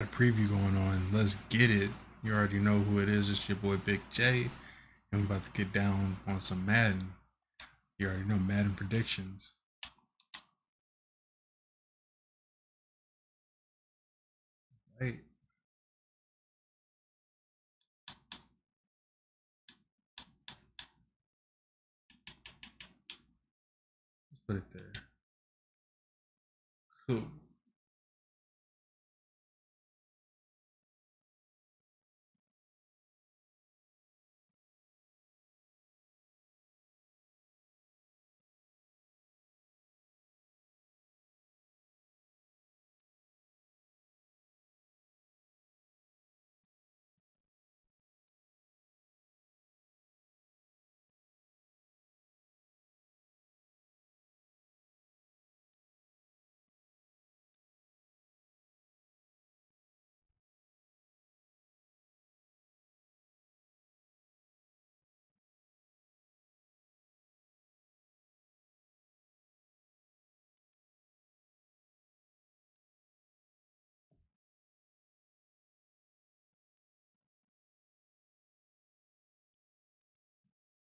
A preview going on. Let's get it. You already know who it is. It's your boy BigJ, and we're about to get down on some Madden. You already know Madden predictions. Right. Let's put it there. Cool.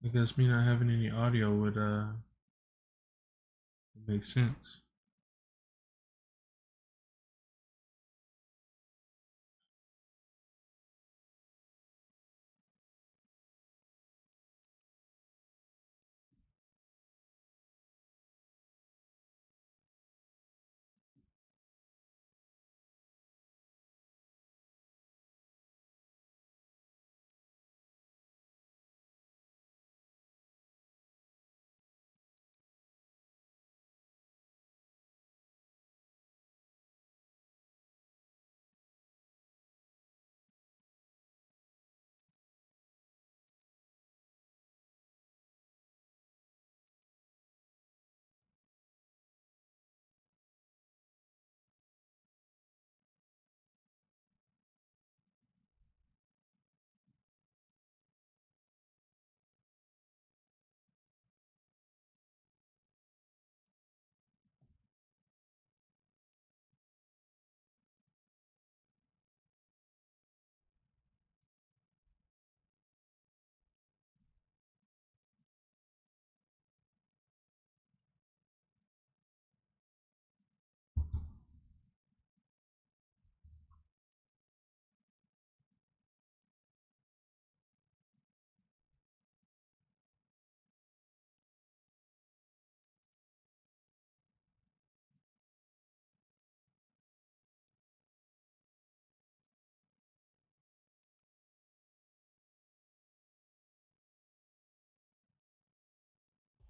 I guess me not having any audio would make sense.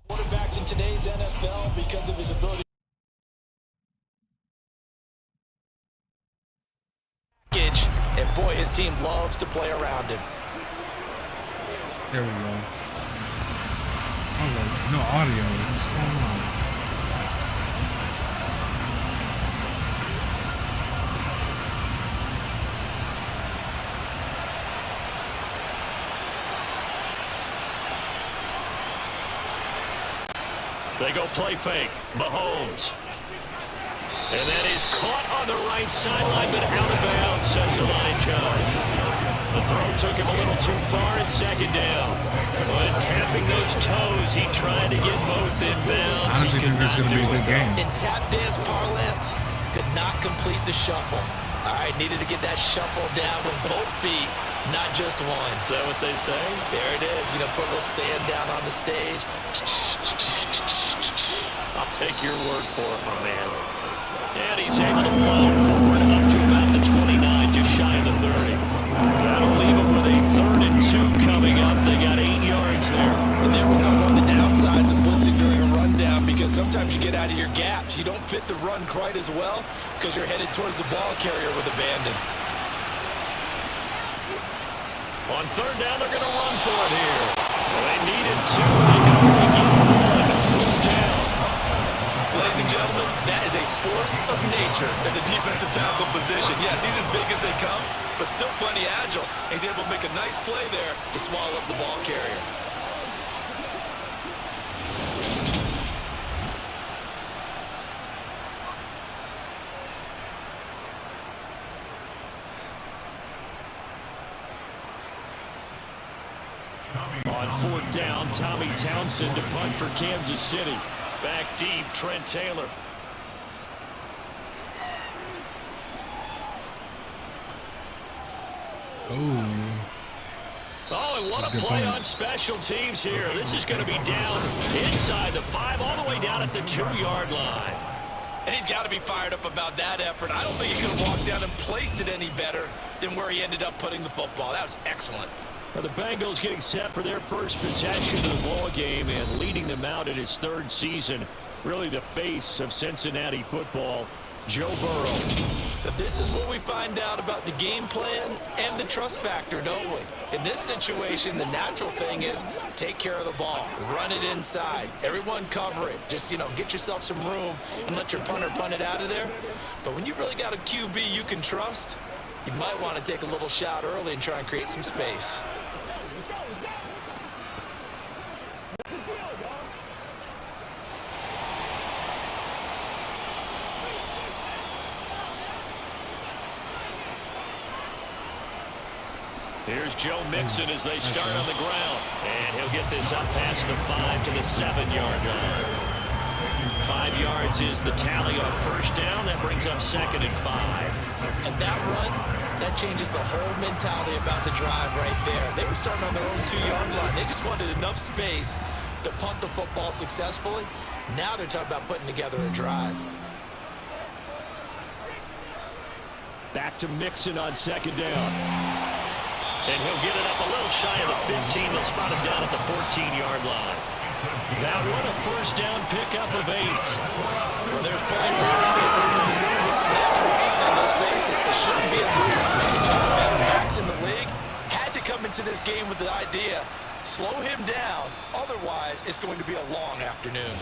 Quarterbacks in today's NFL because of his ability. And boy, his team loves to play around him. There we go. I was like, no audio. What's going on? They go play fake. Mahomes. And that is caught on the right sideline, but out of bounds, says the line judge. The throw took him a little too far in second down. But tapping those toes, he tried to get both in bounds. Honestly, think this is going to be a good game. In tap dance parlance, could not complete the shuffle. All right, needed to get that shuffle down with both feet, not just one. Is that what they say? There it is. You know, put a little sand down on the stage. I'll take your word for it, my man. And he's able to plow forward up to about the 29, just shy of the 30. That'll leave him with a 3rd and 2 coming up. They got 8 yards there. And there was some on the downsides of blitzing during a rundown because sometimes you get out of your gaps. You don't fit the run quite as well because you're headed towards the ball carrier with abandon. On 3rd down, they're going to run for it here. Well, they needed 2. They can only get 1. 4th down. Ladies and gentlemen, that is a force of nature in the defensive tackle position. Yes, he's as big as they come, but still plenty agile. He's able to make a nice play there to swallow up the ball carrier. On 4th down, Tommy Townsend to punt for Kansas City. Back deep, Trent Taylor. Oh, and what a play on special teams here. This is going to be down inside the 5, all the way down at the 2-yard line. And he's got to be fired up about that effort. I don't think he could have walked down and placed it any better than where he ended up putting the football. That was excellent. Well, the Bengals getting set for their first possession of the ball game and leading them out in his 3rd season. Really the face of Cincinnati football, Joe Burrow. So this is what we find out about the game plan and the trust factor, don't we? In this situation, the natural thing is take care of the ball, run it inside, everyone cover it. Just, get yourself some room and let your punter punt it out of there. But when you really got a QB you can trust, you might want to take a little shot early and try and create some space. Here's Joe Mixon as they start on the ground. And he'll get this up past the 5 to the 7-yard line. 5 yards is the tally on 1st down. That brings up 2nd and 5. And that run, that changes the whole mentality about the drive right there. They were starting on their own 2-yard line. They just wanted enough space to punt the football successfully. Now they're talking about putting together a drive. Back to Mixon on 2nd down. And he'll get it up a little shy of the 15. They'll spot him down at the 14-yard line. That one a 1st down pickup of 8. Well, there's plenty of real estate for him to maneuver on that one. And let's face it, it shouldn't be a surprise. One of the better backs in the league had to come into this game with the idea, slow him down. Otherwise, it's going to be a long afternoon.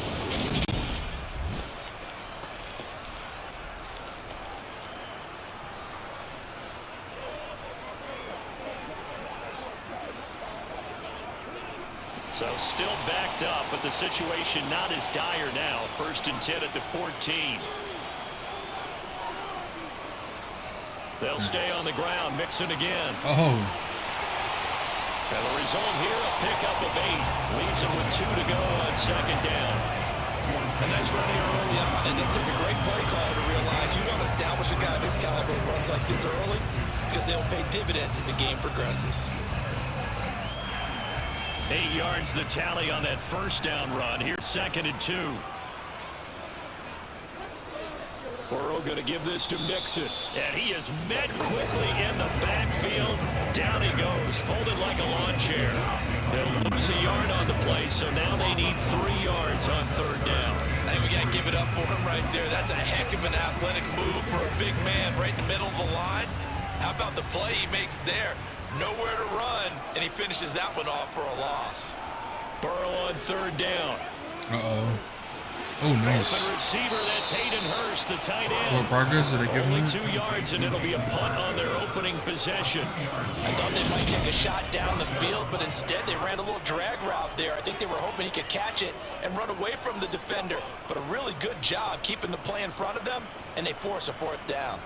So still backed up, but the situation not as dire now. 1st and 10 at the 14. They'll stay on the ground. Mixon again. Oh. And the result here, a pickup of 8. Leaves him with 2 to go on 2nd down. A nice run here early on, and it took a great play call to realize you want to establish a guy of his caliber who runs like this early because they'll pay dividends as the game progresses. 8 yards the tally on that 1st down run. Here's 2nd and 2. Burrow going to give this to Mixon. And he is met quickly in the backfield. Down he goes, folded like a lawn chair. They'll lose a yard on the play, so now they need 3 yards on 3rd down. Hey, we got to give it up for him right there. That's a heck of an athletic move for a big man right in the middle of the line. How about the play he makes there? Nowhere to run, and he finishes that one off for a loss. Burrow on 3rd down. Uh-oh. Oh, nice. Open receiver, that's Hayden Hurst, the tight end. What progress did they give him? Only 2 yards, and it'll be a punt on their opening possession. I thought they might take a shot down the field, but instead they ran a little drag route there. I think they were hoping he could catch it and run away from the defender. But a really good job keeping the play in front of them, and they force a 4th down.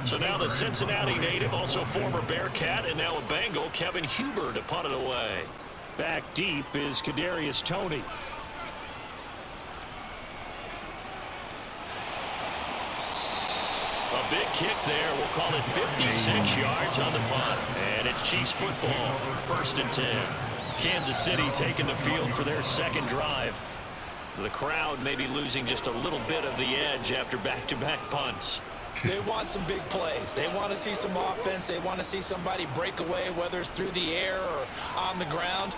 So now the Cincinnati native, also former Bearcat, and now a Bengal, Kevin Huber, to punt it away. Back deep is Kadarius Toney. A big kick there. We'll call it 56 yards on the punt. And it's Chiefs football, 1st and 10. Kansas City taking the field for their 2nd drive. The crowd maybe losing just a little bit of the edge after back-to-back punts. They want some big plays. They want to see some offense. They want to see somebody break away, whether it's through the air or on the ground.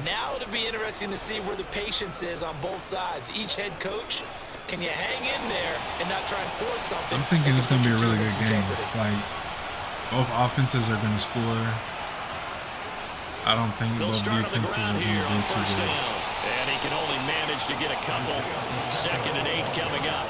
Now it'll be interesting to see where the patience is on both sides. Each head coach, can you hang in there and not try and force something? I'm thinking it's going to be a really good game. Like, both offenses are going to score. I don't think both defenses are going to do too good. And he can only manage to get a couple. 2nd and 8 coming up.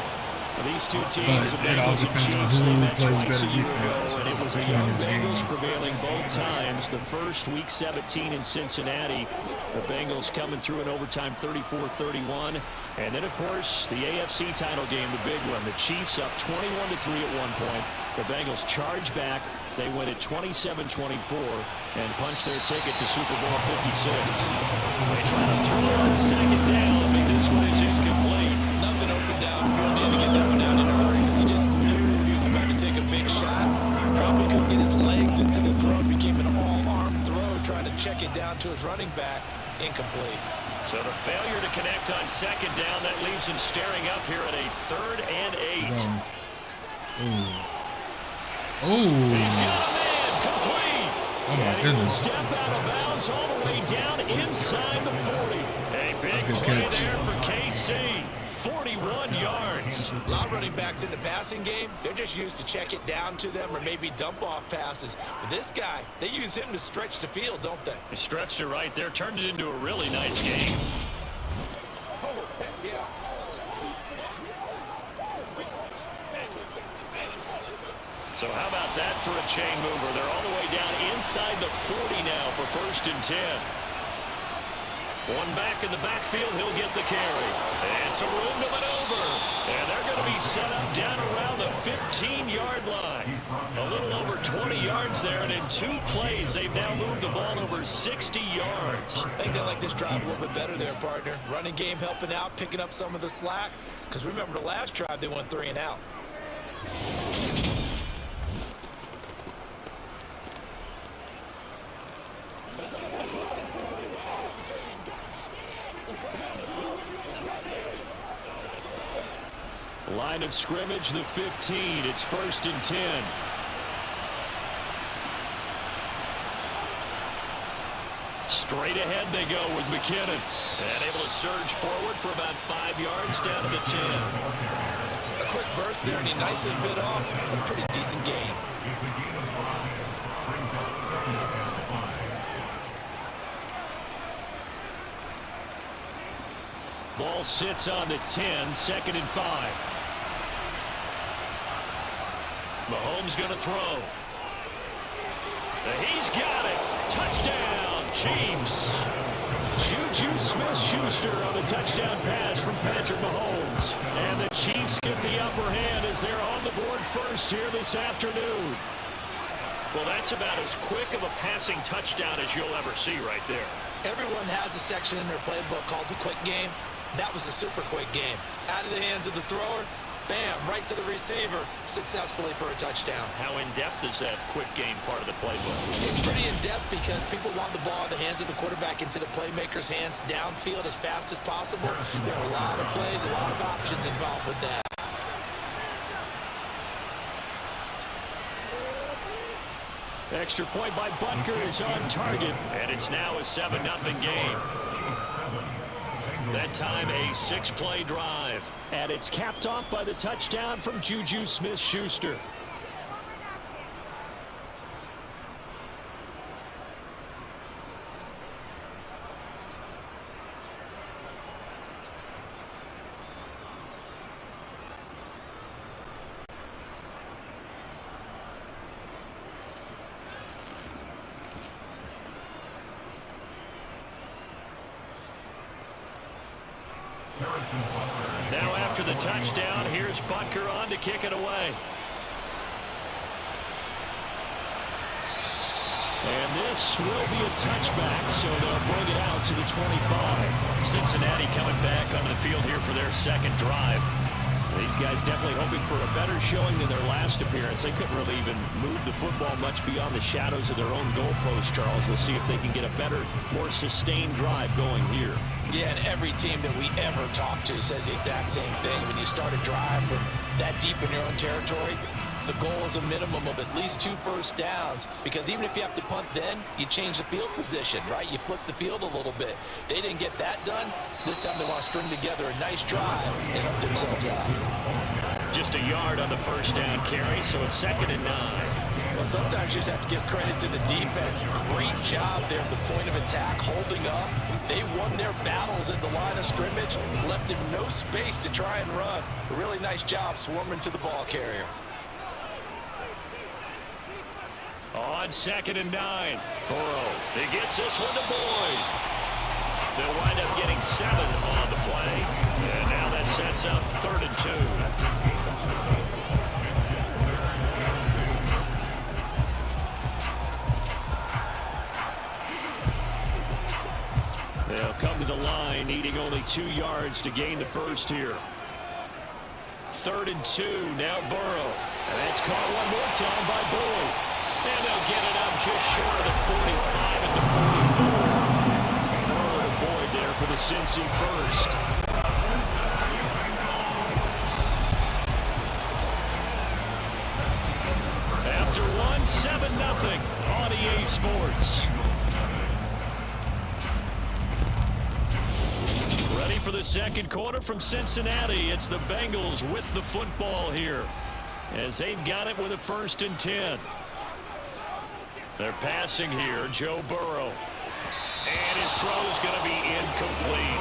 These two teams, the But it all Bengals and depends on Chiefs, they who met plays twice better a year ago, defense and it was the between young these Bengals games. prevailing both times. The first, Week 17 in Cincinnati, the Bengals coming through in overtime 34-31. And then, of course, the AFC title game, the big one. The Chiefs up 21-3 at one point. The Bengals charge back. They win it 27-24 and punch their ticket to Super Bowl 56. They try to throw it on second down, but this one is incomplete. Nothing open downfield. He had to get that one out in a hurry because he just knew he was about to take a big shot. Probably couldn't get his legs into the throw. Became an all-arm throw, trying to check it down to his running back. Incomplete. So the failure to connect on second down, that leaves him staring up here at a 3rd and 8. Oh. He's got a man, complete. Oh my And he will goodness. step out of bounds all the way down inside the 40. A big good play catch. there for KC. 41 yards. A lot of running backs in the passing game, they're just used to check it down to them or maybe dump off passes. But this guy, they use him to stretch the field, don't they? He stretched it right there, turned it into a really nice game. So how about that for a chain mover? They're all the way down inside the 40 now for 1st and 10. One back in the backfield, he'll get the carry. And some room to maneuver. And they're going to be set up down around the 15-yard line. A little over 20 yards there, and in 2 plays, they've now moved the ball over 60 yards. I think they like this drive a little bit better there, partner. Running game helping out, picking up some of the slack. Because remember, the last drive, they went 3 and out. Line of scrimmage, the 15. It's 1st and 10. Straight ahead they go with McKinnon. And able to surge forward for about 5 yards down to the 10. A quick burst there, and he nicely bit off a pretty decent gain. Ball sits on the 10, 2nd and 5. Mahomes going to throw. He's got it. Touchdown, Chiefs. Juju Smith-Schuster on the touchdown pass from Patrick Mahomes. And the Chiefs get the upper hand as they're on the board first here this afternoon. Well, that's about as quick of a passing touchdown as you'll ever see right there. Everyone has a section in their playbook called the quick game. That was a super quick game. Out of the hands of the thrower, bam, right to the receiver, successfully for a touchdown. How in-depth is that quick game part of the playbook? It's pretty in-depth because people want the ball in the hands of the quarterback into the playmaker's hands downfield as fast as possible. There are a lot of plays, a lot of options involved with that. Extra point by Butker is on target, and it's now a 7-0 game. That time a 6-play drive. And it's capped off by the touchdown from Juju Smith-Schuster. Now after the touchdown, here's Butker on to kick it away. And this will be a touchback, so they'll bring it out to the 25. Cincinnati coming back onto the field here for their 2nd drive. These guys definitely hoping for a better showing than their last appearance. They couldn't really even move the football much beyond the shadows of their own goalpost, Charles. We'll see if they can get a better, more sustained drive going here. Yeah, and every team that we ever talk to says the exact same thing. When you start a drive from that deep in your own territory, the goal is a minimum of at least 2 first downs, because even if you have to punt then, you change the field position, right? You flip the field a little bit. They didn't get that done. This time they want to string together a nice drive and help themselves out. Just a yard on the first down carry, so it's 2nd and 9. Well, sometimes you just have to give credit to the defense. Great job there at the point of attack, holding up. They won their battles at the line of scrimmage, left him no space to try and run. A really nice job swarming to the ball carrier. On 2nd and 9, Burrow. He gets this one to Boyd. They'll wind up getting 7 on the play. And now that sets up 3rd and 2. They'll come to the line, needing only 2 yards to gain the first here. 3rd and 2, now Burrow. And that's caught one more time by Boyd. And they'll get it up just short of the 45 at the 44. Burrow to Boyd there for the Cincy first. After one, 7-0 on EA Sports. Ready for the second quarter from Cincinnati. It's the Bengals with the football here, as they've got it with a 1st and 10. They're passing here, Joe Burrow. And his throw is going to be incomplete.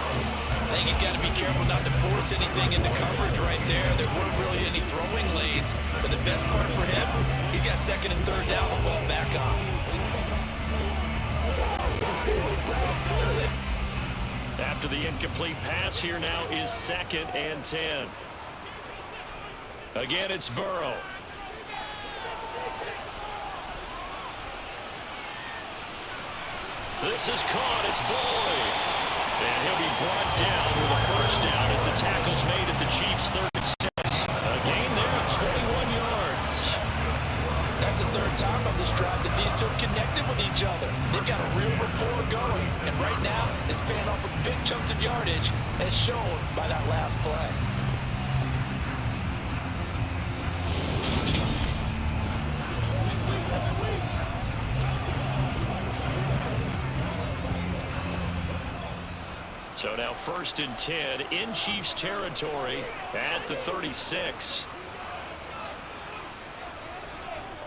I think he's got to be careful not to force anything into coverage right there. There weren't really any throwing lanes. But the best part for him, he's got 2nd and 3rd down to fall back on. After the incomplete pass, here now is 2nd and 10. Again, it's Burrow. This is caught. It's Boyd. And he'll be brought down with a 1st down as the tackle's made at the Chiefs' 36. A gain there of 21 yards. That's the 3rd time on this drive that these two connected with each other. They've got a real rapport going. And right now, it's paying off with big chunks of yardage, as shown by that last play. So now 1st and 10 in Chiefs territory at the 36.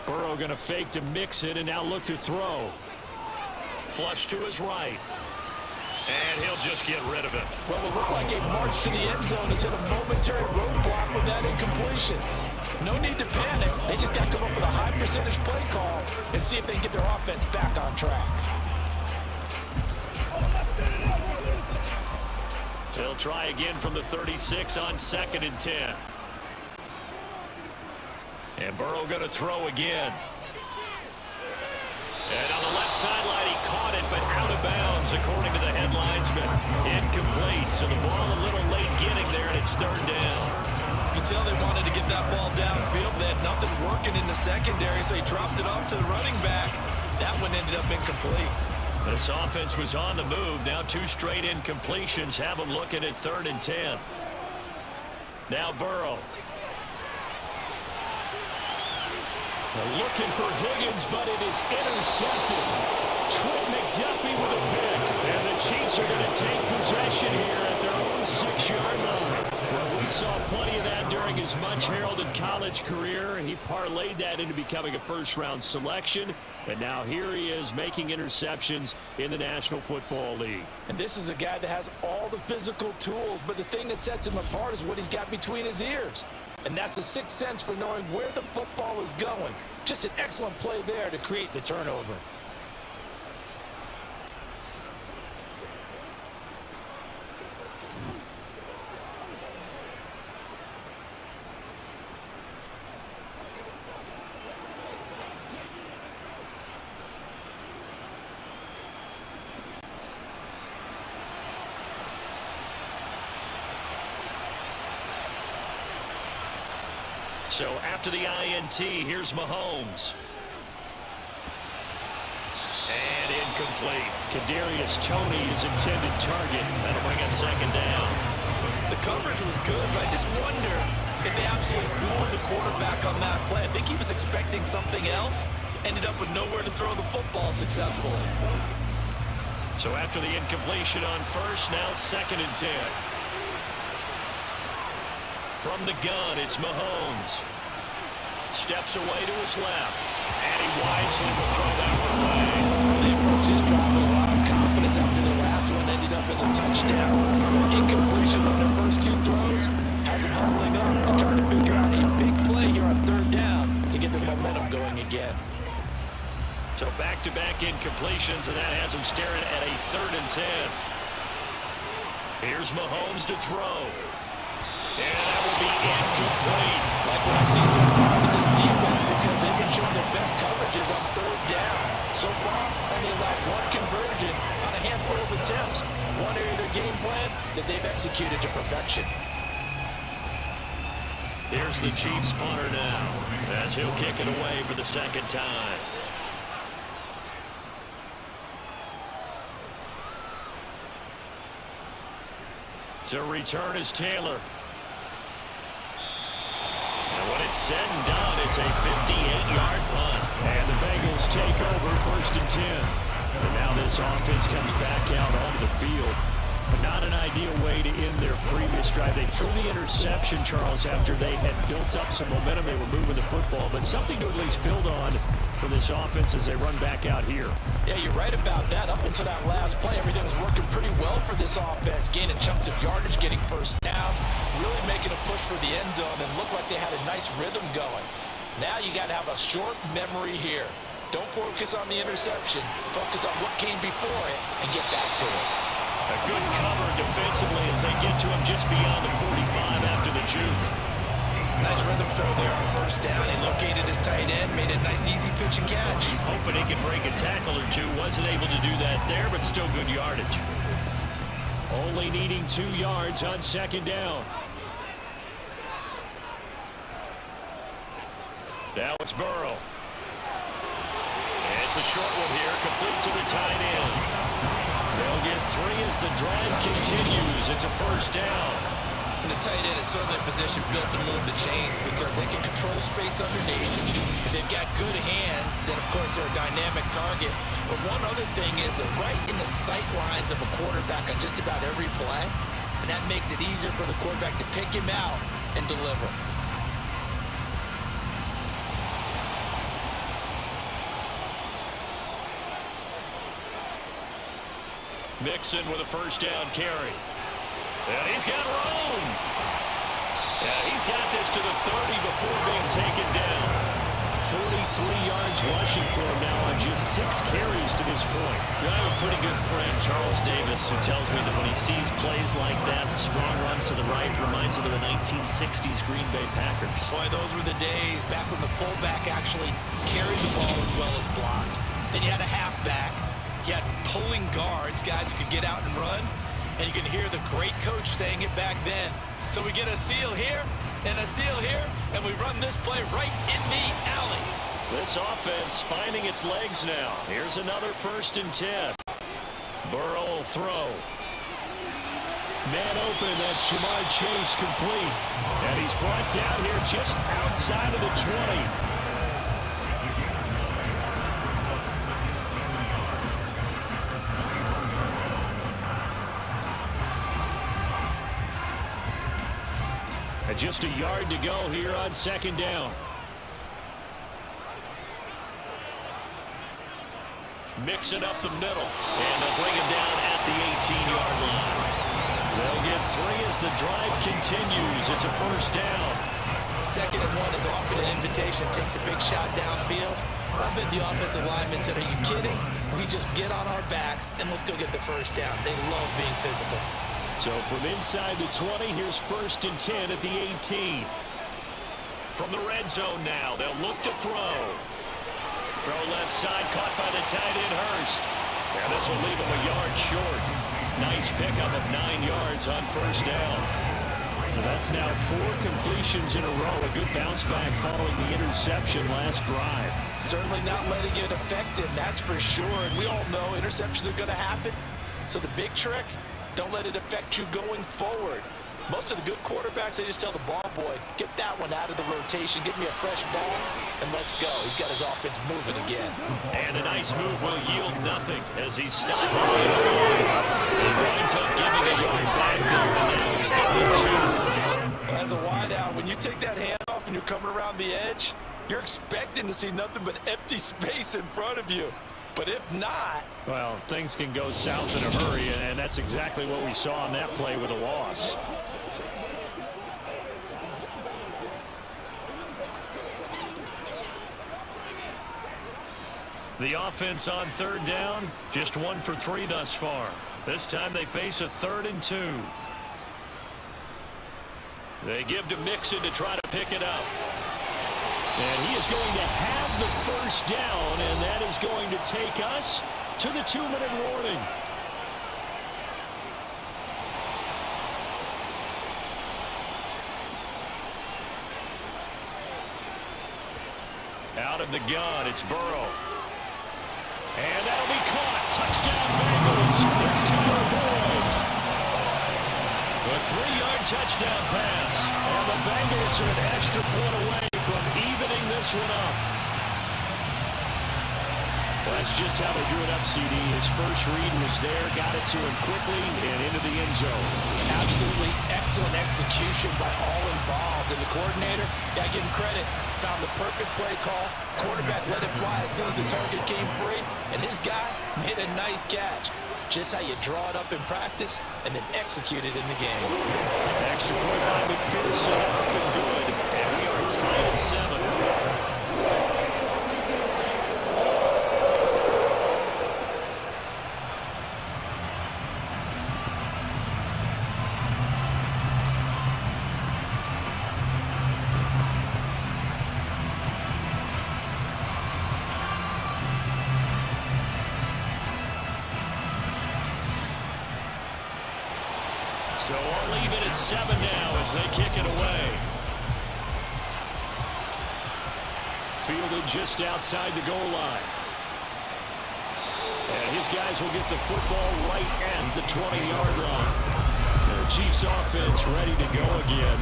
Burrow going to fake to mix it and now look to throw. Flush to his right. And he'll just get rid of it. Well, it looked like a march to the end zone has hit a momentary roadblock with that incompletion. No need to panic. They just got to come up with a high percentage play call and see if they can get their offense back on track. They'll try again from the 36 on 2nd and 10. And Burrow going to throw again. And on the left sideline, he caught it, but out of bounds, according to the headlinesman. Incomplete, so the ball a little late getting there, and it's 3rd down. You can tell they wanted to get that ball downfield. They had nothing working in the secondary, so he dropped it off to the running back. That one ended up incomplete. This offense was on the move. Now 2 straight incompletions have them looking at 3rd and 10. Now Burrow. They're looking for Higgins, but it is intercepted. Trent McDuffie with a pick. And the Chiefs are going to take possession here at their own 6-yard line. Well, we saw plenty of that during his much-heralded college career. He parlayed that into becoming a first-round selection. And now here he is making interceptions in the National Football League. And this is a guy that has all the physical tools, but the thing that sets him apart is what he's got between his ears. And that's the 6th sense for knowing where the football is going. Just an excellent play there to create the turnover. So after the INT, here's Mahomes. And incomplete. Kadarius Toney is intended target. That'll bring up 2nd down. The coverage was good, but I just wonder if they absolutely fooled the quarterback on that play. I think he was expecting something else. Ended up with nowhere to throw the football successfully. So after the incompletion on 1st, now 2nd and 10. From the gun, it's Mahomes. steps away to his left. And he wisely will throw that one away. They approached his drive with a lot of confidence after the last one ended up as a touchdown. Incompletions on their first 2 throws has them huddling up and trying to figure out a big play here on 3rd down to get the momentum going again. So back-to-back incompletions, and that has him staring at a 3rd and 10. Here's Mahomes to throw. And that will be incomplete. Like what I see so far in this defense, because they've been showing their best coverages on 3rd down. So far, only allowed 1 conversion on a handful of attempts. One area of their game plan that they've executed to perfection. Here's the Chiefs punter now, as he'll kick it away for the 2nd time. To return is Taylor. And when it's said and done, it's a 58-yard punt. And the Bengals take over 1st and 10. And now this offense comes back out onto the field. But not an ideal way to end their previous drive. They threw the interception, Charles, after they had built up some momentum. They were moving the football, but something to at least build on for this offense as they run back out here. Yeah, you're right about that. Up until that last play, everything was working pretty well for this offense. Gaining chunks of yardage, getting first downs, really making a push for the end zone, and looked like they had a nice rhythm going. Now you got to have a short memory here. Don't focus on the interception. Focus on what came before it and get back to it. A good cover defensively as they get to him just beyond the 45 after the juke. Nice rhythm throw there on 1st down. He located his tight end, made a nice easy pitch and catch. Hoping he could break a tackle or two. Wasn't able to do that there, but still good yardage. Only needing 2 yards on 2nd down. Now it's Burrow. And it's a short one here, complete to the tight end. They'll get 3 as the drive continues. It's a 1st down. And the tight end is certainly a position built to move the chains because they can control space underneath. If they've got good hands, then of course they're a dynamic target. But one other thing is they're right in the sight lines of a quarterback on just about every play. And that makes it easier for the quarterback to pick him out and deliver. Mixon with a 1st down carry. And he's got room. Yeah, he's got this to the 30 before being taken down. 43 yards rushing for him now on just 6 carries to this point. I have a pretty good friend, Charles Davis, who tells me that when he sees plays like that, strong runs to the right, reminds him of the 1960s Green Bay Packers. Boy, those were the days back when the fullback actually carried the ball as well as blocked. Then you had a halfback. You had pulling guards, guys who could get out and run. And you can hear the great coach saying it back then. So we get a seal here and a seal here, and we run this play right in the alley. This offense finding its legs now. Here's another 1st and 10. Burrow will throw. Man open, that's Jamar Chase complete. And he's brought down here just outside of the 20. And just a yard to go here on 2nd down. Mix it up the middle. And they'll bring him down at the 18-yard line. They'll get 3 as the drive continues. It's a 1st down. 2nd and 1 is often an invitation to take the big shot downfield. I bet the offensive lineman said, are you kidding? We just get on our backs and let's go get the 1st down. They love being physical. So from inside the 20, here's 1st and 10 at the 18. From the red zone now, they'll look to throw. Throw left side, caught by the tight end Hurst. And this will leave him a yard short. Nice pickup of 9 yards on 1st down. That's now 4 completions in a row. A good bounce back following the interception last drive. Certainly not letting it affect him, that's for sure. And we all know interceptions are going to happen. So the big trick, don't let it affect you going forward. Most of the good quarterbacks, they just tell the ball boy, get that one out of the rotation, give me a fresh ball, and let's go. He's got his offense moving again. And a nice move will yield nothing as he's stopped. He winds up giving a yard back there, and now it's 32. As a wideout, when you take that hand off and you're coming around the edge, You're expecting to see nothing but empty space in front of you. But if not... Well, things can go south in a hurry, and that's exactly what we saw on that play with a loss. The offense on 3rd down, just 1 for 3 thus far. This time they face a 3rd and 2. They give to Mixon to try to pick it up. And he is going to have the first down, and that is going to take us to the 2-minute warning. Out of the gun, it's Burrow. And that'll be caught. Touchdown, Bengals. It's Tyler Boyd. A 3-yard touchdown pass. And the Bengals are an extra point away from evening this one up. Well, that's just how they drew it up, CD. His first read was there, got it to him quickly, and into the end zone. Absolutely excellent execution by all involved. And the coordinator, got to give him credit, found the perfect play call. Quarterback let it fly as soon as the target came free, and his guy made a nice catch. Just how you draw it up in practice and then execute it in the game. Extra point by McPherson, up and good. And we are tied at 7. So I'll leave it at 7 now as they kick it away. Fielded just outside the goal line. And his guys will get the football right at the 20-yard line. The Chiefs offense ready to go again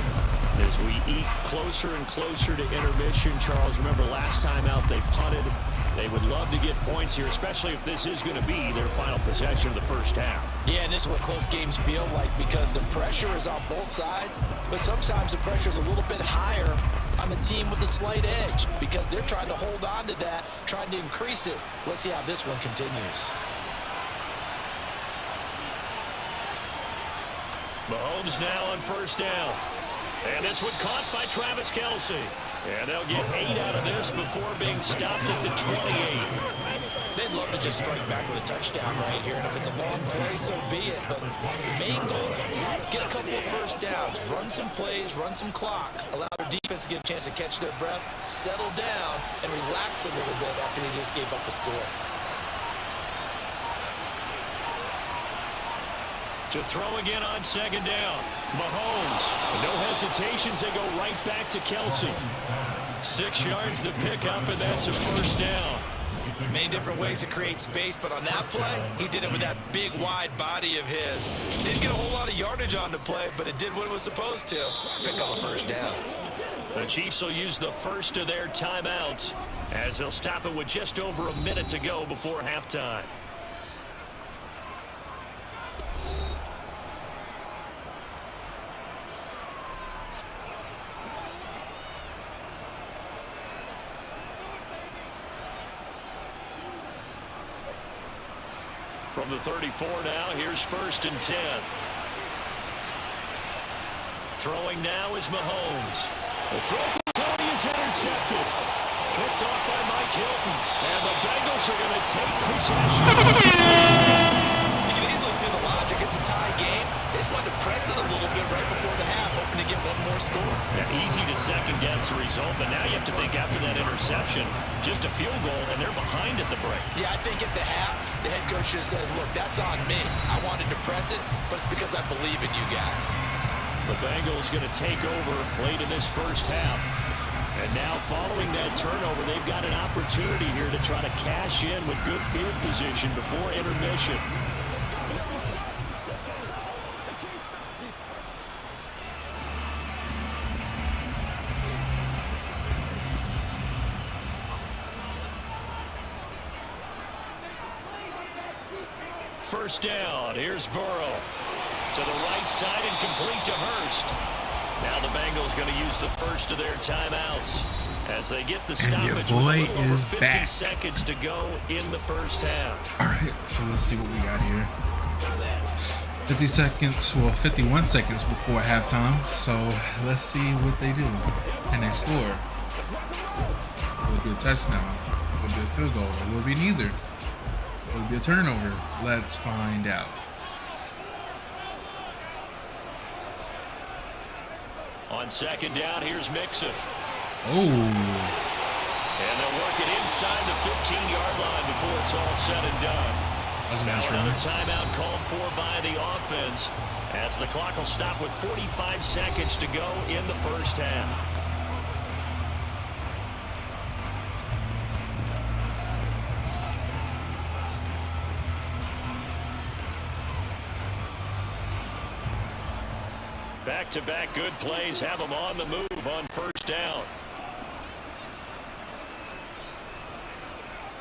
as we eat closer and closer to intermission. Charles, remember last time out they punted. They would love to get points here, especially if this is going to be their final possession of the first half. Yeah, and this is what close games feel like because the pressure is on both sides, but sometimes the pressure is a little bit higher on the team with the slight edge because they're trying to hold on to that, trying to increase it. Let's see how this one continues. Mahomes now on first down. And this one caught by Travis Kelce. And they'll get 8 out of this before being stopped at the 28. They'd love to just strike back with a touchdown right here. And if it's a long play, so be it. But the main goal, get a couple of first downs, run some plays, run some clock, allow their defense to get a chance to catch their breath, settle down, and relax a little bit after they just gave up a score. To throw again on second down. Mahomes. No hesitations. They go right back to Kelce. 6 yards the pickup, and that's a first down. Many different ways to create space, but on that play, he did it with that big, wide body of his. Didn't get a whole lot of yardage on the play, but it did what it was supposed to. Pick up a first down. The Chiefs will use the first of their timeouts as they'll stop it with just over a minute to go before halftime. From the 34 now, here's 1st and 10. Throwing now is Mahomes. The throw from Tony is intercepted. Picked off by Mike Hilton. And the Bengals are going to take possession. You can easily see the logic. It's a tie game. They just wanted to press it a little bit right before the half, hoping to get one more score. Yeah, easy to second-guess the result, but now you have to think after that interception, just a field goal, and they're behind at the break. Yeah, I think at the half, the head coach just says, look, that's on me. I wanted to press it, but it's because I believe in you guys. The Bengals going to take over late in this first half. And now following that turnover, they've got an opportunity here to try to cash in with good field position before intermission. First down, here's Burrow. To the right side and complete to Hurst. Now the Bengals going to use the first of their timeouts as they get the And your stoppage with a boy little over is 50 back. seconds to go in the first half. All right, so let's see what we got here. 50 seconds, well, 51 seconds before halftime. So let's see what they do. Can they score? Will it be a touchdown? Will it be a field goal? Or will it be neither? Will it be a turnover? Let's find out. On second down, here's Mixon. Oh. And they'll work it inside the 15-yard line before it's all said and done. That's a Now nice another run. timeout called for by the offense as the clock will stop with 45 seconds to go in the first half. Back-to-back good plays have them on the move on first down.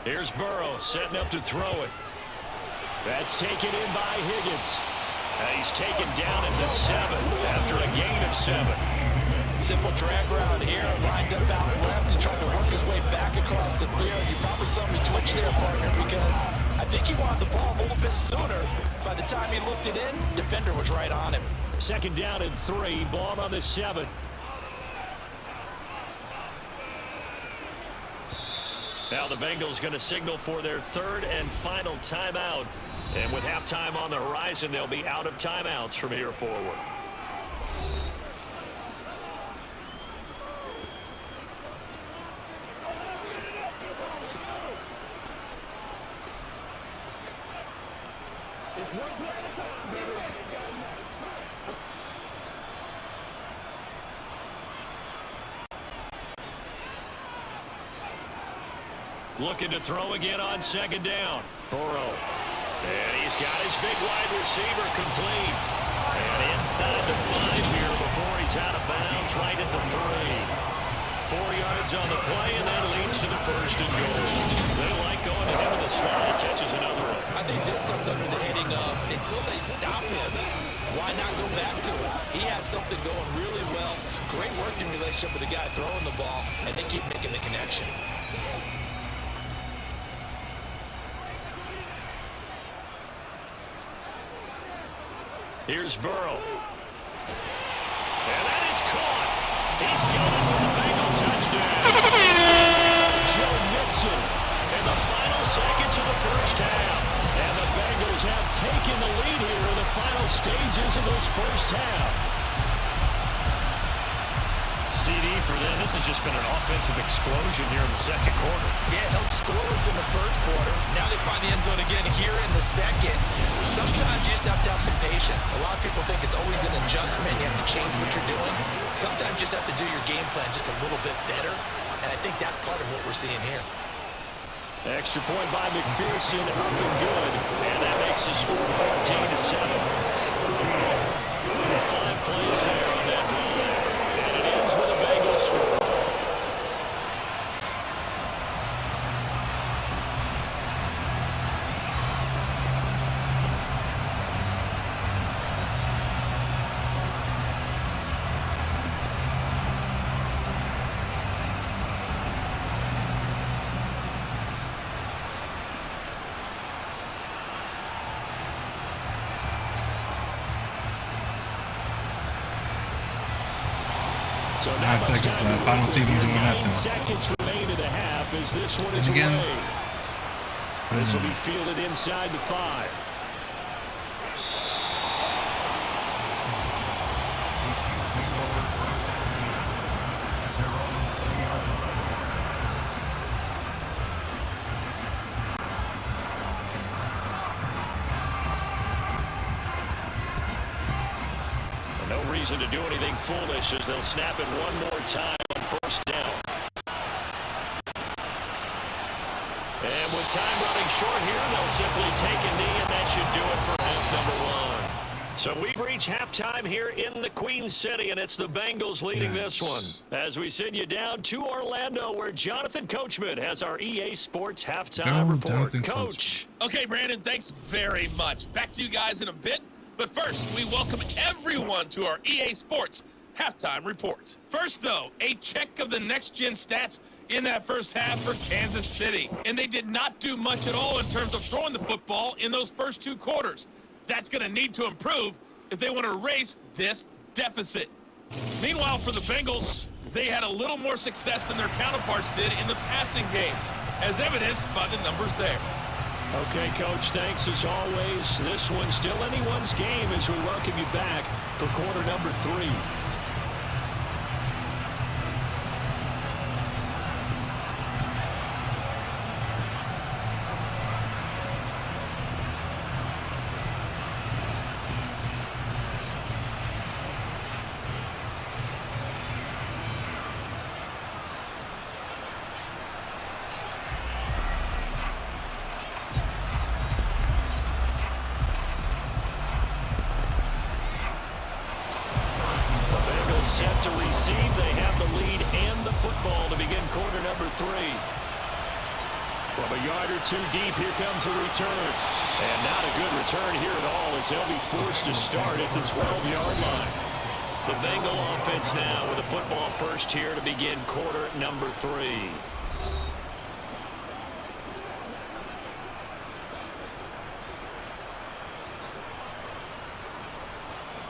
Here's Burrow setting up to throw it. That's taken in by Higgins. He's taken down at the 7 after a gain of 7. Simple drag route here, lined up out left and trying to work his way back across the field. You probably saw me twitch there, partner, because I think he wanted the ball a little bit sooner. By the time he looked it in, defender was right on him. Second down and 3, ball on the 7. Now the Bengals going to signal for their third and final timeout. And with halftime on the horizon, they'll be out of timeouts from here forward. Looking to throw again on second down. Burrow. And he's got his big wide receiver complete. And inside the 5 here before he's out of bounds right at the 3. 4 yards on the play, and that leads to the first and goal. They like going to him in the slot. Catches another one. I think this comes under the heading of until they stop him, why not go back to him? He has something going really well. Great working relationship with the guy throwing the ball, and they keep making the connection. Here's Burrow. And that is caught. He's going for a Bengal touchdown. Joe Mixon in the final seconds of the first half. And the Bengals have taken the lead here in the final stages of this first half. CD for them. This has just been an offensive explosion here in the second quarter. Yeah, held scoreless in the first quarter. Now they find the end zone again here in the second. Sometimes you just have to have some patience. A lot of people think it's always an adjustment. You have to change what you're doing. Sometimes you just have to do your game plan just a little bit better. And I think that's part of what we're seeing here. Extra point by McPherson, up and good. And that makes the score 14-7. 5 plays there on that drive. And it ends with a Bengals score. So 9 seconds left. I don't see them doing that, 9 though. seconds remain in the half as this one is And again. away. This will be fielded inside the 5. No reason to do anything foolish as they'll snap it one more time on first down. And with time running short here, they'll simply take a knee, and that should do it for half number 1. So we've reached halftime here in the Queen City, and it's the Bengals leading this one. As we send you down to Orlando, where Jonathan Coachman has our EA Sports halftime report. Jonathan Coach. Okay, Brandon, thanks very much. Back to you guys in a bit. But first, we welcome everyone to our EA Sports halftime report. First, though, a check of the next-gen stats in that first half for Kansas City. And they did not do much at all in terms of throwing the football in those first 2 quarters. That's going to need to improve if they want to erase this deficit. Meanwhile, for the Bengals, they had a little more success than their counterparts did in the passing game, as evidenced by the numbers there. Okay, Coach, thanks as always. This one's still anyone's game as we welcome you back for quarter number 3. Set to receive. They have the lead and the football to begin quarter number 3. From a yard or 2 deep, here comes a return. And not a good return here at all as they'll be forced to start at the 12-yard line. The Bengal offense now with a football first here to begin quarter number 3.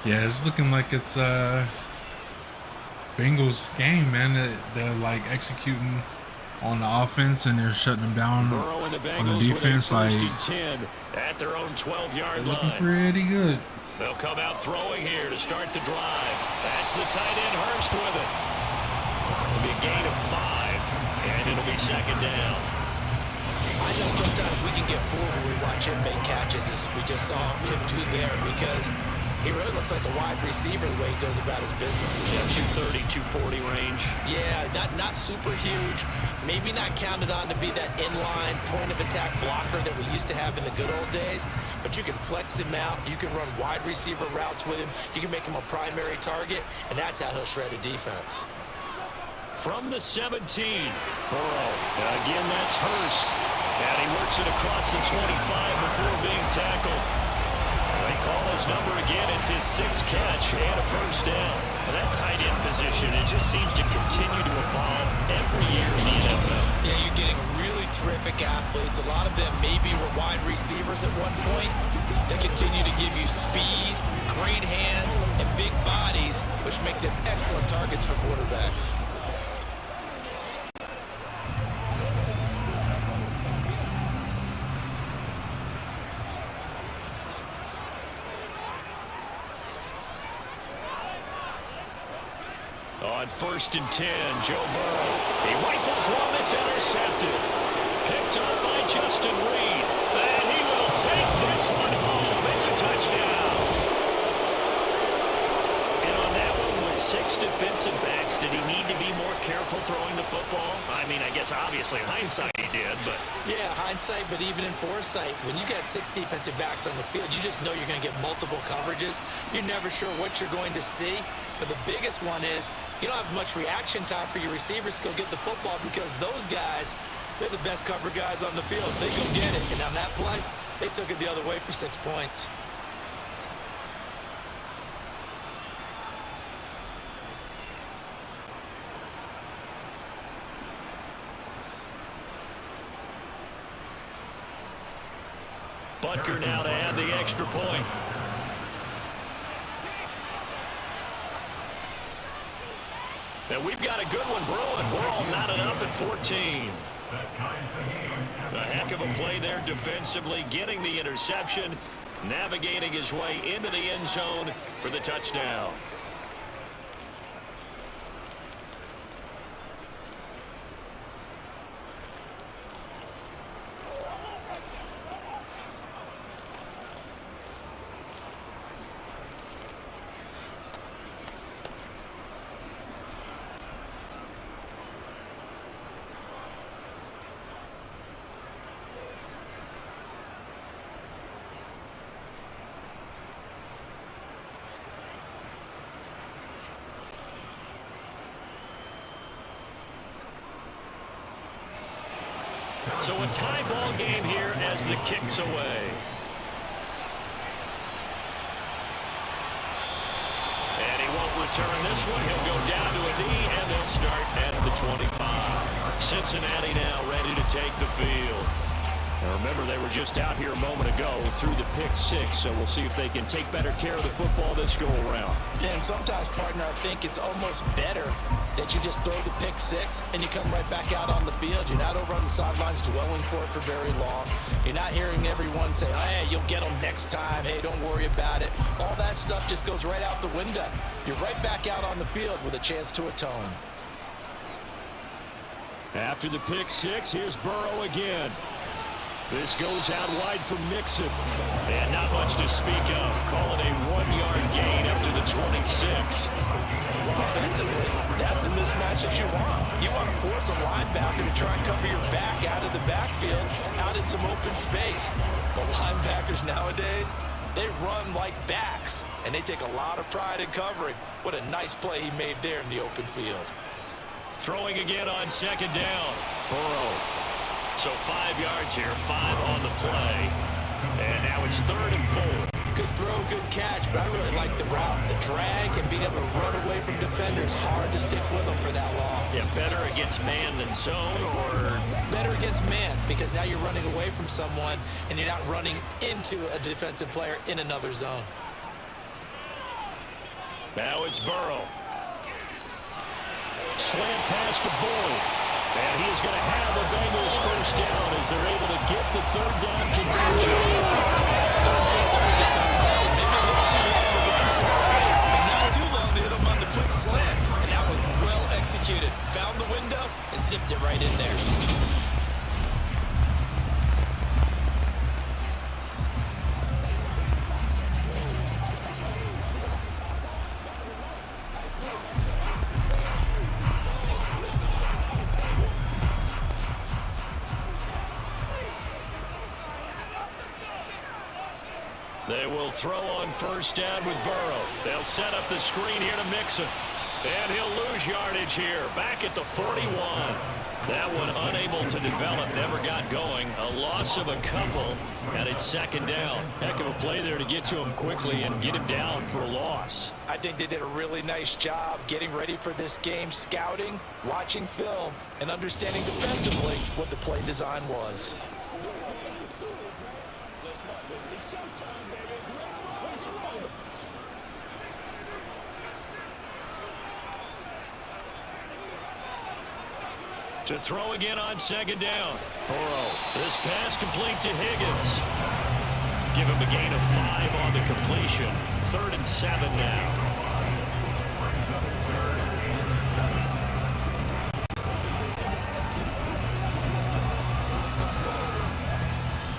Yeah, it's looking like it's Bengals game, man. They're like executing on the offense and they're shutting them down on the defense. Like, 10 at their own 12-yard line. looking pretty good. They'll come out throwing here to start the drive. That's the tight end Hurst with it. It'll be a gain of 5, and it'll be second down. I know sometimes we can get fooled when we watch him make catches, as we just saw him do there, because he really looks like a wide receiver the way he goes about his business. Yeah, 230, 240 range. Yeah, not super huge. Maybe not counted on to be that inline point-of-attack blocker that we used to have in the good old days. But you can flex him out. You can run wide receiver routes with him. You can make him a primary target, and that's how he'll shred a defense. From the 17, Burrow. Again, that's Hurst. And he works it across the 25 before being tackled. They call his number again. It's his 6th catch and a first down. And that tight end position, it just seems to continue to evolve every year in the NFL. Yeah, you're getting really terrific athletes. A lot of them maybe were wide receivers at one point. They continue to give you speed, great hands, and big bodies, which make them excellent targets for quarterbacks. On 1st and 10, Joe Burrow. He rifles one that's intercepted. Picked up by Justin Reed. And he will take this one home. It's a touchdown. And on that one with 6 defensive backs, did he need to be more careful throwing the football? I mean, I guess obviously in hindsight he did, but... Yeah, hindsight, but even in foresight, when you got 6 defensive backs on the field, you just know you're going to get multiple coverages. You're never sure what you're going to see. But the biggest one is you don't have much reaction time for your receivers to go get the football, because those guys, they're the best cover guys on the field. They go get it. And on that play, they took it the other way for 6 points. Butker now to add the extra point. And we've got a good one brewing. We're all knotted up at 14. A heck of a play there defensively, getting the interception, navigating his way into the end zone for the touchdown. So a tie ball game here as the kick's away. And he won't return this one. He'll go down to a knee, and they'll start at the 25. Cincinnati now ready to take the field. Now remember, they were just out here a moment ago through the pick six, so we'll see if they can take better care of the football this go-around. And sometimes, partner, I think it's almost better that you just throw the pick six and you come right back out on the field. You're not over on the sidelines dwelling for it for very long. You're not hearing everyone say, hey, you'll get them next time. Hey, don't worry about it. All that stuff just goes right out the window. You're right back out on the field with a chance to atone. After the pick six, here's Burrow again. This goes out wide for Mixon. And not much to speak of. Call it a 1-yard gain up to the 26. Offensively, that's the mismatch that you want. You want to force a linebacker to try and cover your back out of the backfield, out in some open space. But linebackers nowadays, they run like backs, and they take a lot of pride in covering. What a nice play he made there in the open field. Throwing again on second down. Burrow. So 5 yards here, 5 on the play. And now it's 3rd and 4. Good throw, good catch, but I really like the route. The drag and being able to run away from defenders. Hard to stick with them for that long. Yeah, better against man than zone, or? Better against man, because now you're running away from someone and you're not running into a defensive player in another zone. Now it's Burrow. Slant pass to Bull. And he is going to have the Bengals first down as they're able to get the 3rd down conversion. Not too long to hit him on the quick slant. And that was well executed. Found the window and zipped it right in there. They will throw on first down with Burrow. They'll set up the screen here to Mixon. And he'll lose yardage here. Back at the 41. That one unable to develop, never got going. A loss of a couple, and it's 2nd down. Heck of a play there to get to him quickly and get him down for a loss. I think they did a really nice job getting ready for this game, scouting, watching film, and understanding defensively what the play design was. To throw again on 2nd down. Burrow. This pass complete to Higgins. Give him a gain of 5 on the completion. 3rd and 7 now.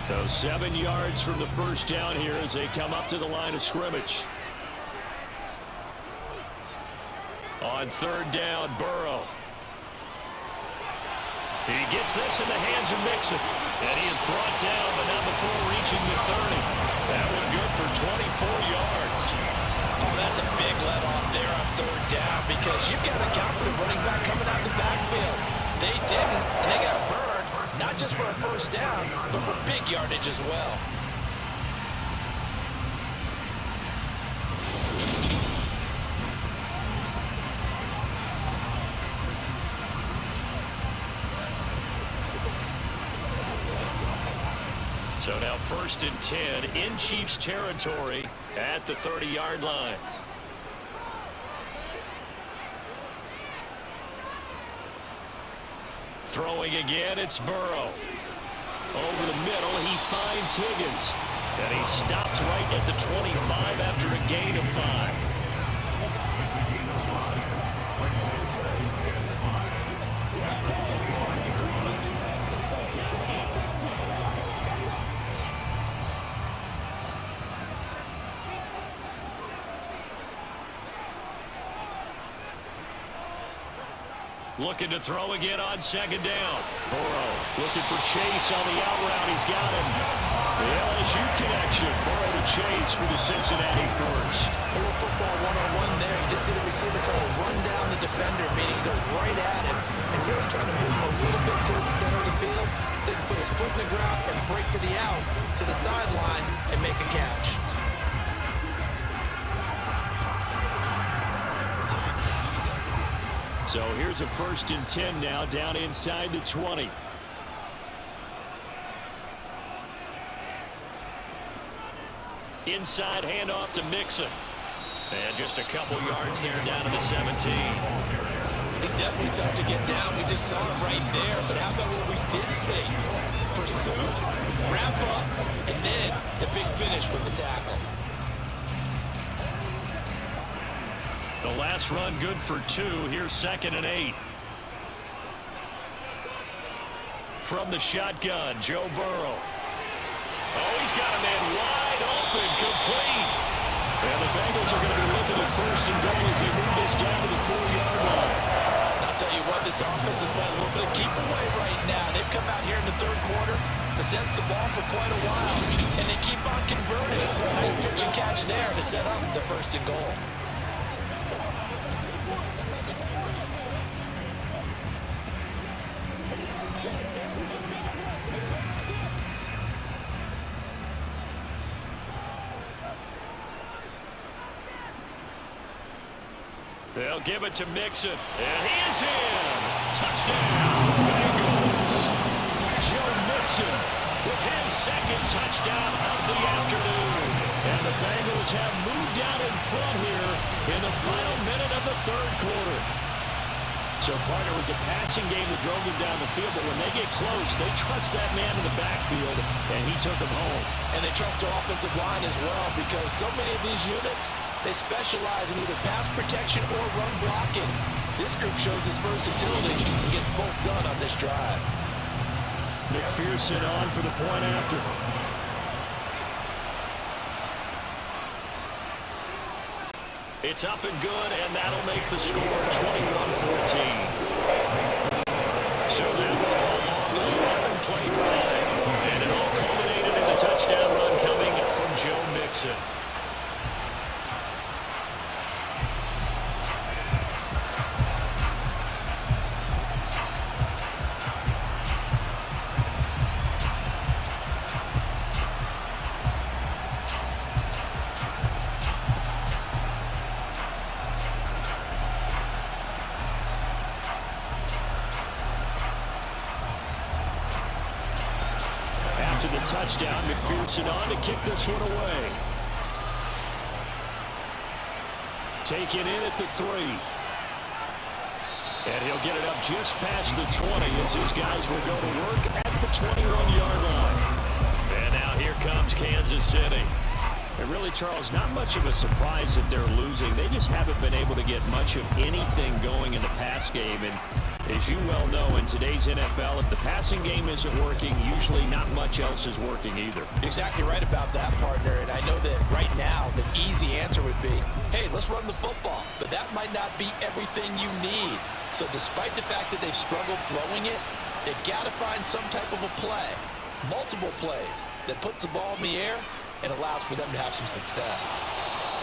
So 7 yards from the first down here as they come up to the line of scrimmage. On 3rd down, Burrow. He gets this in the hands of Mixon. And he is brought down, but not before reaching the 30. That one good for 24 yards. Oh, that's a big let-off there on 3rd down because you've got a confident running back coming out of the backfield. They didn't, and they got burned, not just for a first down, but for big yardage as well. So now 1st and 10 in Chiefs territory at the 30-yard line. Throwing again, it's Burrow. Over the middle, he finds Higgins. And he stopped right at the 25 after a gain of 5. Looking to throw again on 2nd down. Burrow looking for Chase on the out route. He's got him. The LSU connection. Burrow to Chase for the Cincinnati first. A little football one-on-one there. You just see the receiver trying to run down the defender, meaning he goes right at him and really trying to move him a little bit towards the center of the field so he can put his foot in the ground and break to the out, to the sideline, and make a catch. So here's a 1st and 10 now, down inside the 20. Inside handoff to Mixon. And just a couple yards there down to the 17. He's definitely tough to get down. We just saw it right there. But how about what we did see? Pursuit, wrap up, and then the big finish with the tackle. The last run good for 2. Here's 2nd and 8. From the shotgun, Joe Burrow. Oh, he's got a man wide open, complete. And the Bengals are going to be looking at 1st and goal as they move this down to the 4-yard line. I'll tell you what, this offense is playing a little bit of keep away right now. They've come out here in the 3rd quarter, possessed the ball for quite a while, and they keep on converting. Nice pitch and catch there to set up the 1st and goal. They'll give it to Mixon, and he is in. Touchdown, Bengals. Joe Mixon with his 2nd touchdown of the afternoon. And the Bengals have moved out in front here in the final minute of the 3rd quarter. So, partner, it was a passing game that drove them down the field, but when they get close, they trust that man in the backfield, and he took them home. And they trust their offensive line as well, because so many of these units, they specialize in either pass protection or run blocking. This group shows its versatility and gets both done on this drive. McPherson on for the point after. It's up and good, and that'll make the score 21-14. So that will go on the 11-play drive. And it all culminated in the touchdown run coming from Joe Mixon. After the touchdown, McPherson on to kick this one away. Taken in at the 3. And he'll get it up just past the 20 as his guys will go to work at the 21-yard line. And now here comes Kansas City. And really, Charles, not much of a surprise that they're losing. They just haven't been able to get much of anything going in the pass game. And as you well know, in today's NFL, if the passing game isn't working, usually not much else is working either. Exactly right about that, partner. And I know that right now, the easy answer would be, hey, let's run the football. But that might not be everything you need. So despite the fact that they've struggled throwing it, they've got to find some type of a play, multiple plays, that puts the ball in the air and allows for them to have some success.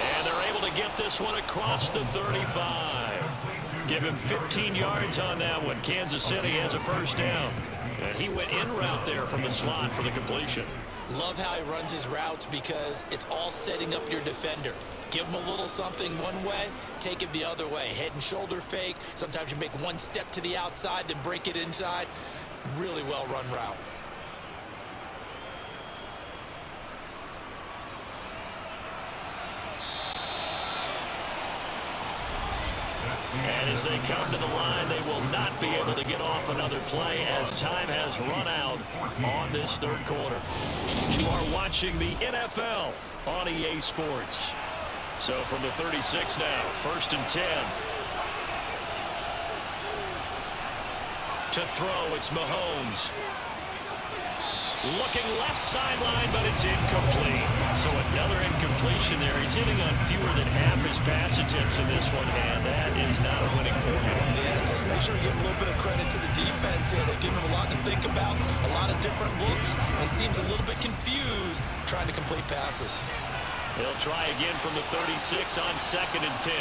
And they're able to get this one across the 35. Give him 15 yards on that one. Kansas City has a 1st down. And he went in route there from the slot for the completion. Love how he runs his routes because it's all setting up your defender. Give him a little something one way, take it the other way. Head and shoulder fake. Sometimes you make one step to the outside, then break it inside. Really well run route. And as they come to the line, they will not be able to get off another play as time has run out on this 3rd quarter. You are watching the NFL on EA Sports. So from the 36 now, 1st and 10. To throw, it's Mahomes. Looking left sideline, but it's incomplete. So another incompletion there. He's hitting on fewer than half his pass attempts in this one, and that is not a winning formula. Yes, let's make sure we give a little bit of credit to the defense here. They've given him a lot to think about, a lot of different looks. He seems a little bit confused trying to complete passes. He'll try again from the 36 on 2nd and 10.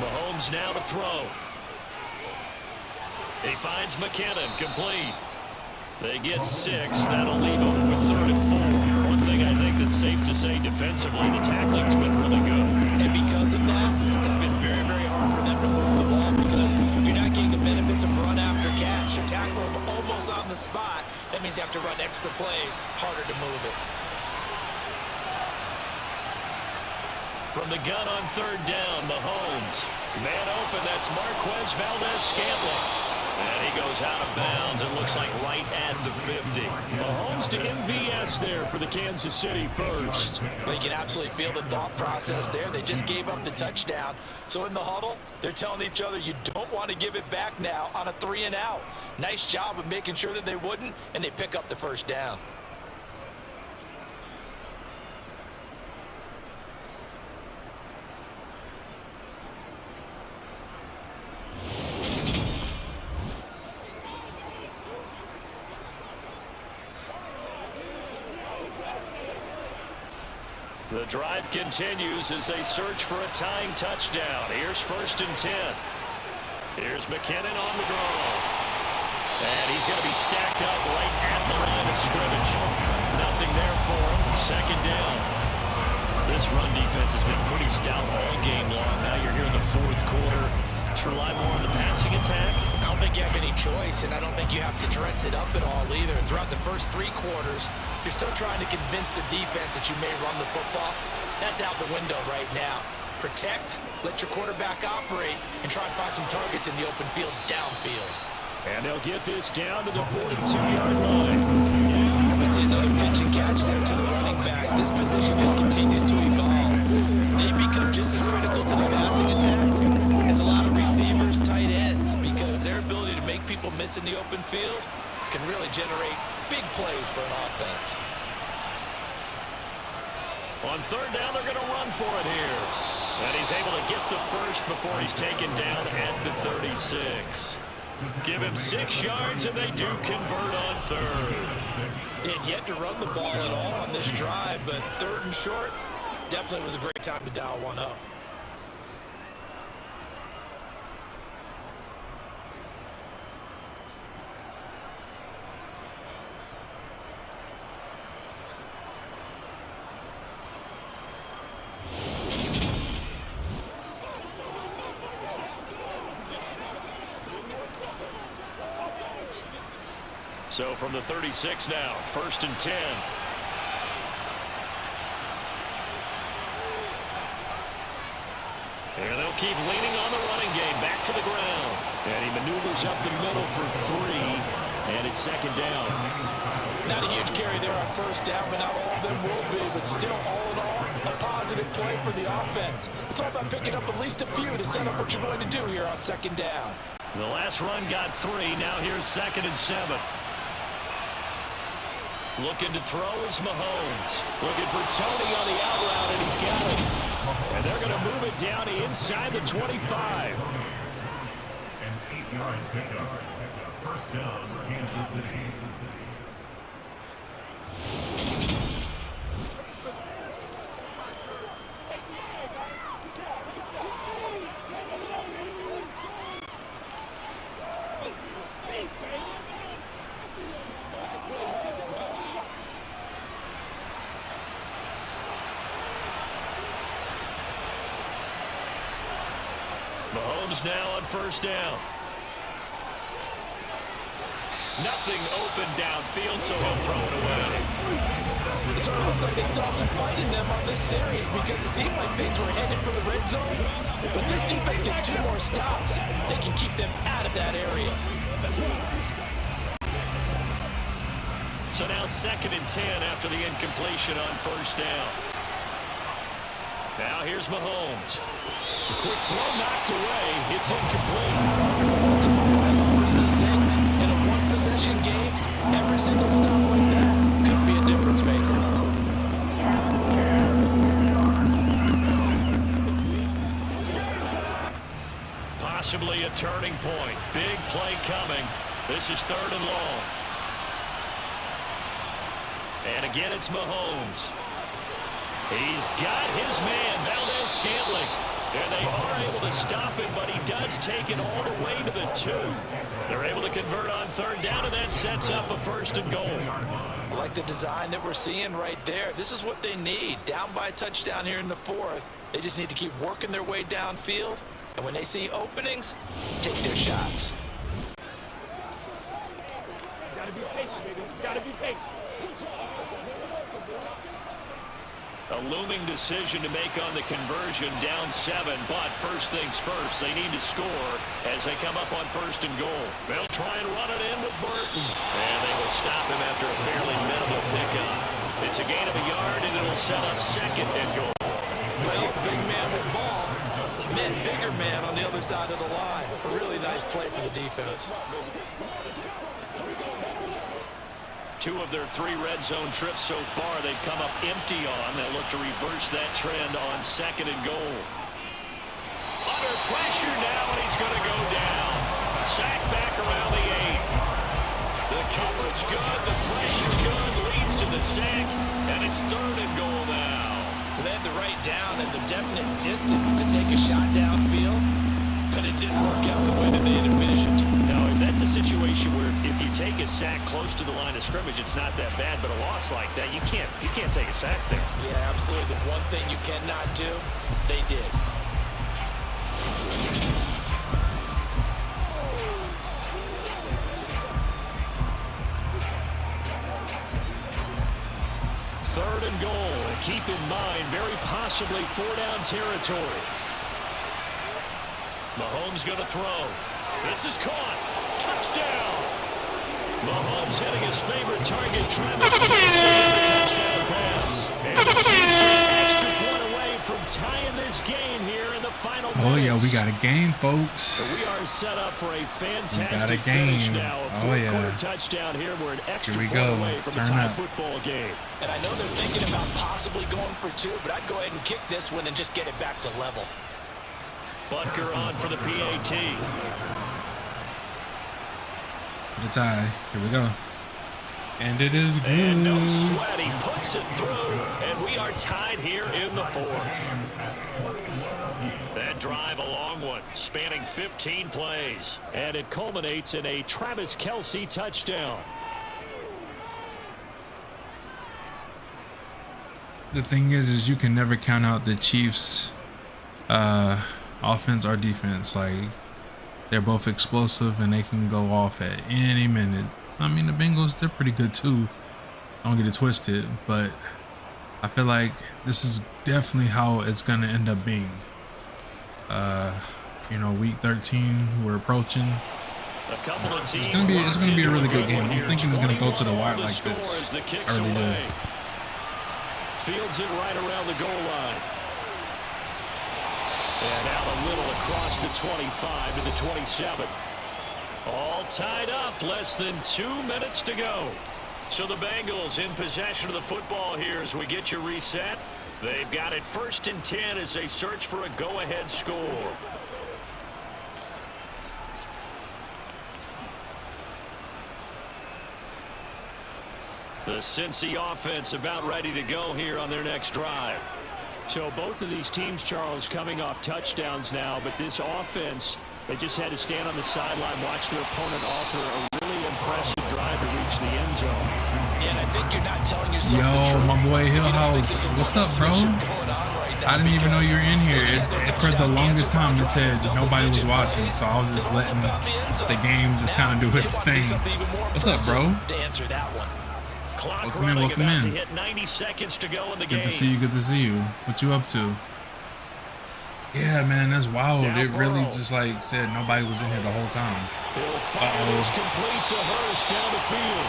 Mahomes now to throw. He finds McKinnon, complete. They get 6. That'll leave them with 3rd and 4. One thing I think that's safe to say defensively, the tackling's been really good. And because of that, it's been very, very hard for spot, that means you have to run extra plays, harder to move it. From the gun on third down, Mahomes. Man open, that's Marquez Valdez-Scantling. And he goes out of bounds. It looks like right at the 50. Mahomes to MVS there for the Kansas City first. Well, you can absolutely feel the thought process there. They just gave up the touchdown. So in the huddle, they're telling each other, you don't want to give it back now on a 3-and-out. Nice job of making sure that they wouldn't, and they pick up the first down. The drive continues as they search for a tying touchdown. Here's 1st and 10. Here's McKinnon on the draw. And he's going to be stacked up right at the line of scrimmage. Nothing there for him. 2nd down. This run defense has been pretty stout all game long. Now you're here in the 4th quarter. Let's rely more on the passing attack. I don't think you have any choice, and I don't think you have to dress it up at all either. Throughout the first 3 quarters, you're still trying to convince the defense that you may run the football. That's out the window right now. Protect, let your quarterback operate, and try and find some targets in the open field downfield. And they'll get this down to the 42-yard line. We see another pitch and catch there to the running back. This position just continues to evolve. They become just as critical to the passing attack as a lot of receivers, tight ends, because their ability to make people miss in the open field can really generate big plays for an offense. On 3rd down, they're going to run for it here. And he's able to get the first before he's taken down at the 36. Give him 6 yards, and they do convert on 3rd. They had yet to run the ball at all on this drive, but 3rd and short definitely was a great time to dial one up. So from the 36 now, 1st and 10. And they'll keep leaning on the running game, back to the ground. And he maneuvers up the middle for 3, and it's 2nd down. Not a huge carry there on 1st down, but not all of them will be. But still, all in all, a positive play for the offense. It's all about picking up at least a few to set up what you're going to do here on 2nd down. The last run got 3. Now here's 2nd and 7. Looking to throw is Mahomes. Looking for Tony on the out route, and he's got it. And they're going to move it down inside the 25. An 8-yard pickup. 1st down, Kansas City. Mahomes now on 1st down. Nothing open downfield, so he'll throw it away. It sort of looks like they stopped some fight in them on this series because it seemed like things were headed for the red zone. But this defense gets 2 more stops. They can keep them out of that area. So now 2nd and 10 after the incompletion on 1st down. Now here's Mahomes. A quick throw knocked away. It's incomplete. It's incredibly succinct. In a one-possession game, every single stop like that could be a difference maker. Possibly a turning point. Big play coming. This is 3rd and long. And again, it's Mahomes. He's got his man, Valdez-Scantling. And they are able to stop him, but he does take it all the way to the 2. They're able to convert on 3rd down, and that sets up a 1st and goal. I like the design that we're seeing right there. This is what they need. Down by a touchdown here in the 4th. They just need to keep working their way downfield. And when they see openings, take their shots. He's got to be A looming decision to make on the conversion, down 7, but first things first, they need to score as they come up on 1st and goal. They'll try and run it in with Burton, and they will stop him after a fairly minimal pickup. It's a gain of a yard, and it'll set up 2nd and goal. Big man with ball. Man, bigger man on the other side of the line. A really nice play for the defense. 2 of their 3 red zone trips so far, they've come up empty on. They'll look to reverse that trend on 2nd and goal. Under pressure now, and he's going to go down. Sack back around the 8. The coverage good, the pressure good, leads to the sack, and it's 3rd and goal now. They had the right down and the definite distance to take a shot downfield, but it didn't work out the way that they had envisioned. No, that's a situation where if you take a sack close to the line of scrimmage, it's not that bad, but a loss like that, you can't take a sack there. Yeah, absolutely. The one thing you cannot do, they did. Third and goal. Keep in mind, very possibly 4-down territory. Mahomes going to throw. This is caught. Touchdown. Mahomes hitting his favorite target, Travis Kelce, the touchdown pass. And the Chiefs are an extra point away from tying this game here in the final minutes. Oh yeah, we got a game, folks. So we are set up for a fantastic a game. finish now. A fourth-quarter touchdown here. We're an extra point away from a tie football game. And I know they're thinking about possibly going for 2, but I'd go ahead and kick this one and just get it back to level. Butker on for the PAT. The tie. Here we go. And it is good. And no sweat. He puts it through. And we are tied here in the 4th. That drive, a long one, spanning 15 plays. And it culminates in a Travis Kelce touchdown. The thing is you can never count out the Chiefs' offense or defense. Like, they're both explosive and they can go off at any minute. I mean, the Bengals, they're pretty good too. Don't get it twisted, but I feel like this is definitely how it's gonna end up being. You know, week 13, we're approaching. It's gonna be a really good game. I'm thinking it's gonna go to the wire like this. I really do. Fields it right around the goal line. And out a little across the 25 to the 27. All tied up, less than 2 minutes to go. So the Bengals in possession of the football here as we get your reset. They've got it 1st and 10 as they search for a go-ahead score. The Cincy offense about ready to go here on their next drive. So both of these teams, Charles, coming off touchdowns now, but this offense, they just had to stand on the sideline, watch their opponent offer a really impressive drive to reach the end zone. And I think you're not telling yourself Yo, the truth. my boy Hillhouse, what's up, bro? I didn't even know you were in here. For the longest time, it said nobody was watching, so I was just letting the game just kind of do its thing. What's up, bro? To answer that one. Welcome in, welcome in. To hit 90 seconds to go in the game. Good to see you, good to see you. What you up to? Yeah, man, that's wild. It really just like said nobody was in here the whole time. Complete to Hurst down the field.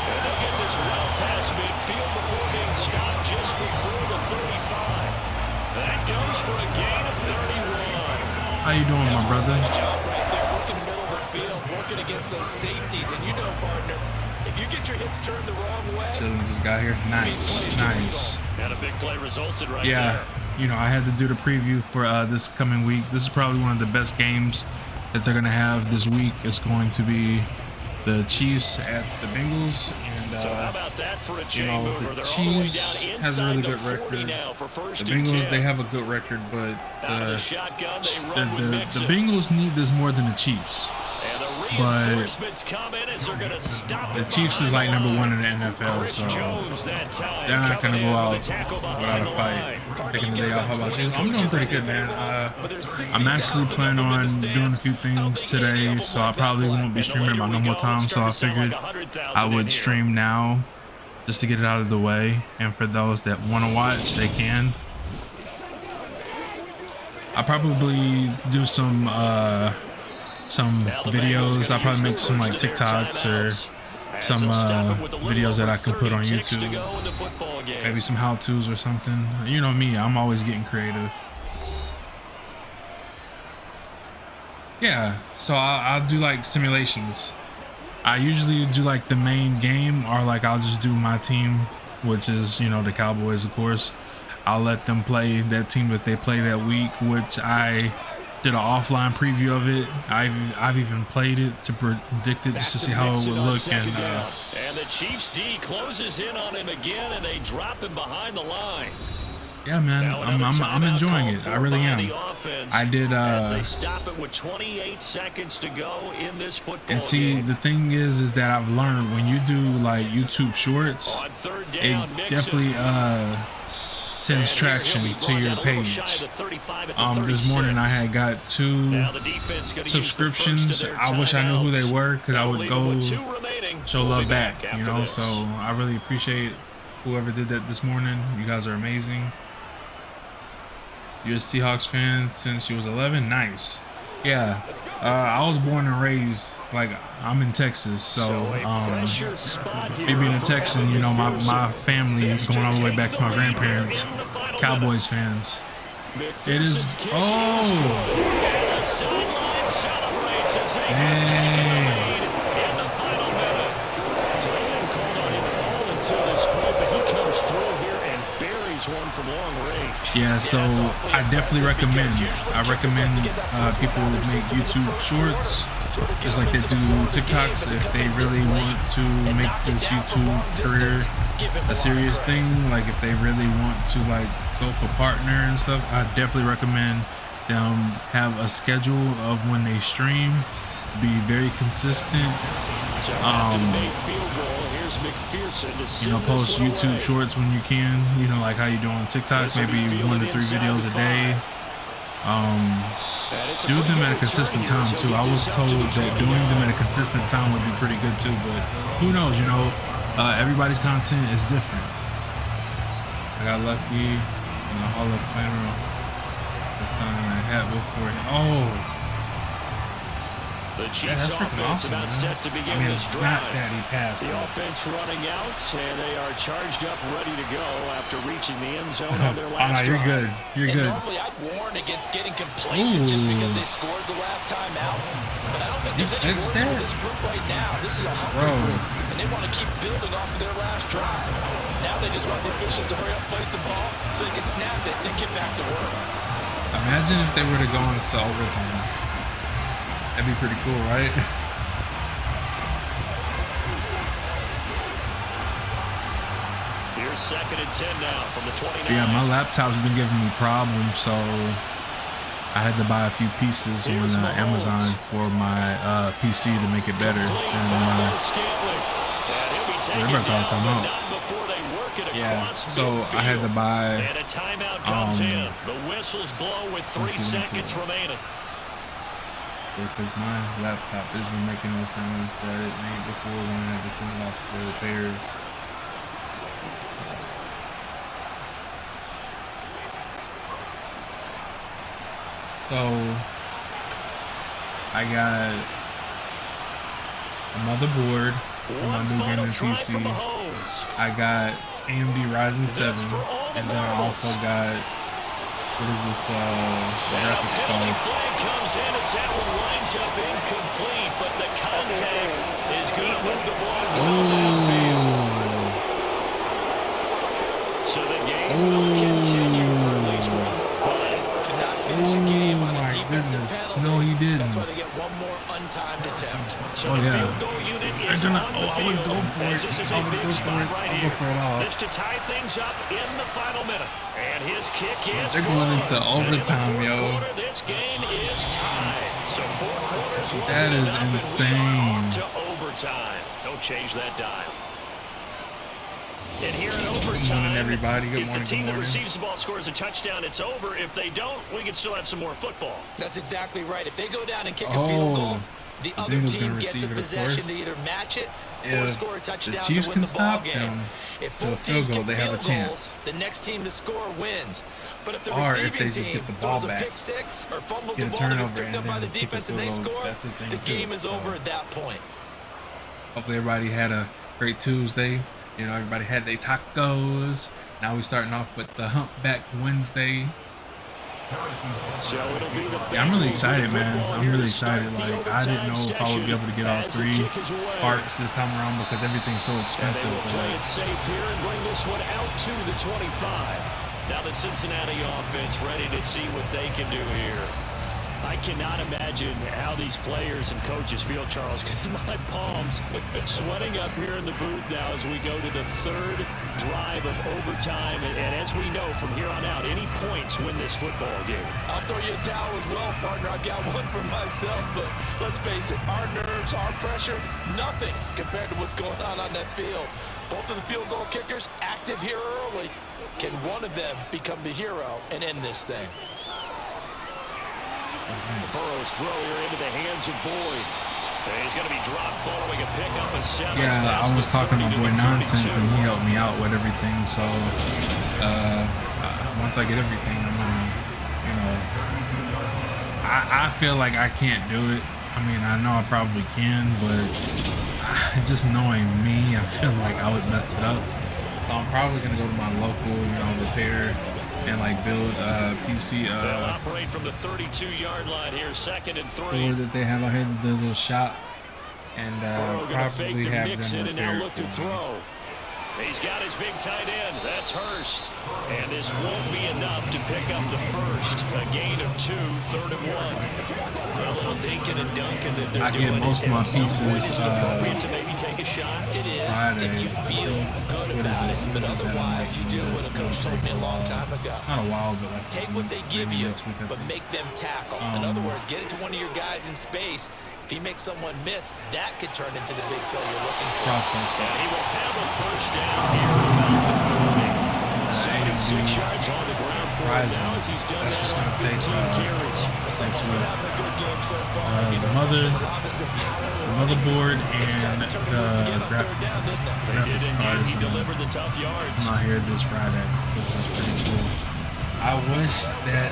And they'll get this well past midfield before being stopped just before the 35. That goes for a gain of 31. How you doing, my brother? Nice job right there, working the middle of the field, working against those safeties. And you know, partner, if you get your hips turned the wrong way. Chillin' just got here. Nice, nice. And a big play resulted right there. Yeah, you know, I had to do the preview for this coming week. This is probably one of the best games that they're gonna have this week. It's going to be the Chiefs at the Bengals, and so how about that for a you know, the Chiefs has a really good record. The Bengals, they have a good record, but the Bengals need this more than the Chiefs. And the but Reinforcements come in as they're going to stop the it Chiefs is like behind the number line. 1 in the NFL, Chris so Jones that time they're not coming gonna go in out with a tackle without behind a the fight. line. Taking the day off. How about you? I'm doing pretty good, man. I'm actually planning on doing a few things today, so I probably won't be streaming at my normal time. So I figured I would stream now just to get it out of the way, and for those that want to watch, they can. I probably do some videos. I'll probably make some like TikToks or some videos that I can put on YouTube. Maybe some how-tos or something. You know me, I'm always getting creative. Yeah, so I'll do like simulations. I usually do like the main game, or like I'll just do my team, which is, you know, the Cowboys, of course. I'll let them play that team that they play that week, which I did an offline preview of it. I've even played it to predict it just to see how it would look. And the Chiefs D closes in on him again, and they drop him behind the line. Yeah, man, I'm enjoying it. I really am. I did. As they stop it with 28 seconds to go in this football and see, game. the thing is that I've learned when you do like YouTube Shorts, it definitely sends traction to your page. This morning I had got 2 subscriptions. I wish I knew who they were, because I would go show love back, you know. So I really appreciate whoever did that this morning. You guys are amazing. You're a Seahawks fan since you was 11. Nice. Yeah, I was born and raised, like, I'm in Texas, so me being a Texan, you know, my family is going all the way back to my grandparents, Cowboys fans. It is, oh, dang. One from long range. Yeah, so I definitely recommend. People make YouTube Shorts, just like they do TikToks. If they really want to make this YouTube career a serious thing, like if they really want to like go for partner and stuff, I definitely recommend them have a schedule of when they stream, be very consistent. You know, post YouTube Shorts when you can, you know, like how you do on TikTok, maybe 1 to 3 videos a day. Do them at a consistent time too. I was told that doing them at a consistent time would be pretty good too, but who knows, you know, everybody's content is different. I got lucky in the Hall of Famer this time I had before. Oh, the Chiefs offense awesome, about set to begin this drive. Not that he passed. The offense running out, and they are charged up, ready to go after reaching the end zone on their last drive. You're good. You're good. Normally, I'd warn against getting complacent just because they scored the last time out. But I don't think there's any worries for this group right now. This is a hungry group, and they want to keep building off of their last drive. Now they just want the officials to hurry up, place the ball, so they can snap it and get back to work. Imagine if they were to go into overtime. That'd be pretty cool, right? Here's 2nd and 10 now from the 29. Yeah, my laptop's been giving me problems, so I had to buy a few pieces on Amazon for my PC to make it better. Yeah, so I had to buy. And a timeout comes in. The whistles blow with 3 seconds remaining. Because my laptop isn't making no sound that it made before when I had to send it off for repairs. So I got a motherboard for my new gaming PC. I got AMD Ryzen 7, and then I also got, what is this, the graphics card? Comes in as that one winds up incomplete, but the contact is going to move the ball downfield. So the game will continue for at least 1 play. To not finish a game on a defensive penalty. No, he didn't. That's why they get 1 more untimed attempt. So yeah. the field goal unit is on the I would go field, for it. as this is I a would big go for spot it. right I'll here. go for it all. This to tie things up in the final minute. And his kick is They're going into overtime, yo. This game is tied. So 4 quarters wasn't That is enough, and we are insane. off to overtime. Don't change that dial. And here in overtime, morning, everybody. Good if morning, the team good that morning. receives the ball scores a touchdown, it's over. If they don't, we can still have some more football. That's exactly right. If they go down and kick a field goal, the other Bengals team gonna gets a receive it, of possession to course. either match it or If score a the touchdown Chiefs to can win the ball stop game. them If to a both field teams goal, kick they have a field chance. goals, the next team to score wins. But if the Or if receiving they just team get the ball throws a back, pick six or fumbles get the a ball and gets turnover, picked up and by the then kick a defense and they field goal, score, that's a thing the too. game is So over at that point. hopefully everybody had a great Tuesday. You know, everybody had their tacos. Now we're starting off with the Humpback Wednesday. So it'll be the Yeah, I'm really Bengals excited, with man. football I'm here really to start excited. the Like, I didn't know if I would be able to get all as the 3 kick is away. parts this time around because everything's so And they expensive. will play But it safe here and bring this one out to the 25. Now the Cincinnati offense ready to see what they can do here. I cannot imagine how these players and coaches feel, Charles, because my palms sweating up here in the booth now as we go to the 3rd drive of overtime. And as we know from here on out, any points win this football game. I'll throw you a towel as well, partner. I've got one for myself, but let's face it, our nerves, our pressure, nothing compared to what's going on that field. Both of the field goal kickers active here early. Can one of them become the hero and end this thing? Burrow's throw here into the hands of Boyd. And he's going to be dropped following a pick up the 7. yeah, That's I was the talking 30 to to boy the Nonsense 32. and he helped me out with everything. So once I get everything, I'm gonna, you know, I feel like I can't do it. I mean, I know I probably can, but just knowing me, I feel like I would mess it up. So I'm probably gonna go to my local, you know, repair and like build PC They'll operate from the 32-yard line here, 2nd and 3. store that they have out here, the little shop, and Burrow gonna fake probably to have mix them it and now repaired look to for me. throw. He's got his big tight end. That's Hurst. And this won't be enough to pick up the first. A gain of 2, 3rd and 1. A little dinking and dunking that they're I doing. get most of my In some pieces, ways, it's appropriate to maybe take a shot. It is Friday. if you feel good What is about it? it, but What is it that I'm otherwise you do making what a this coach told me a long week? time ago. Not a while, but like Take what they give maybe you, next week, I but think. make them tackle. In other words, get it to one of your guys in space. If he makes someone miss, that could turn into the big play you're looking for. process. And he will have a first down here about the 76 yards on the ground for him Rising. now as he's done That's that what's on gonna take 15 carries. next Been week. having a good game so far. The You know, mother, something Rob has been pounding the on. motherboard, They and decided to turn it loose again on graphic third down, didn't they? They did cards indeed. He gonna delivered the tough yards. come out here this Friday, which is pretty cool. I wish that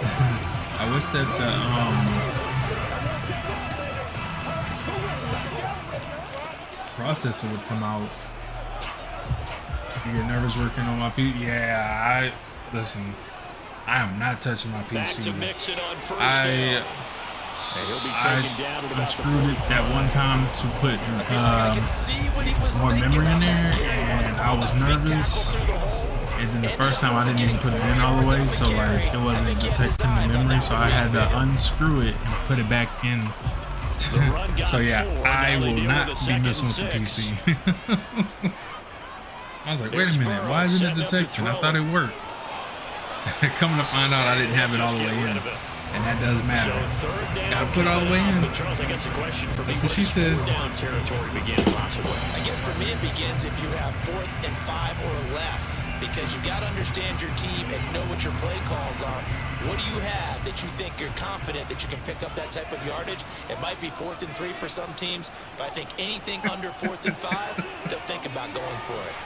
the processor would come out. You get nervous working on my PC. Yeah, listen. I am not touching my Back to PC. Mixon on first I down. And he'll be taken down at about the unscrewed it 45. that one time to put I can see what he was more thinking memory in about there, that carry. and I was Big tackle nervous. through the hole. And then the first time I didn't even put it in all the way, so like it wasn't detecting the memory, so I had to unscrew it and put it back in. The run got So yeah, 4. I Now they will deal not with a be second messing and with the 6. PC. I was like, wait a minute, why isn't it detecting? I thought it worked. Coming to find out, I didn't have it all the way in, and that does matter. So third down Gotta put it all the way in. But Charles, I guess the question for me, That's what she said. Fourth down territory begin possibly. I guess for me it begins if you have 4th and 5 or less, because you got to understand your team and know what your play calls are. What do you have that you think you're confident that you can pick up that type of yardage? It might be 4th and 3 for some teams, but I think anything under 4th and 5, they'll think about going for it.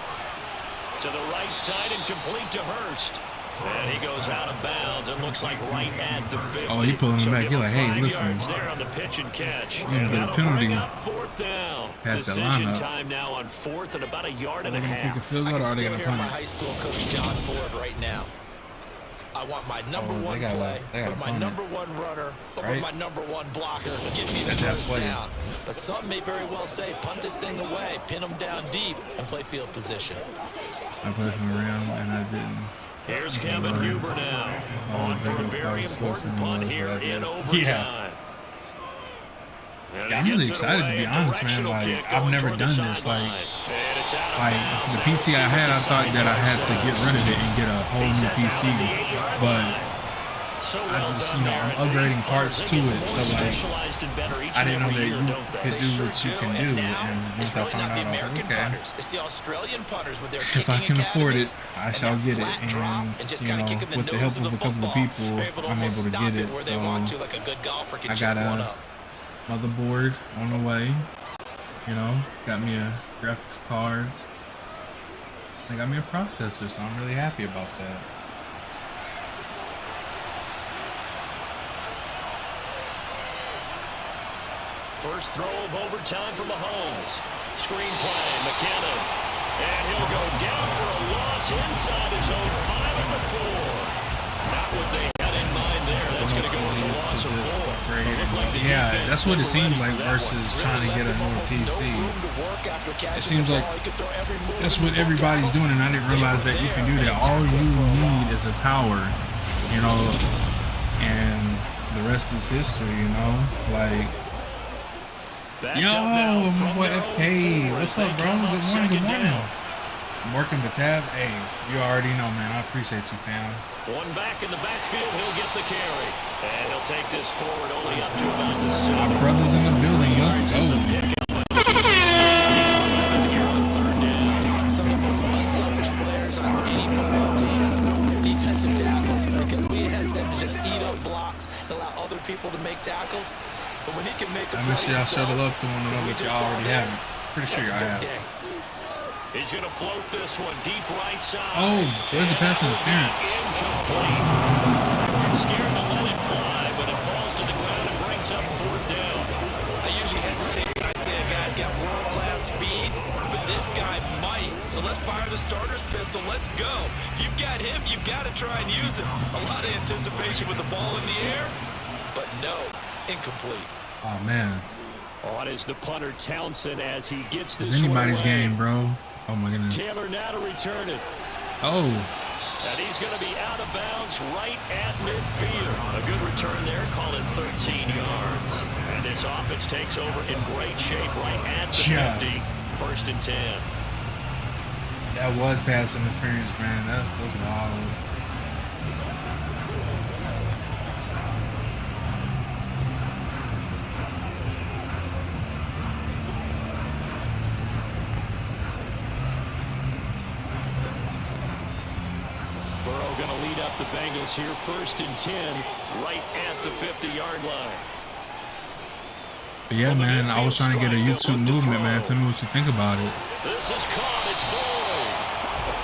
To the right side and complete to Hurst. And he goes out of bounds and looks like right at the 50. Oh, he pulling him back. give He like, him hey, 5 listen. yards there on the pitch and catch. gonna And get a that'll penalty bring up 4th down. past that Decision lineup. time now on 4th and about a yard and a Are they gonna kick a half. field I goal can or are they still gonna hear my punt high it? school coach John Ford right now. I want my number Oh, one they gotta play with my punt it. number one runner over Right? my number one blocker. Give me the That's that first play. down. But some may very well say, punt this thing away, pin them down deep, and play field position. I put him around and I didn't. Here's Kevin Huber now on for a very important punt here in overtime. And Yeah, I'm he really gets it excited to away, be a honest, man. directional Like kick I've going never toward the done this. sideline. Like And it's out of bounds. the Now we'll PC see I what had, the I thought that I had to sideline get rid of it and get a whole He new says out PC. at the 8-yard But line. So I well just, done you know, there. I'm upgrading These parts players, to they get it. more So, like, specialized and better each I and didn't know every that year, you don't they? could They do sure what you do. can And do. now, And it's once I really found not the out, I was like, American okay, punters. It's the Australian punters with their if I kicking can afford it, academies I and shall that get it. flat drop And, and just you kind of know, kicking the with the nose help of of the a couple of football. people, They're able to I'm almost able to stop get it it. where they So want to, like a good golfer can I chip got one a up. motherboard on the way. You know, got me a graphics card. They got me a processor, so I'm really happy about that. First throw of overtime for Mahomes. Screen play, McKinnon. And he'll go down for a loss inside his own 5 on the 4. Not what they had in mind there. That's going to go as a loss of 4. Yeah, that's what it seems like versus trying to get a newer PC. It seems like that's what everybody's doing, and I didn't realize that you can do that. All you need is a tower, you know, and the rest is history, you know? Like, yo, my boy FK, what's up, bro? Good morning, good morning. I'm working the tab. Hey, you already know, man. I appreciate you, fam. One back in the backfield, he'll get the carry. And he'll take this forward only up to about the 7. My brother's in the building. Let's go. Here on 3rd down. Some of the most unselfish players on any football team, defensive tackles, because we ask them to just eat up blocks and allow other people to make tackles. But when he can make a I play make sure y'all show the himself, love to one as another we if just y'all saw already there, haven't. Pretty sure that's a y'all big have. day. He's going to float this one deep right side. Oh, there's the pass interference. Incomplete. Scared to let it fly, but it falls to the ground and brings up 4th down. I usually hesitate when I say a guy's got world-class speed, but this guy might. So let's fire the starter's pistol. Let's go. If you've got him, you've got to try and use him. A lot of anticipation with the ball in the air, but no, incomplete. Oh, man. On is the punter Townsend as he gets this It's anybody's one away. game, bro. Oh, my goodness. Taylor now to return it. Oh. And he's going to be out of bounds right at midfield. A good return there, call it 13 yards. And this offense takes over in great shape right at the 50. 1st and 10. That was pass interference, man. That's wild. Burrow going to lead up the Bengals here 1st and 10 right at the 50-yard line. But yeah, man, I was trying to get a YouTube movement, man. Tell me what you think about it. This is caught. It's Boyd.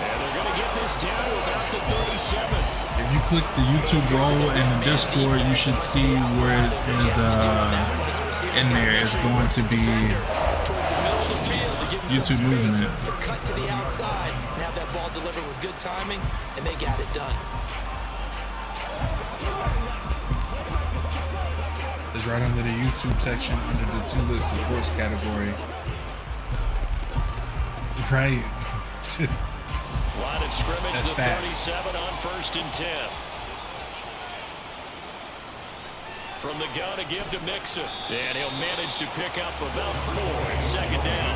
And they're going to get this down to about the 37. If you click the YouTube role in the Discord, you should see where it is in there. It's going to be YouTube movement. To cut to the outside and have that ball delivered with good timing, and they got it done. It's right under the YouTube section under the two-list supports category. Right. Line of scrimmage, That's the facts. 37 on 1st and 10. From the gun to give to Mixon. And he'll manage to pick up about 4 at 2nd down.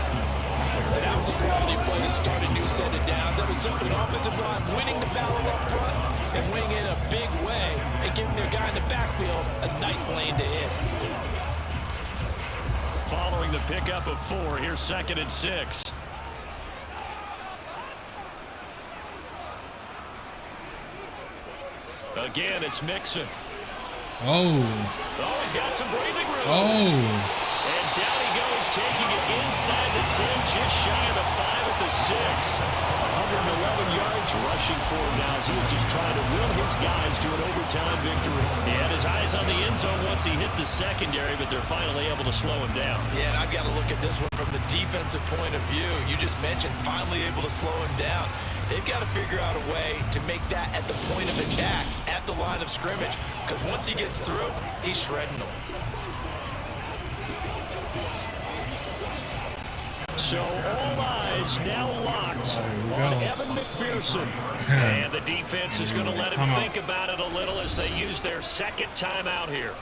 That was a quality play to start a new set of downs. That was certainly an offensive drive, winning the battle up front and winning it a big way and giving their guy in the backfield a nice lane to hit. Following the pickup of 4, here's 2nd and 6. Again, it's Mixon. Oh. Oh, he's got some breathing room. Oh. And down he goes, taking it inside the 10, just shy of the 5 at the 6. 111 yards rushing for him now as he was just trying to will his guys to an overtime victory. He had his eyes on the end zone once he hit the secondary, but they're finally able to slow him down. Yeah, and I've got to look at this one from the defensive point of view. You just mentioned finally able to slow him down. They've got to figure out a way to make that at the point of attack, at the line of scrimmage, because once he gets through, he's shredding them. So all eyes now locked on Evan McPherson. And the defense is going to let him think about it a little as they use their 2nd timeout here.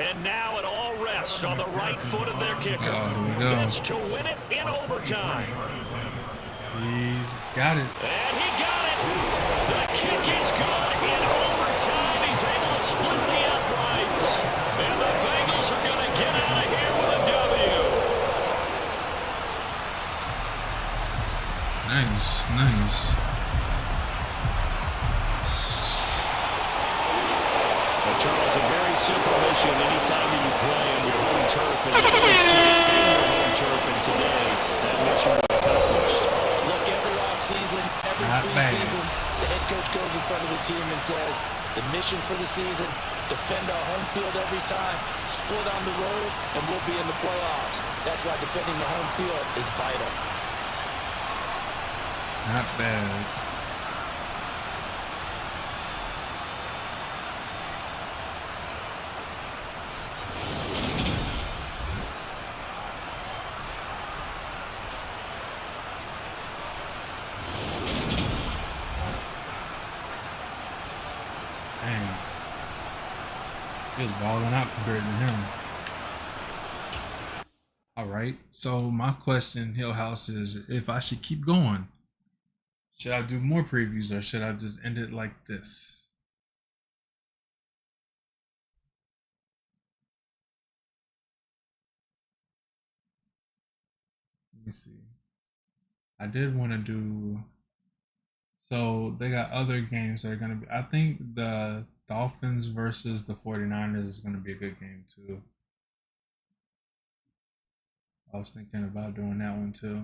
And now it all rests on the right foot of their kicker. Here we go. This to win it in overtime. He's got it. And he got it. The kick is good in overtime. He's able to split the uprights. And the Bengals are going to get out of here with a W. Nice, nice. Charles, a very simple mission anytime that you play on your home turf, and you always keep your home turf, and today that mission was accomplished. Look, every offseason, every preseason, the head coach goes in front of the team and says, the mission for the season, defend our home field every time, split on the road, and we'll be in the playoffs. That's why defending the home field is vital. Not bad. Dang. He was balling out compared to him. Alright, so my question, Hill House, is if I should keep going. Should I do more previews or should I just end it like this? Let me see. I did want to do... So they got other games that are going to be... I think the Dolphins versus the 49ers is going to be a good game too. I was thinking about doing that one too.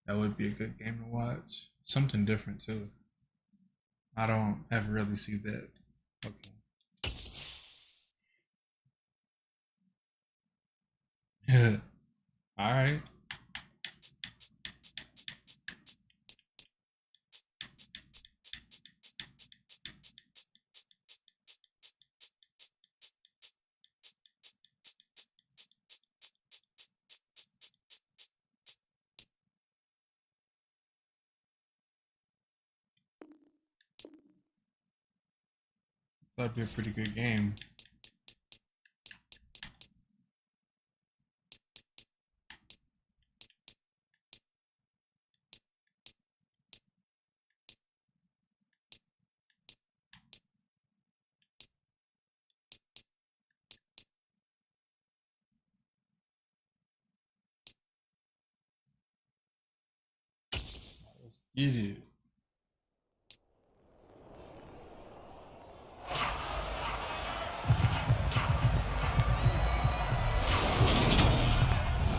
That would be a good game to watch. Something different too. I don't ever really see that. Okay. All right. That'd be a pretty good game. Let's get it.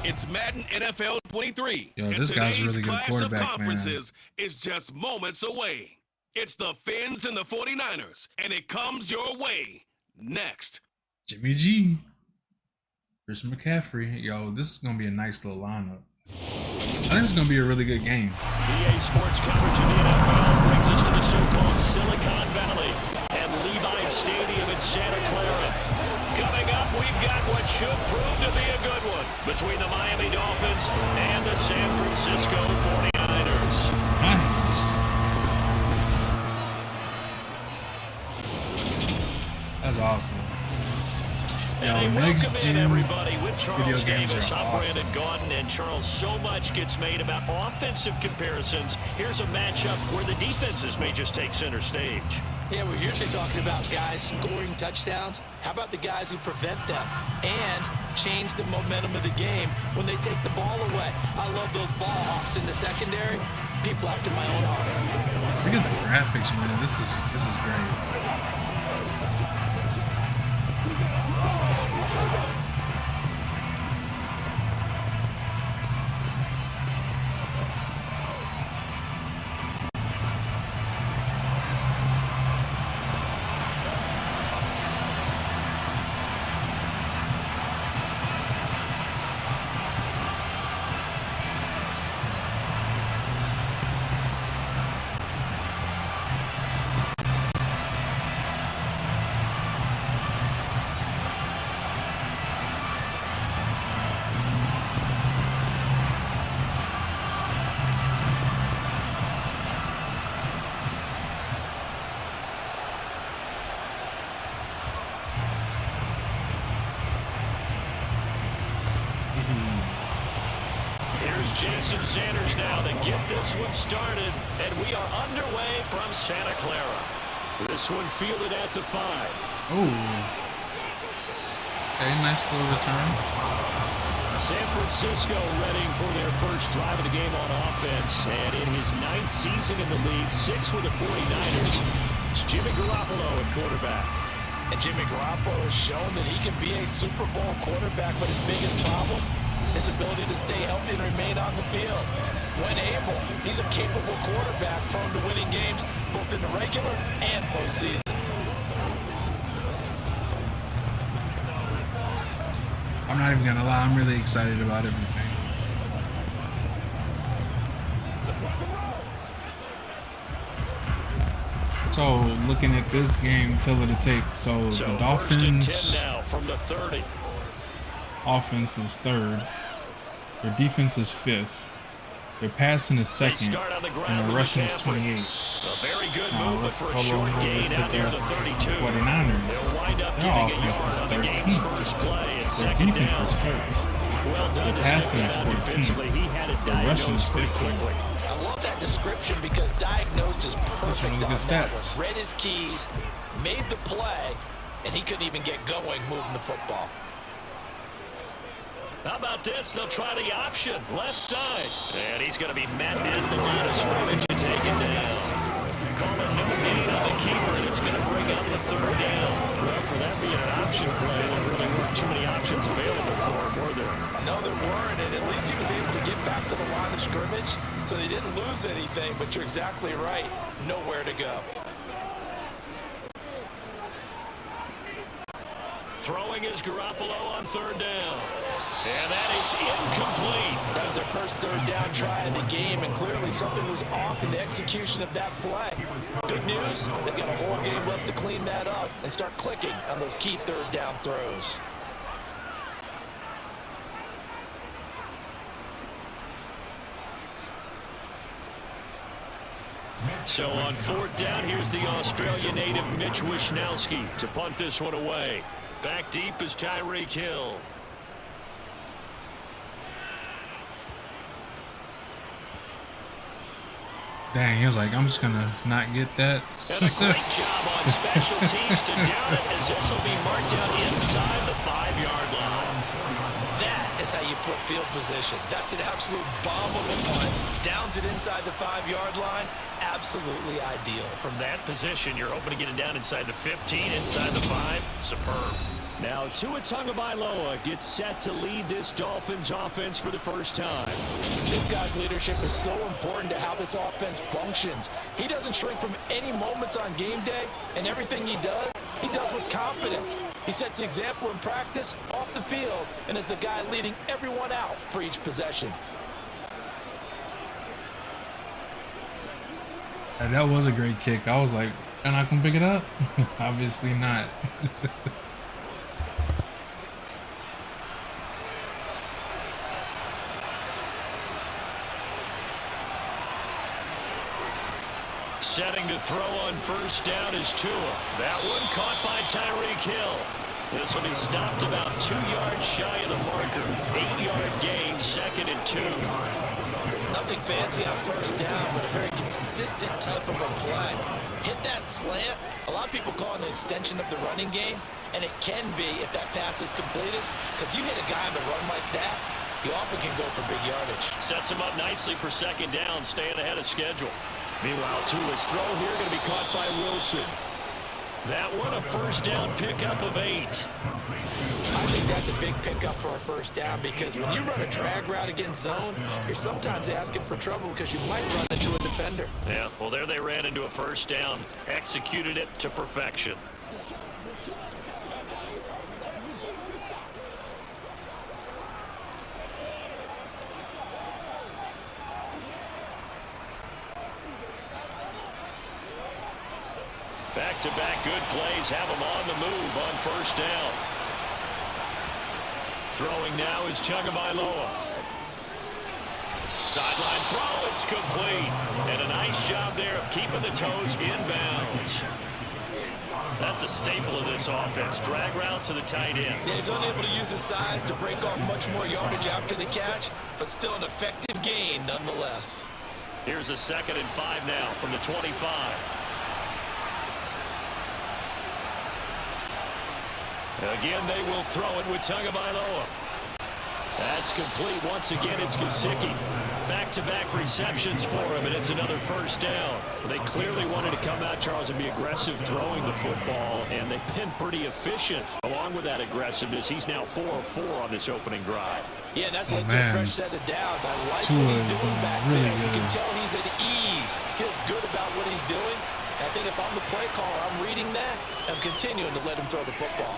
It's Madden NFL 23. Yo, this guy's a really good clash quarterback, of man. conferences is just moments away. It's the Fins and the 49ers, and it comes your way next. Jimmy G. Christian McCaffrey. Yo, this is going to be a nice little lineup. I think it's going to be a really good game. EA Sports coverage of the NFL brings us to the so-called Silicon Valley and Levi's Stadium in Santa Clara. Coming up, we've got what should prove to be a good one between the Miami Dolphins and the San Francisco 49ers. Nice. That's awesome. Yo, And they next welcome in gen everybody with Charles video games Davis. are I'm awesome. Brandon Gaudin, and Charles, so much gets made about offensive comparisons. Here's a matchup where the defenses may just take center stage. Yeah, we're usually talking about guys scoring touchdowns. How about the guys who prevent them and change the momentum of the game when they take the ball away? I love those ball hawks in the secondary. People after my own heart. Look at the graphics, man. This is great. Here's Jason Sanders now to get this one started, and we are underway from Santa Clara. This one fielded at the 5. Oh. Okay, nice little return. San Francisco ready for their first drive of the game on offense, and in his 9th season in the league, 6 with the 49ers, it's Jimmy Garoppolo at quarterback. And Jimmy Garoppolo has shown that he can be a Super Bowl quarterback, but his biggest problem, his ability to stay healthy and remain on the field. When able, he's a capable quarterback prone to winning games both in the regular and postseason. I'm not even gonna lie, I'm really excited about everything. So looking at this game, till of the tape, so the Dolphins now from the 30. Offense is 3rd, their defense is 5th, their passing is 2nd, and their rushing is 28th. A very good Now move let's for a go short over gain to out near their the 32. 49ers. They'll wind up Their getting a offense yard is on the game's 13th. first play and Their second defense down. is 1st. Well done The to passing is step down 14th. defensively. He had it The rushing is diagnosed pretty 15th. quickly. I love that description because diagnosed is perfect really on good that stats. one. Read his keys, made the play, and he couldn't even get going moving the football. How about this? They'll try the option. Left side. And he's going to be met into the line of scrimmage and taken down. Call it no gain on the keeper, and it's going to bring up the 3rd down. Well, for that being an option play, there really weren't too many options available for him, were there? No, there weren't, and at least he was able to get back to the line of scrimmage, so they didn't lose anything, but you're exactly right. Nowhere to go. Throwing is Garoppolo on 3rd down. And that is incomplete. That was their first 3rd down try of the game, and clearly something was off in the execution of that play. Good news, they've got a whole game left to clean that up and start clicking on those key 3rd down throws. So on 4th down, here's the Australia native Mitch Wishnowsky to punt this one away. Back deep is Tyreek Hill. Dang, he was like, I'm just gonna not get that. And a great job on special teams to down it, as this will be marked down inside the 5-yard line. That is how you flip field position. That's an absolute bomb of a punt. Downs it inside the 5-yard line. Absolutely ideal. From that position, you're hoping to get it down inside the 15, inside the 5. Superb. Now, Tua Tagovailoa gets set to lead this Dolphins offense for the first time. This guy's leadership is so important to how this offense functions. He doesn't shrink from any moments on game day, and everything he does with confidence. He sets the example in practice, off the field, and is the guy leading everyone out for each possession. And that was a great kick. I was like, am I gonna pick it up? Obviously not. Setting to throw on 1st down is Tua. That one caught by Tyreek Hill. This will be stopped about 2 yards shy of the marker. 8-yard gain, 2nd and 2. Nothing fancy on 1st down, but a very consistent type of a play. Hit that slant. A lot of people call it an extension of the running game, and it can be if that pass is completed, because you hit a guy on the run like that, you often can go for big yardage. Sets him up nicely for 2nd down, staying ahead of schedule. Meanwhile, Tua's throw here going to be caught by Wilson. That one a 1st down pickup of 8. I think that's a big pickup for a 1st down, because when you run a drag route against zone, you're sometimes asking for trouble because you might run into a defender. Yeah, well, there they ran into a 1st down. Executed it to perfection. Back-to-back good plays have him on the move on 1st down. Throwing now is Tagovailoa. Sideline throw, it's complete. And a nice job there of keeping the toes in bounds. That's a staple of this offense. Drag route to the tight end. Yeah, he's unable to use his size to break off much more yardage after the catch, but still an effective gain nonetheless. Here's a 2nd and 5 now from the 25. Again, they will throw it with Tagovailoa. That's complete. Once again, it's Gesicki. Back-to-back receptions for him, and it's another first down. They clearly wanted to come out, Charles, and be aggressive throwing the football, and they've been pretty efficient. Along with that aggressiveness, he's now 4 of 4 on this opening drive. Yeah, and that's led to a fresh set of downs. I like Tua what he's is doing back really there. You good. can tell he's at ease. Feels good about what he's doing. I think if I'm the play caller, I'm reading that. I'm continuing to let him throw the football.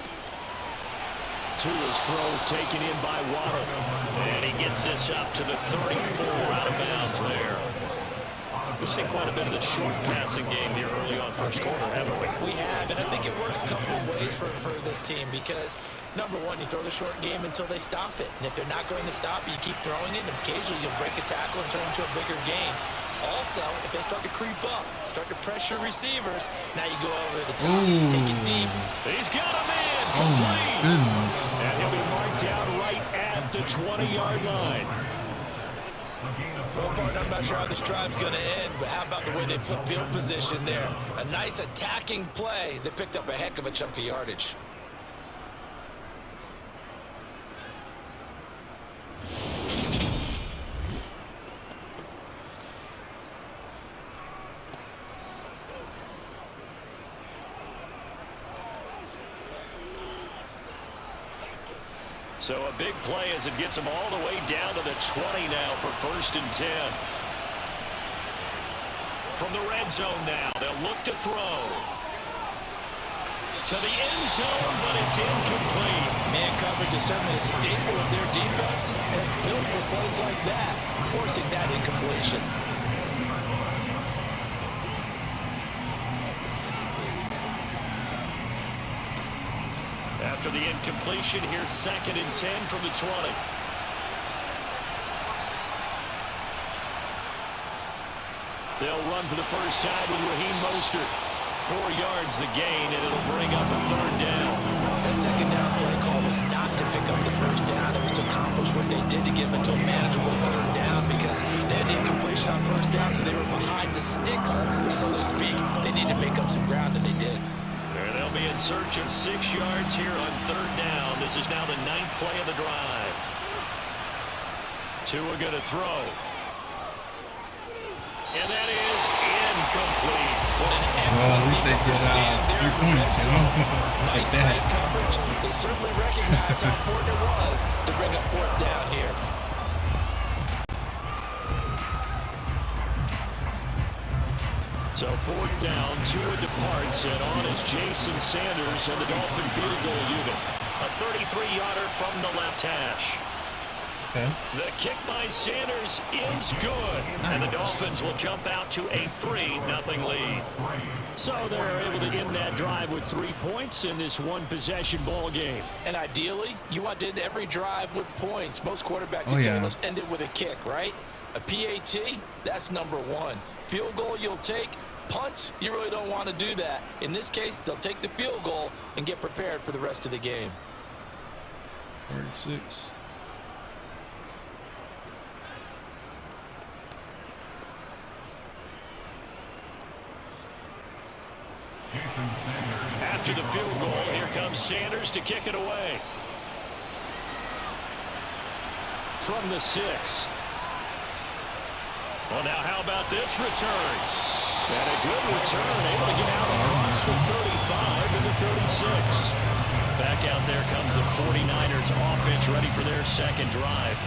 Tua's throw is taken in by Waddle. And he gets this up to the 34 out of bounds there. We've seen quite a bit of the short passing game here early on first quarter, haven't we? We have, and I think it works a couple of ways for this team because, number one, you throw the short game until they stop it. And if they're not going to stop it, you keep throwing it, and occasionally you'll break a tackle and turn it into a bigger gain. Also, if they start to creep up, start to pressure receivers, now you go over the top, take it deep. He's got him in, Oh my complete. goodness. And he'll be marked down right at the 20-yard line. Well, partner, I'm not sure how this drive's going to end, but how about the way they flip field position there? A nice attacking play that picked up a heck of a chunk of yardage. So a big play as it gets them all the way down to the 20 now for 1st and 10. From the red zone now, they'll look to throw. To the end zone, but it's incomplete. Man coverage is certainly a staple of their defense. And it's built for plays like that, forcing that incompletion. After the incompletion, here's 2nd and 10 from the 20. They'll run for the first time with Raheem Mostert. 4 yards the gain, and it'll bring up a 3rd down. That 2nd down play call was not to pick up the 1st down. It was to accomplish what they did to get them into a manageable 3rd down because they had incompletion on 1st down, so they were behind the sticks, so to speak. They needed to make up some ground, and they did. And they'll be in search of 6 yards here on 3rd down. This is now the 9th play of the drive. Tua going to throw. And that is incomplete. What an Well, at excellent least they defensive get stand there. 3 points, you know? Nice Like tight that. coverage. They certainly recognized how important it was to bring up 4th down here. So 4th down, Tua departs, and on is Jason Sanders and the Dolphin field goal unit. A 33-yarder from the left hash. Okay. The kick by Sanders is good, and the Dolphins will jump out to a 3-0 lead. So they're able to end that drive with 3 points in this one-possession ball game. And ideally, you want to end every drive with points. Most quarterbacks Oh, would say, yeah. let's end it with a kick, right? A PAT, that's number 1. Field goal you'll take. Punts, you really don't want to do that. In this case, they'll take the field goal and get prepared for the rest of the game. 36. After the field goal, here comes Sanders to kick it away. From the 6. Well, now how about this return? And a good return, able to get out across the 35 and the 36. Back out there comes the 49ers offense ready for their 2nd drive.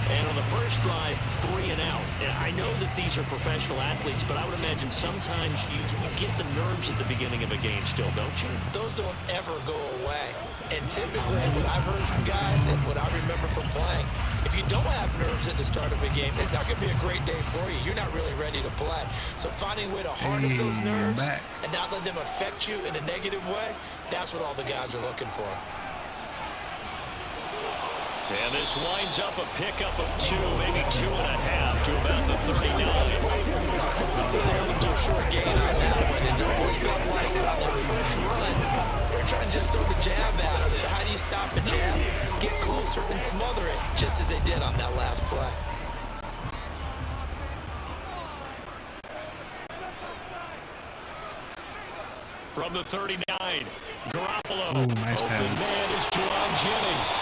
And on the first drive, 3 and out. And I know that these are professional athletes, but I would imagine sometimes you get the nerves at the beginning of a game still, don't you? Those don't ever go away. And typically, what I've heard from guys and what I remember from playing, if you don't have nerves at the start of a game, it's not going to be a great day for you. You're not really ready to play. So finding a way to harness those nerves and not let them affect you in a negative way, that's what all the guys are looking for. And this winds up a pickup of 2, maybe 2.5 to about the 39. They held him to a short gain on that one, and it almost felt like on that first run, they're trying to just throw the jab at him. So how do you stop a jab? Get closer and smother it, just as they did on that last play. From the 39, Garoppolo. Ooh, nice Open pass. man is Juwan Jennings.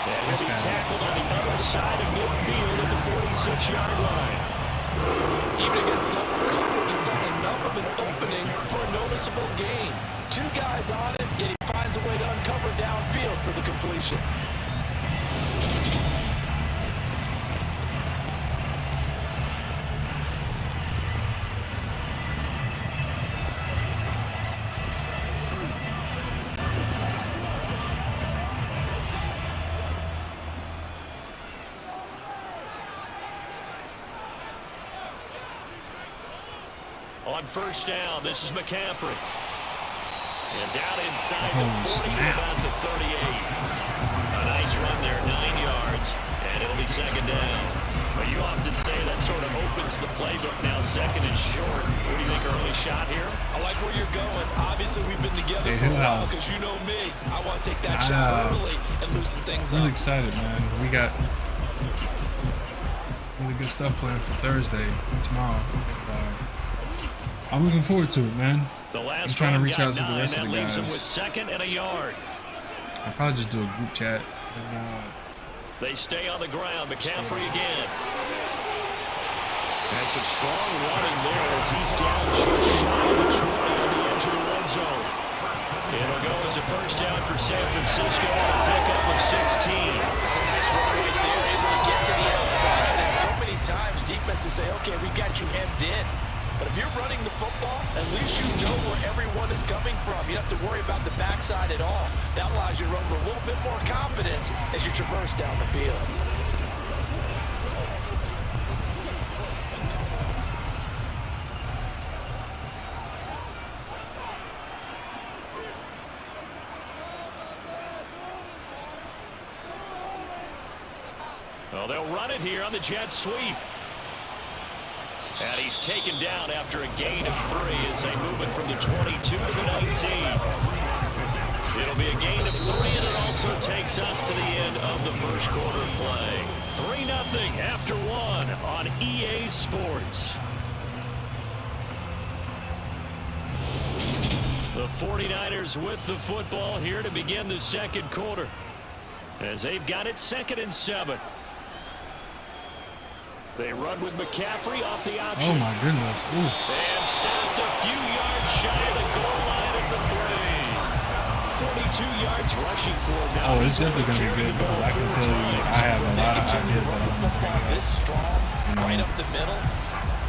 And Nice he'll be pass. tackled on the other side of midfield at the 46-yard line. Even against double coverage, he's got enough of an opening for a noticeable gain. 2 guys on it, yet he finds a way to uncover downfield for the completion. On first down, this is McCaffrey. And down inside Oh, the 40 snap. about the 38. A nice run there, 9 yards, and it'll be second down. But you often say that sort of opens the playbook now, second and short. What do you think, early shot here? I like where you're going. Obviously, we've been together Hey, for a Hill while House. because you know me. I want to take that shot early and loosen things Really up. excited, man. We got really good stuff planned for Thursday and tomorrow. And, I'm looking forward to it, man. The last I'm trying to run reach got out to the 9. rest That of the leaves him with guys. second and a yard. I'll probably just do a group chat. And, They stay on the ground. McCaffrey again. And some strong running there as he's down just shy of the 20 on the edge of the red zone. It'll go as a first down for San Francisco on a pickup of 16. It's a nice run right there, able to get to the outside. And so many times defenses say, okay, we got you hemmed in. But if you're running the football, at least you know where everyone is coming from. You don't have to worry about the backside at all. That allows you to run with a little bit more confidence as you traverse down the field. Well, they'll run it here on the jet sweep. And he's taken down after a gain of 3 as they move it from the 22 to the 19. It'll be a gain of 3, and it also takes us to the end of the first quarter play. 3-0 after 1 on EA Sports. The 49ers with the football here to begin the second quarter, as they've got it 2nd and 7. They run with McCaffrey off the option. oh my goodness. Ooh. And stopped a few yards shy of the goal line at the 3. 42 yards rushing for him now. Oh, it's definitely going to be good because I can tell you I have a lot of ideas that I want to bring up. This strong, right up the middle.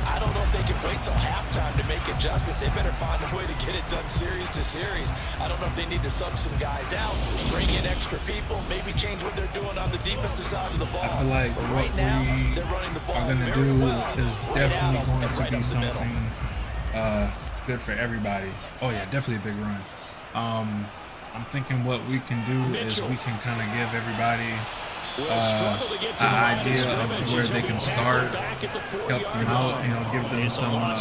I don't know if they can wait till halftime to make adjustments. They better find a way to get it done series to series. I don't know if they need to sub some guys out, bring in extra people, maybe change what they're doing on the defensive side of the ball. I feel like But what right now, we they're running the ball are going to very do well, is right definitely at them going and to right be up the middle. something good for everybody. Oh yeah, definitely a big run. I'm thinking what we can do is we can kind of give everybody an idea of where they can start, help them out, give them some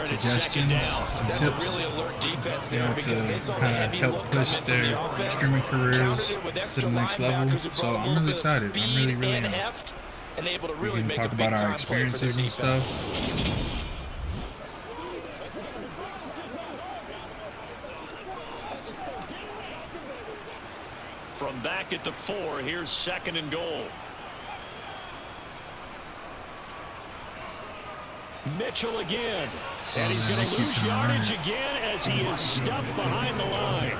suggestions, some That's a tips, really alert defense there because they to saw the kind of heavy help look push coming from their the offense. streaming careers Countered it with to extra the next level. linebackers who So brought a I'm little really bit of excited. I'm speed really and am. heft and able to We really can make talk a big about our time play for their experiences and defense. stuff. From back at the 4, here's 2nd and goal. Mitchell again. And he's going to lose yardage again as he is stuffed behind the line.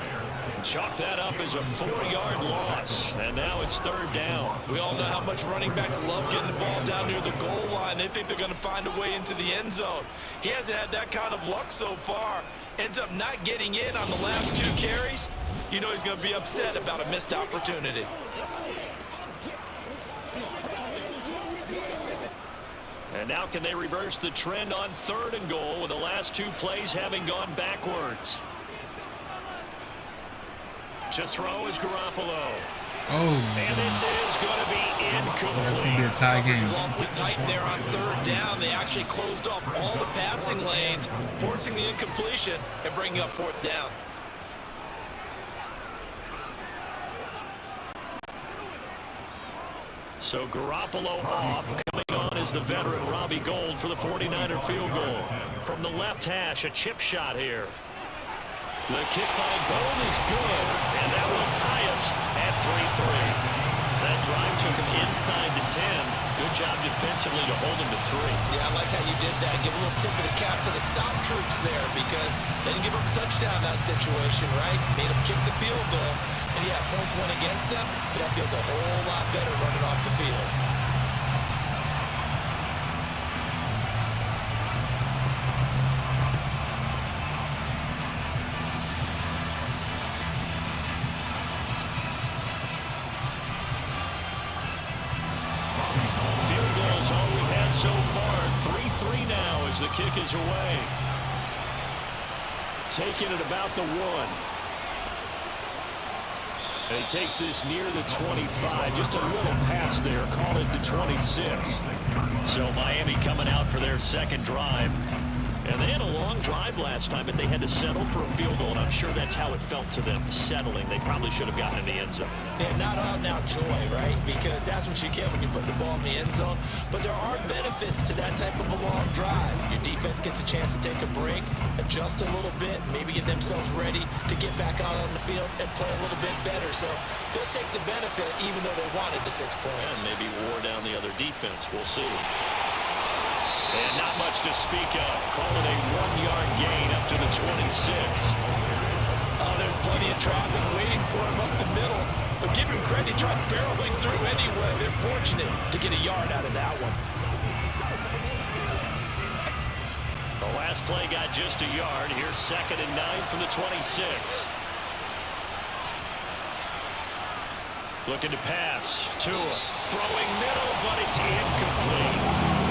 Chalk that up as a 4-yard loss. And now it's 3rd down. We all know how much running backs love getting the ball down near the goal line. They think they're going to find a way into the end zone. He hasn't had that kind of luck so far. Ends up not getting in on the last 2 carries. You know he's going to be upset about a missed opportunity. And now can they reverse the trend on 3rd and goal with the last 2 plays having gone backwards? To throw is Garoppolo. Oh, And this is going to be incomplete. that's going to be a tie Coverage game. is awfully tight there on third down. They actually closed off all the passing lanes, forcing the incompletion and bringing up fourth down. So Garoppolo off. Coming on is the veteran Robbie Gould for the 49er field goal. From the left hash, a chip shot here. The kick by Gould is good, and that will tie us at 3-3. That drive took him inside the 10. Good job defensively to hold him to 3. Yeah, I like how you did that. Give a little tip of the cap to the stop troops there because they didn't give up a touchdown in that situation, right? Made them kick the field goal. And yeah, points went against them, but that feels a whole lot better running off the field. Field goals all we've had so far. 3-3 now as the kick is away. Taking it about the 1. And he takes this near the 25. Just a little pass there. Call it the 26. So Miami coming out for their second drive. And they had a long drive last time, but they had to settle for a field goal, and I'm sure that's how it felt to them, settling. They probably should have gotten in the end zone. Yeah, not out now joy, right? Because that's what you get when you put the ball in the end zone. But there are benefits to that type of a long drive. Your defense gets a chance to take a break, adjust a little bit, maybe get themselves ready to get back out on the field and play a little bit better. So they'll take the benefit even though they wanted the 6 points. And maybe wore down the other defense. We'll see. And not much to speak of. Call it a 1-yard gain up to the 26. Oh, there's plenty of traffic waiting for him up the middle. But give him credit, he tried barreling through anyway. They're fortunate to get a yard out of that one. The last play got just a yard. Here's 2nd and 9 from the 26. Looking to pass. Tua throwing middle, but it's incomplete.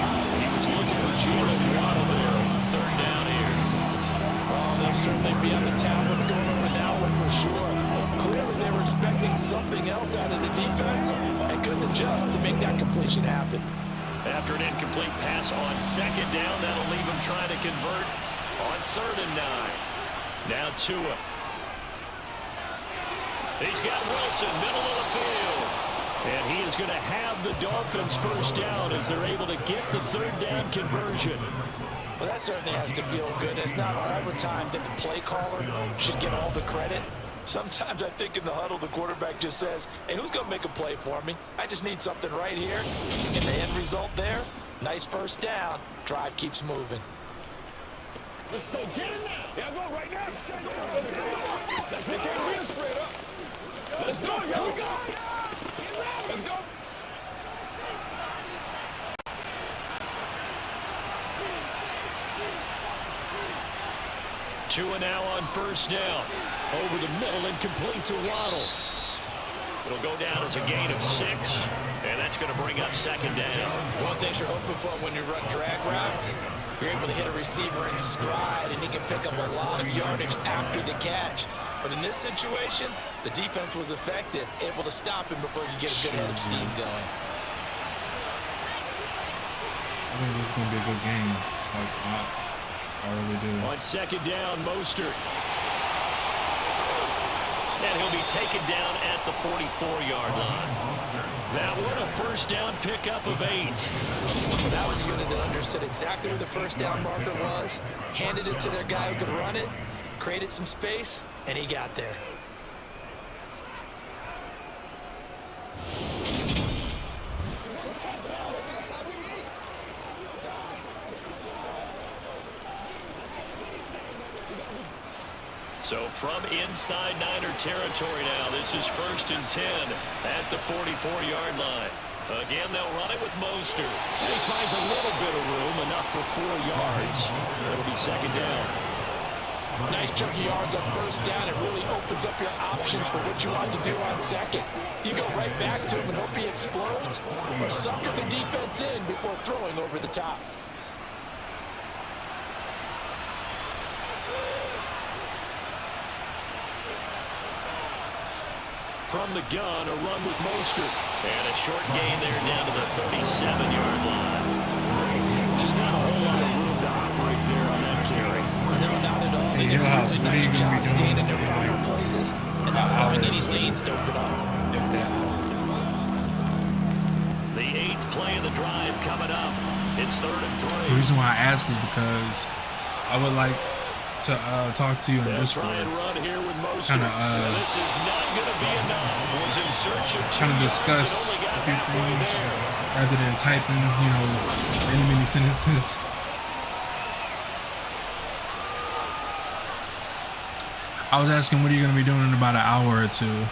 Looking for Jalen Waddle there. 3rd down here. Oh, they'll certainly be on the tablets going over that one for sure. Clearly they were expecting something else out of the defense and couldn't adjust to make that completion happen. After an incomplete pass on 2nd down, that'll leave him trying to convert on 3rd and 9. Now Tua. He's got Wilson, middle of the field. And he is going to have the Dolphins first down as they're able to get the 3rd down conversion. Well, that certainly has to feel good. It's not all the time that the play caller should get all the credit. Sometimes I think in the huddle, the quarterback just says, hey, who's going to make a play for me? I just need something right here. And the end result there, nice first down. Drive keeps moving. Let's go. Get it now. Yeah, go right now. Let's go. Get straight up. Let's go. Here we go. Let's go. Tua now on first down. Over the middle and complete to Waddle. It'll go down as a gain of 6, and that's going to bring up 2nd down. One thing you're hoping for when you run drag routes, you're able to hit a receiver in stride, and he can pick up a lot of yardage after the catch. But in this situation, the defense was effective, able to stop him before he could get a good head of steam going. I think this is going to be a good game. I really do. On 2nd down, Mostert. And he'll be taken down at the 44-yard line. That one a first down pickup of 8. Well, that was a unit that understood exactly where the first down marker was, handed it to their guy who could run it, created some space, and he got there. So from inside Niner territory now, this is 1st and 10 at the 44-yard line. Again, they'll run it with Mostert. And he finds a little bit of room, enough for 4 yards. It'll be 2nd down. Nice chunky yards on first down. It really opens up your options for what you want to do on 2nd. You go right back to him and hope he explodes, or sucker the defense in before throwing over the top. from the gun, a run with Mostert. And a short gain there down to the 37-yard line. Just not a whole lot of room to operate there on that carry. No, not at all. Hey, They did a Hillhouse, really what are nice you gonna job be doing staying in their in proper like places and an not hour allowing or any two? lanes to open up. If that. The 8th play of the drive coming up. It's 3rd and 3. The reason why I ask is because I would like to talk to you in They'll Discord. try and run here with Mostert. Kinda, This is not going to be enough. Was in search of 2 kind of yards and discuss only got a few halfway things there. rather than typing, you know, many sentences. I was asking, what are you going to be doing in about an hour or two?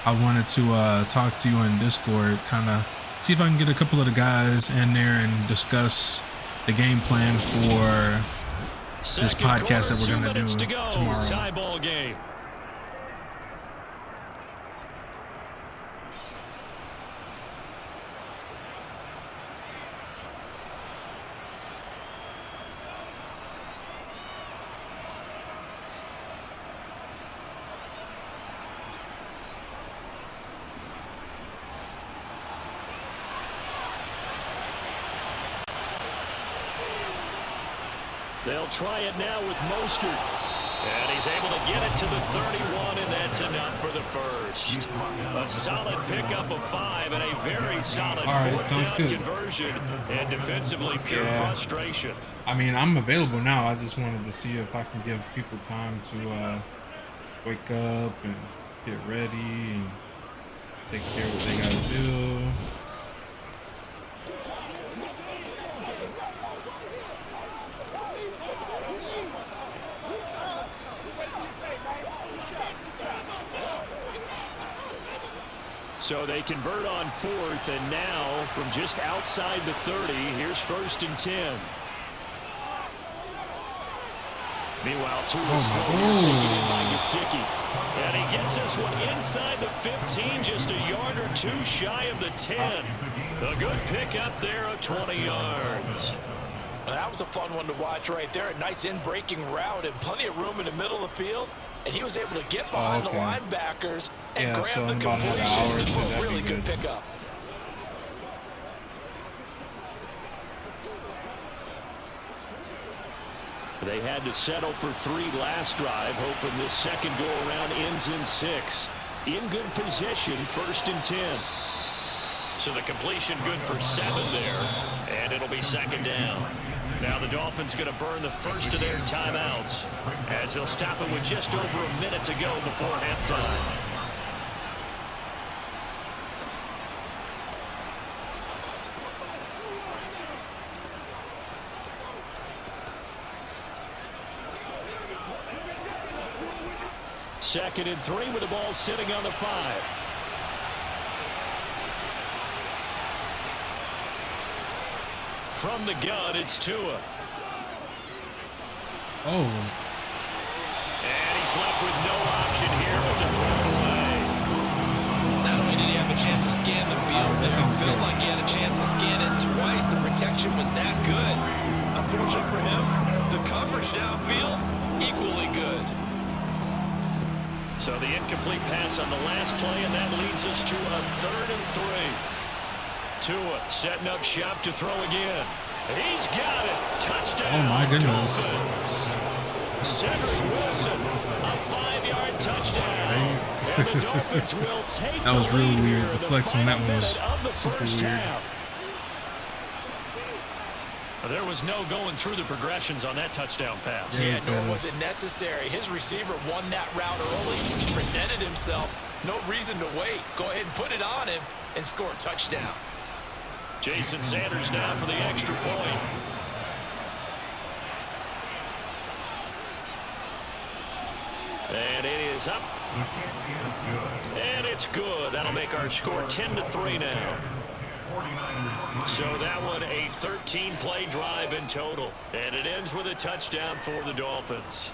I wanted to talk to you in Discord, kind of see if I can get a couple of the guys in there and discuss the game plan for this podcast that we're going to do tomorrow. Tie ball game. They'll try it now with Mostert. And he's able to get it to the 31, and that's enough for the first. A solid pickup of 5 and a very solid fourth down conversion. And defensively, pure frustration. I mean, I'm available now. I just wanted to see if I can give people time to wake up and get ready and take care of what they got to do. So they convert on 4th, and now from just outside the 30, here's 1st and 10. Meanwhile, Tua is taken in by Gesicki. And he gets this one inside the 15, just a yard or 2 shy of the 10. A good pickup there of 20 yards. That was a fun one to watch right there. A nice in-breaking route and plenty of room in the middle of the field. And he was able to get behind the linebackers and grab the completion for a really good pickup. They had to settle for 3 last drive, hoping this second go-around ends in 6. In good position, 1st and 10. So the completion good for 7 there, and it'll be 2nd down. Now the Dolphins going to burn the first of their timeouts as they'll stop it with just over a minute to go before halftime. Second and 3 with the ball sitting on the 5. From the gun, it's Tua. Oh. And he's left with no option here but to throw it away. Not only did he have a chance to scan the field, but it felt like he had a chance to scan it twice. The protection was that good. Unfortunately for him, the coverage downfield, equally good. So the incomplete pass on the last play, and that leads us to a 3rd and 3. Tua setting up shop to throw again. He's got it. Touchdown. Oh, my goodness. Dolphins. Cedric Wilson, a 5-yard touchdown. And the Dolphins will take that was really weird. The flex on that one was super weird. Half. There was no going through the progressions on that touchdown pass. Yeah, nor was it necessary. His receiver won that route early, presented himself. No reason to wait. Go ahead and put it on him and score a touchdown. Jason Sanders now for the extra point. And it is up. And it's good. That'll make our score 10-3 now. So that one a 13-play drive in total. And it ends with a touchdown for the Dolphins.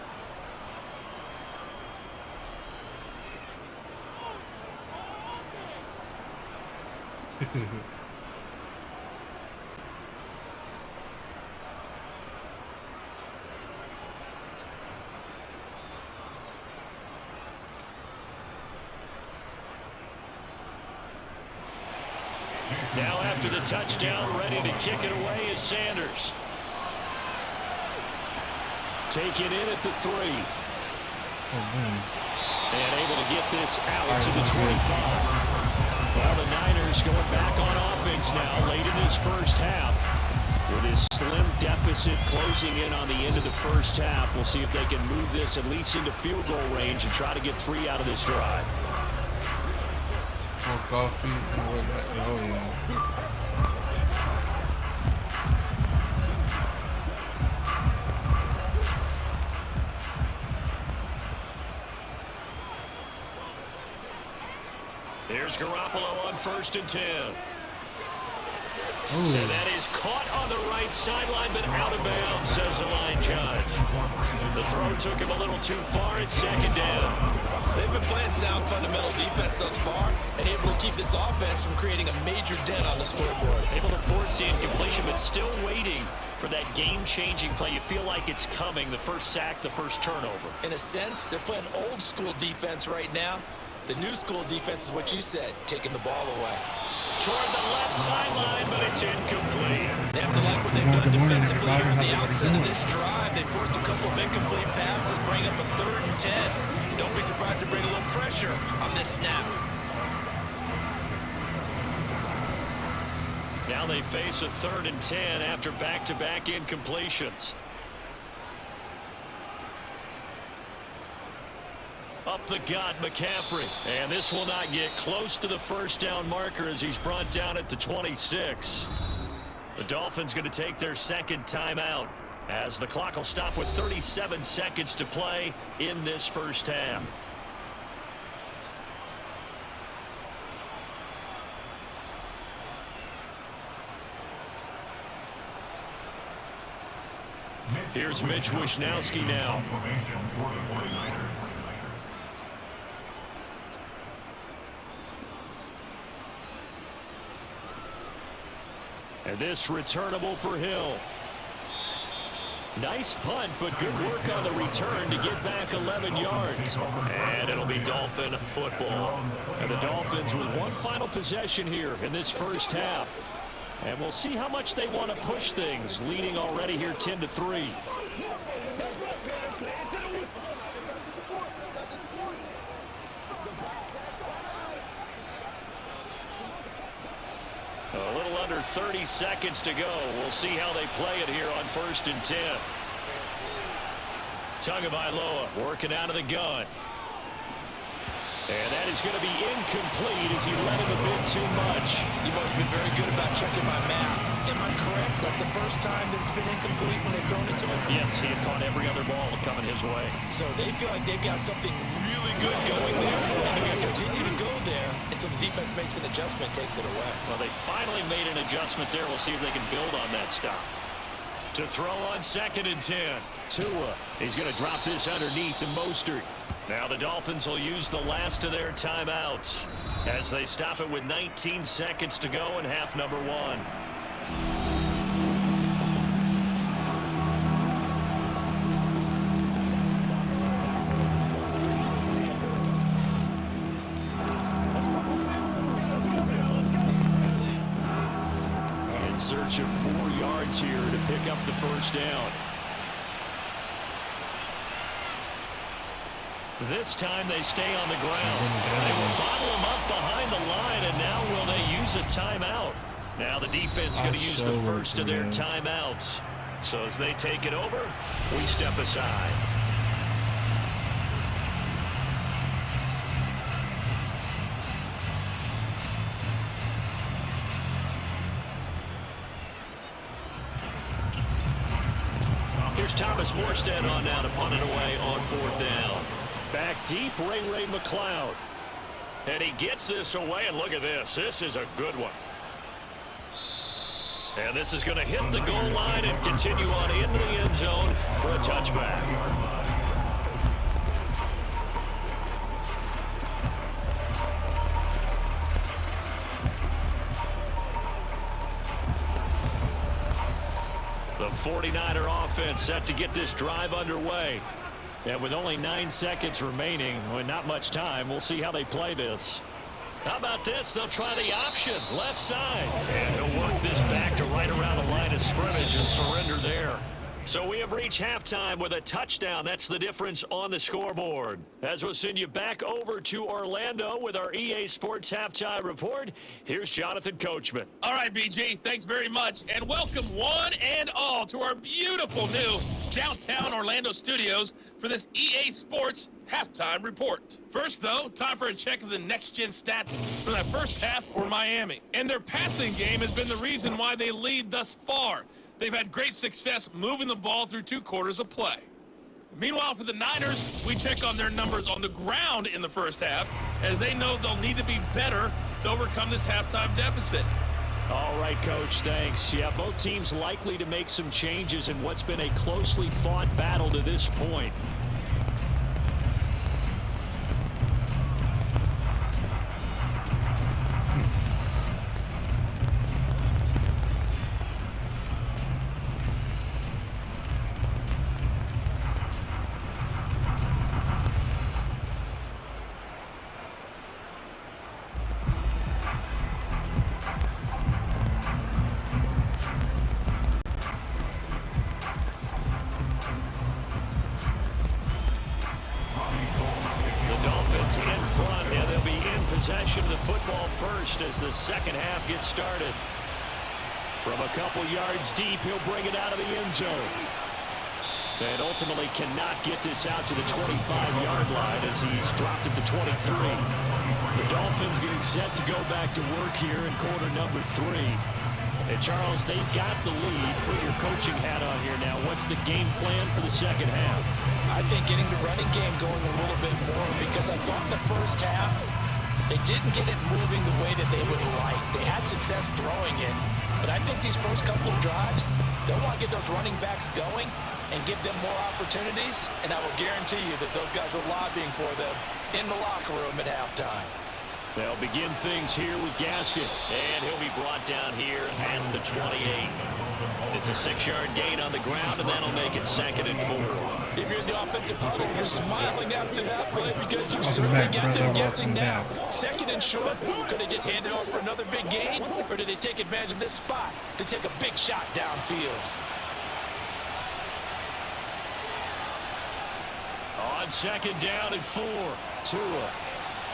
Now after the touchdown, ready to kick it away is Sanders. Taken in at the 3. And able to get this out to the 25. Well, the Niners going back on offense now late in this first half. With his slim deficit closing in on the end of the first half, we'll see if they can move this at least into field goal range and try to get 3 out of this drive. More coffee, more of that. Oh, yeah. Here's Garoppolo on 1st and 10. Ooh. And that is caught on the right sideline, but out of bounds, says the line judge. The throw took him a little too far at 2nd down. They've been playing sound fundamental defense thus far and able to keep this offense from creating a major dent on the scoreboard. Able to force the incompletion, but still waiting for that game-changing play. You feel like it's coming, the first sack, the first turnover. In a sense, they're playing old school defense right now. The new school defense is what you said, taking the ball away. Toward the left sideline, but it's incomplete. They have to like what they've done defensively here on the outset of this drive. They forced a couple of incomplete passes, bring up a 3rd and 10. Don't be surprised to bring a little pressure on this snap. Now they face a 3rd and 10 after back-to-back incompletions. Up the gut, McCaffrey. And this will not get close to the first down marker as he's brought down at the 26. The Dolphins going to take their 2nd timeout as the clock will stop with 37 seconds to play in this first half. Here's Mitch Wishnowsky now. And this returnable for Hill. Nice punt, but good work on the return to get back 11 yards. And it'll be Dolphin football. And the Dolphins with one final possession here in this first half. And we'll see how much they want to push things, leading already here 10-3. A little under 30 seconds to go. We'll see how they play it here on 1st and 10. Tagovailoa working out of the gun. And that is going to be incomplete as he let him a bit too much. You've always been very good about checking my math. Am I correct? That's the first time that it's been incomplete when they've thrown it to him? Yes, he had caught every other ball coming his way. So they feel like they've got something really good going there, and they're going to continue to go there until the defense makes an adjustment, takes it away. Well, they finally made an adjustment there. We'll see if they can build on that stop. To throw on 2nd and 10. Tua, he's going to drop this underneath to Mostert. Now the Dolphins will use the last of their timeouts as they stop it with 19 seconds to go in half number 1. In search of 4 yards here to pick up the first down. This time they stay on the ground. They will bottle them up behind the line, and now will they use a timeout? Now the defense going to use the first of their timeouts. So as they take it over, we step aside. Here's Thomas Morstead on now to punt it away on 4th down. Back deep, Ray McLeod. And he gets this away, and look at this. This is a good one. And this is going to hit the goal line and continue on into the end zone for a touchback. The 49er offense set to get this drive underway. And with only 9 seconds remaining, well, not much time, we'll see how they play this. How about this? They'll try the option, left side. And he'll work this back to right around the line of scrimmage and surrender there. So we have reached halftime with a touchdown. That's the difference on the scoreboard. As we'll send you back over to Orlando with our EA Sports Halftime Report, here's Jonathan Coachman. All right, BJ, thanks very much. And welcome one and all to our beautiful new downtown Orlando studios for this EA Sports Halftime Report. First, though, time for a check of the next-gen stats for that first half for Miami. And their passing game has been the reason why they lead thus far. They've had great success moving the ball through 2 quarters of play. Meanwhile, for the Niners, we check on their numbers on the ground in the first half, as they know they'll need to be better to overcome this halftime deficit. All right, Coach, thanks. Yeah, both teams likely to make some changes in what's been a closely fought battle to this point. Possession of the football first as the second half gets started. From a couple yards deep, he'll bring it out of the end zone. And ultimately cannot get this out to the 25-yard line as he's dropped it to 23. The Dolphins getting set to go back to work here in quarter number 3. And Charles, they've got the lead. Put your coaching hat on here now. What's the game plan for the second half? I think getting the running game going a little bit more, because I thought the first half they didn't get it moving the way that they would like. They had success throwing it, but I think these first couple of drives, they'll want to get those running backs going and give them more opportunities, and I will guarantee you that those guys were lobbying for them in the locker room at halftime. They'll begin things here with Gaskin, and he'll be brought down here at the 28. It's a 6-yard gain on the ground, and that'll make it 2nd and 4. If you're in the offensive huddle, you're smiling after that play because you've certainly got them guessing now. 2nd and short, could they just hand it off for another big gain, or did they take advantage of this spot to take a big shot downfield? On 2nd down and 4, Tua.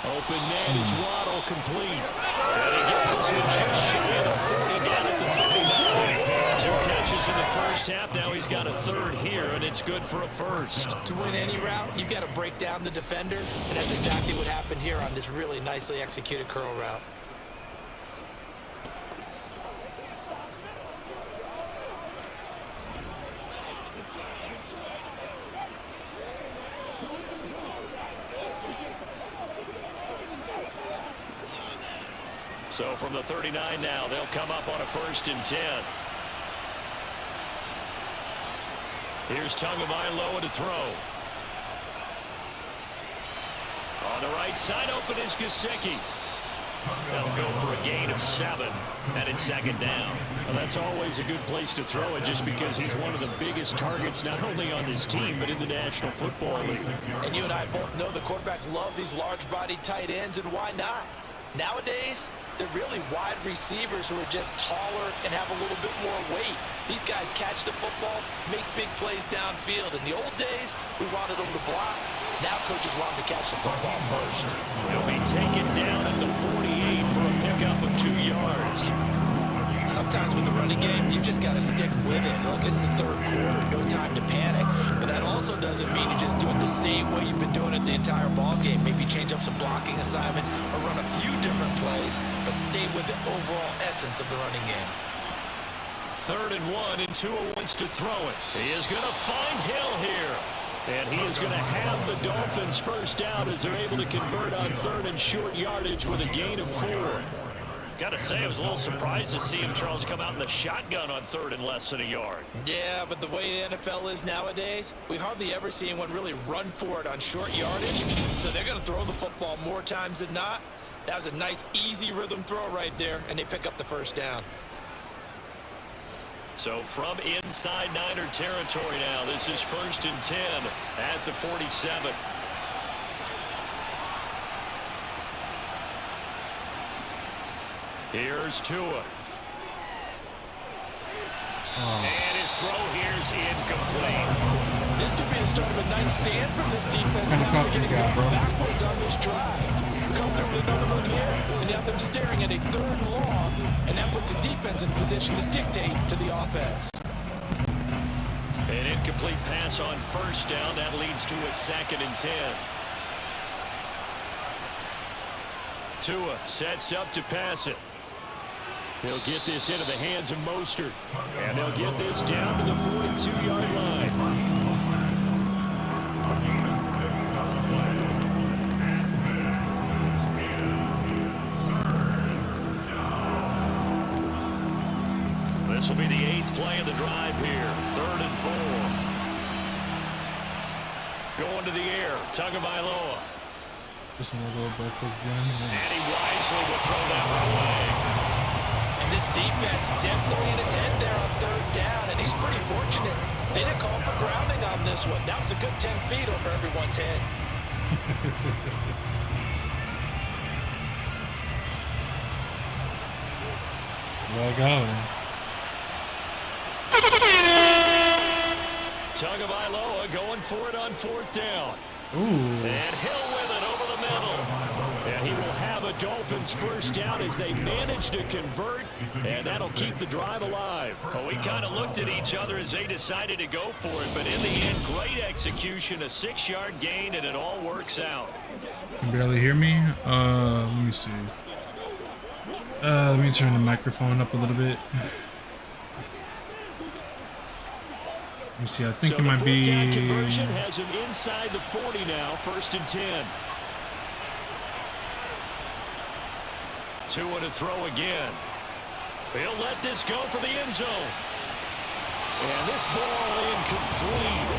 Open net is Waddle complete. And he gets us to just shy of the 40 down at the 39. 2 catches in the first half. Now he's got a 3rd here, and it's good for a 1st. To win any route, you've got to break down the defender, and that's exactly what happened here on this really nicely executed curl route. So from the 39 now, they'll come up on a 1st and 10. Here's Tagovailoa to throw. On the right side, open is Gesicki. They'll go for a gain of 7, and it's 2nd down. Well, that's always a good place to throw it, just because he's one of the biggest targets not only on this team, but in the National Football League. And you and I both know the quarterbacks love these large-bodied tight ends, and why not? Nowadays, they're really wide receivers who are just taller and have a little bit more weight. These guys catch the football, make big plays downfield. In the old days, we wanted them to block. Now coaches want them to catch the football first. He'll be taken down at the 48 for a pickup of 2 yards. Sometimes with the running game, you just got to stick with it. Look, it's the 3rd quarter, no time to panic. But that also doesn't mean you just do it the same way you've been doing it the entire ball game. Maybe change up some blocking assignments or run a few different plays, but stay with the overall essence of the running game. 3rd and 1, and Tua wants to throw it. He is going to find Hill here. And he is going to have the Dolphins first down as they're able to convert on 3rd and short yardage with a gain of 4. Got to say, I was a little surprised to see him, Charles, come out in the shotgun on 3rd and less than a yard. Yeah, but the way the NFL is nowadays, we hardly ever see anyone really run for it on short yardage. So they're going to throw the football more times than not. That was a nice, easy rhythm throw right there, and they pick up the first down. So from inside Niner territory now, this is 1st and 10 at the 47. Here's Tua. And his throw here's incomplete. This could be the start of a nice stand from this defense. What kind of Now coffee they're you got, getting bro? backwards on this drive. Come through with another one here, and now they're staring at a 3rd and long, and that puts the defense in position to dictate to the offense. An incomplete pass on 1st down. That leads to a 2nd and 10. Tua sets up to pass it. He'll get this into the hands of Mostert. And they'll get this down to the 42-yard line. This will be the 8th play of the drive here. 3rd and 4. Going to the air. Tagovailoa. Just another little breakfast blend. And he wisely will throw that one away. And this defense definitely in his head there on 3rd down, and he's pretty fortunate. They didn't call for grounding on this one. That was a good 10 feet over everyone's head. Well going. Tagovailoa going for it on 4th down. Ooh. And Hill with it over the middle. And he will have a Dolphins 1st down as they manage to convert, and that'll keep the drive alive. Well, we kind of looked at each other as they decided to go for it, but in the end, great execution, a 6-yard gain, and it all works out. You can barely hear me? Let me see. Let me turn the microphone up a little bit. Let me see, I think So it might be... the 4th down conversion has him inside the 40 now, 1st and 10. Tua to throw again. He'll let this go for the end zone. And this ball incomplete.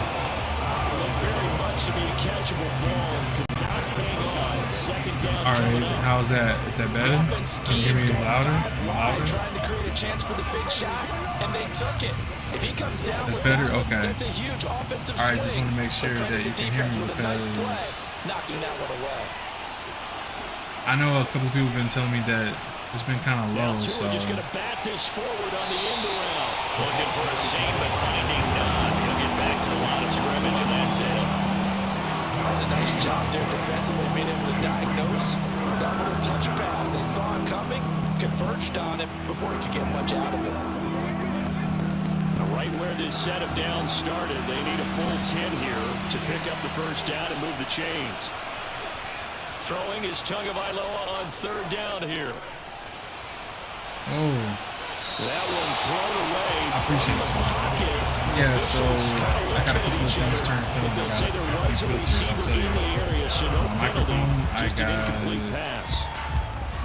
Looked very much to be a catchable ball. Could not hang on. 2nd down. All right, how's that? Is that better? Can you hear me louder? Louder? Trying to create a chance for the big shot, and they took it. If he comes down That's with better? that, Okay. that's a huge offensive All right, just swing. want to make sure But that you the can hear defense me with a nice because play, knocking that one away. I know a couple of people have been telling me that it's been kind of low, Now Tua so just going to bat this forward on the end around. Looking for a seam, but finding none. He'll get back to the line of scrimmage, and that's it. That's a nice job there defensively, being able to diagnose that little touch pass. They saw it coming, converged on it before he could get much out of it. Right where this set of downs started, they need a full 10 here to pick up the 1st down and move the chains. Throwing is Tagovailoa on 3rd down here. oh, That one thrown away. I appreciate from the it. pocket. Yeah, so Officials kinda I got a looking couple of at each things other, turned on. but they'll say there I got a was few a filters, I'll receiver tell you. in the area, so no On the microphone, penalty, I just an got incomplete pass.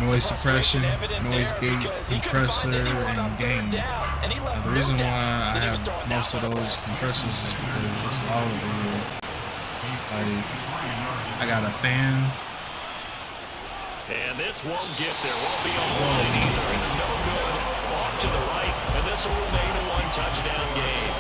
noise suppression, Evident noise there gate, because he couldn't compressor, find anyone on and 3rd gain. down, and he left Now, the no reason why doubt I that he was have throwing most of that one those away. compressors is because it's loud over here. Like, I got a fan. And this won't get there. Won't be on line either. It's no good. Off to the right, and this will remain a 1-touchdown game.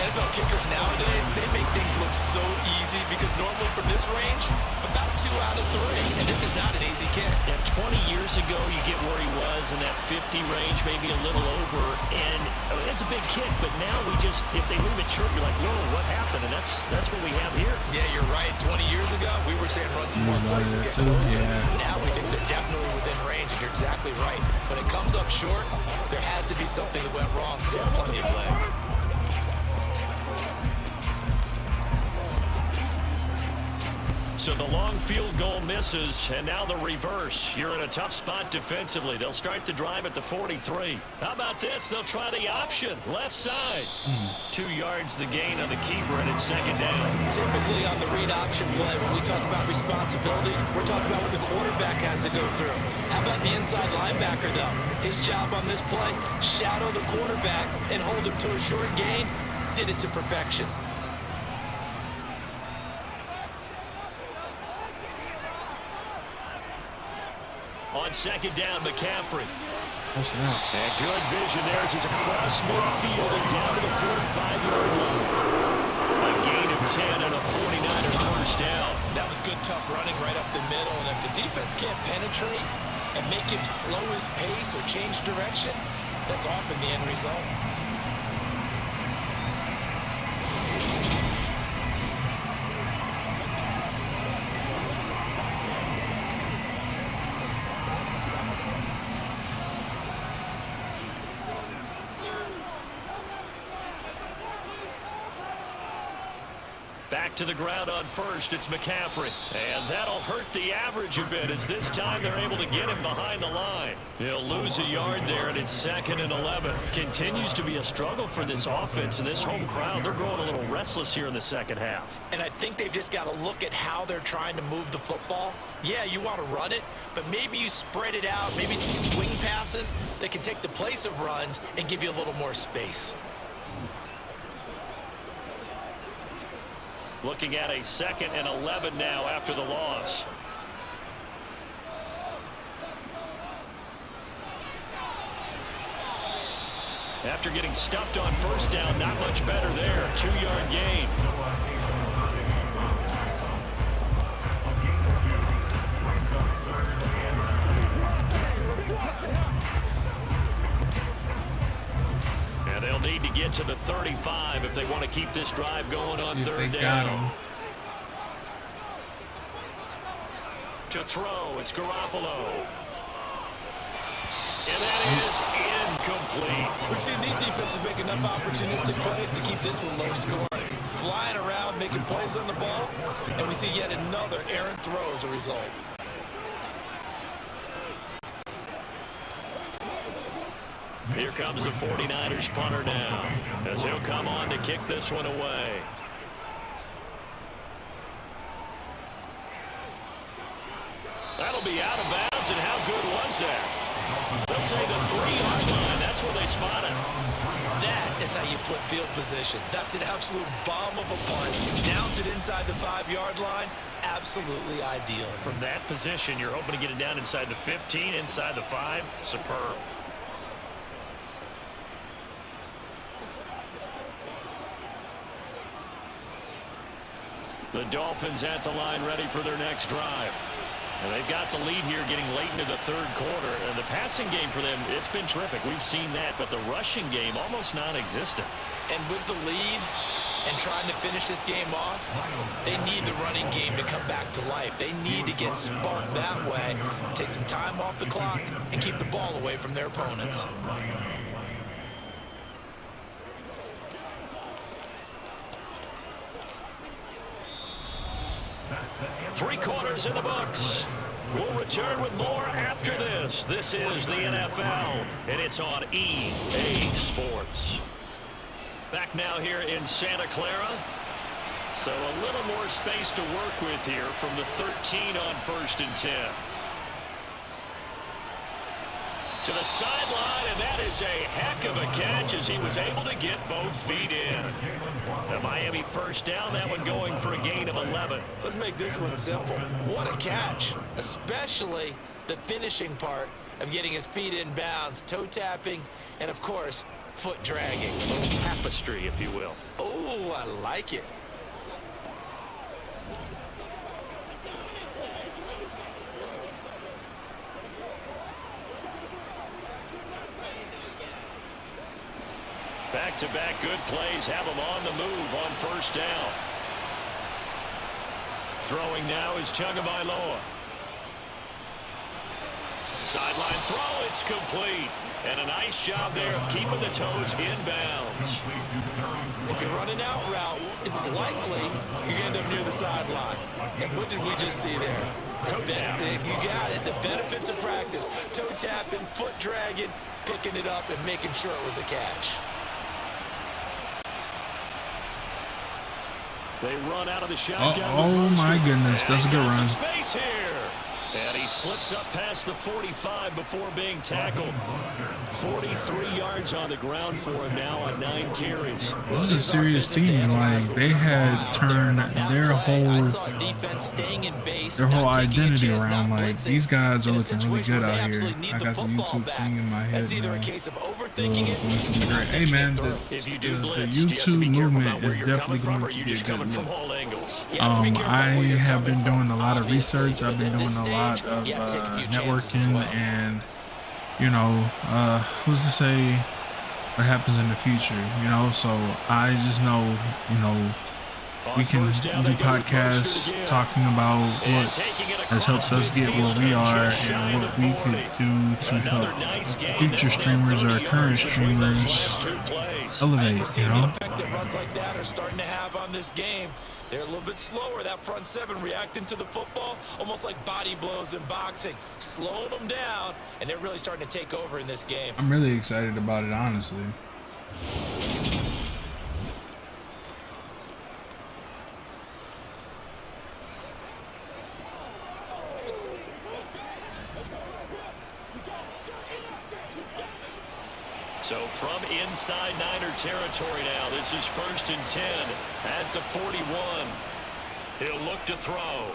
NFL kickers nowadays, they make things look so easy because normally from this range, about 2 out of 3, and this is not an easy kick. Yeah, 20 years ago, you get where he was in that 50 range, maybe a little over, and it's a big kick, but now we just, if they leave it short, you're like, whoa, what happened? And that's what we have here. Yeah, you're right. 20 years ago, we were saying run some more Use plays and that get too, closer. yeah. Now we think they're definitely within range, and you're exactly right. When it comes up short, there has to be something that went wrong because they have plenty of leg. So the long field goal misses, and now the reverse. You're in a tough spot defensively. They'll start the drive at the 43. How about this? They'll try the option, left side. 2 yards the gain on the keeper, and it's 2nd down. Typically on the read option play, when we talk about responsibilities, we're talking about what the quarterback has to go through. How about the inside linebacker, though? His job on this play, shadow the quarterback and hold him to a short gain. Did it to perfection. On 2nd down, McCaffrey. What's that? And good vision there as he's across midfield and down to the 45-yard line. A gain of 10 and a 49er 1st down. That was good, tough running right up the middle, and if the defense can't penetrate, and make him slow his pace or change direction, that's often the end result. Back to the ground on first, it's McCaffrey. And that'll hurt the average a bit as this time they're able to get him behind the line. He'll lose a yard there, and it's 2nd and 11. Continues to be a struggle for this offense and this home crowd. They're growing a little restless here in the second half. And I think they've just got to look at how they're trying to move the football. Yeah, you want to run it, but maybe you spread it out, maybe some swing passes that can take the place of runs and give you a little more space. Looking at a 2nd and 11 now after the loss. After getting stuffed on first down, not much better there. 2-yard gain. And they'll need to get to the 35 if they want to keep this drive going on third down. To throw, it's Garoppolo. And that is incomplete. We've seen these defenses make enough opportunistic plays to keep this one low scoring. Flying around, making plays on the ball, and we see yet another errant throw as a result. Here comes the 49ers punter now, as he'll come on to kick this one away. That'll be out of bounds, and how good was that? They'll say the 3-yard line. That's where they spot it. That is how you flip field position. That's an absolute bomb of a punt. Mounted inside the 5-yard line. Absolutely ideal. From that position, you're hoping to get it down inside the 15, inside the 5. Superb. The Dolphins at the line ready for their next drive. And they've got the lead here getting late into the third quarter. And the passing game for them, it's been terrific. We've seen that. But the rushing game, almost non-existent. And with the lead and trying to finish this game off, they need the running game to come back to life. They need to get sparked that way, take some time off the clock, and keep the ball away from their opponents. Three quarters in the books. We'll return with more after this. This is the NFL, and it's on EA Sports. Back now here in Santa Clara. So a little more space to work with here from the 13 on 1st and 10. To the sideline, and that is a heck of a catch as he was able to get both feet in. The Miami first down, that one going for a gain of 11. Let's make this one simple. What a catch, especially the finishing part of getting his feet in bounds, toe tapping, and of course, foot dragging. A little tapestry, if you will. Oh, I like it. Back-to-back good plays have him on the move on first down. Throwing now is Tagovailoa. Sideline throw, it's complete. And a nice job there of keeping the toes in bounds. If you're running out route, it's likely you're going to end up near the sideline. And what did we just see there? You got it. The benefits of practice. Toe tapping, foot dragging, picking it up, and making sure it was a catch. They run out of the shotgun. Oh my goodness, that's a good run. Space here. And he slips up past the 45 before being tackled. 43 yards on the ground for him now on 9 carries. This is a serious team. Like, they had turned their whole identity around. Like, these guys are looking really good out here. I got the YouTube thing in my head now. Hey man, the YouTube movement is definitely going to be a good look. I have been doing a lot of research. I've been doing a lot lot of Yeah, take a few chances as networking well. and, you know, who's to say what happens in the future, you know? So I just know, you know, we can do podcasts talking about what has helped us get where we are and what we could do to help future streamers or current streamers elevate, We're you seeing the know? effect that runs like that are starting to have on this game. They're a little bit slower, that front seven reacting to the football, almost like body blows in boxing, slowing them down, and they're really starting to take over in this game. I'm really excited about it, honestly. So from inside Niner territory now, this is 1st and 10 at the 41. He'll look to throw.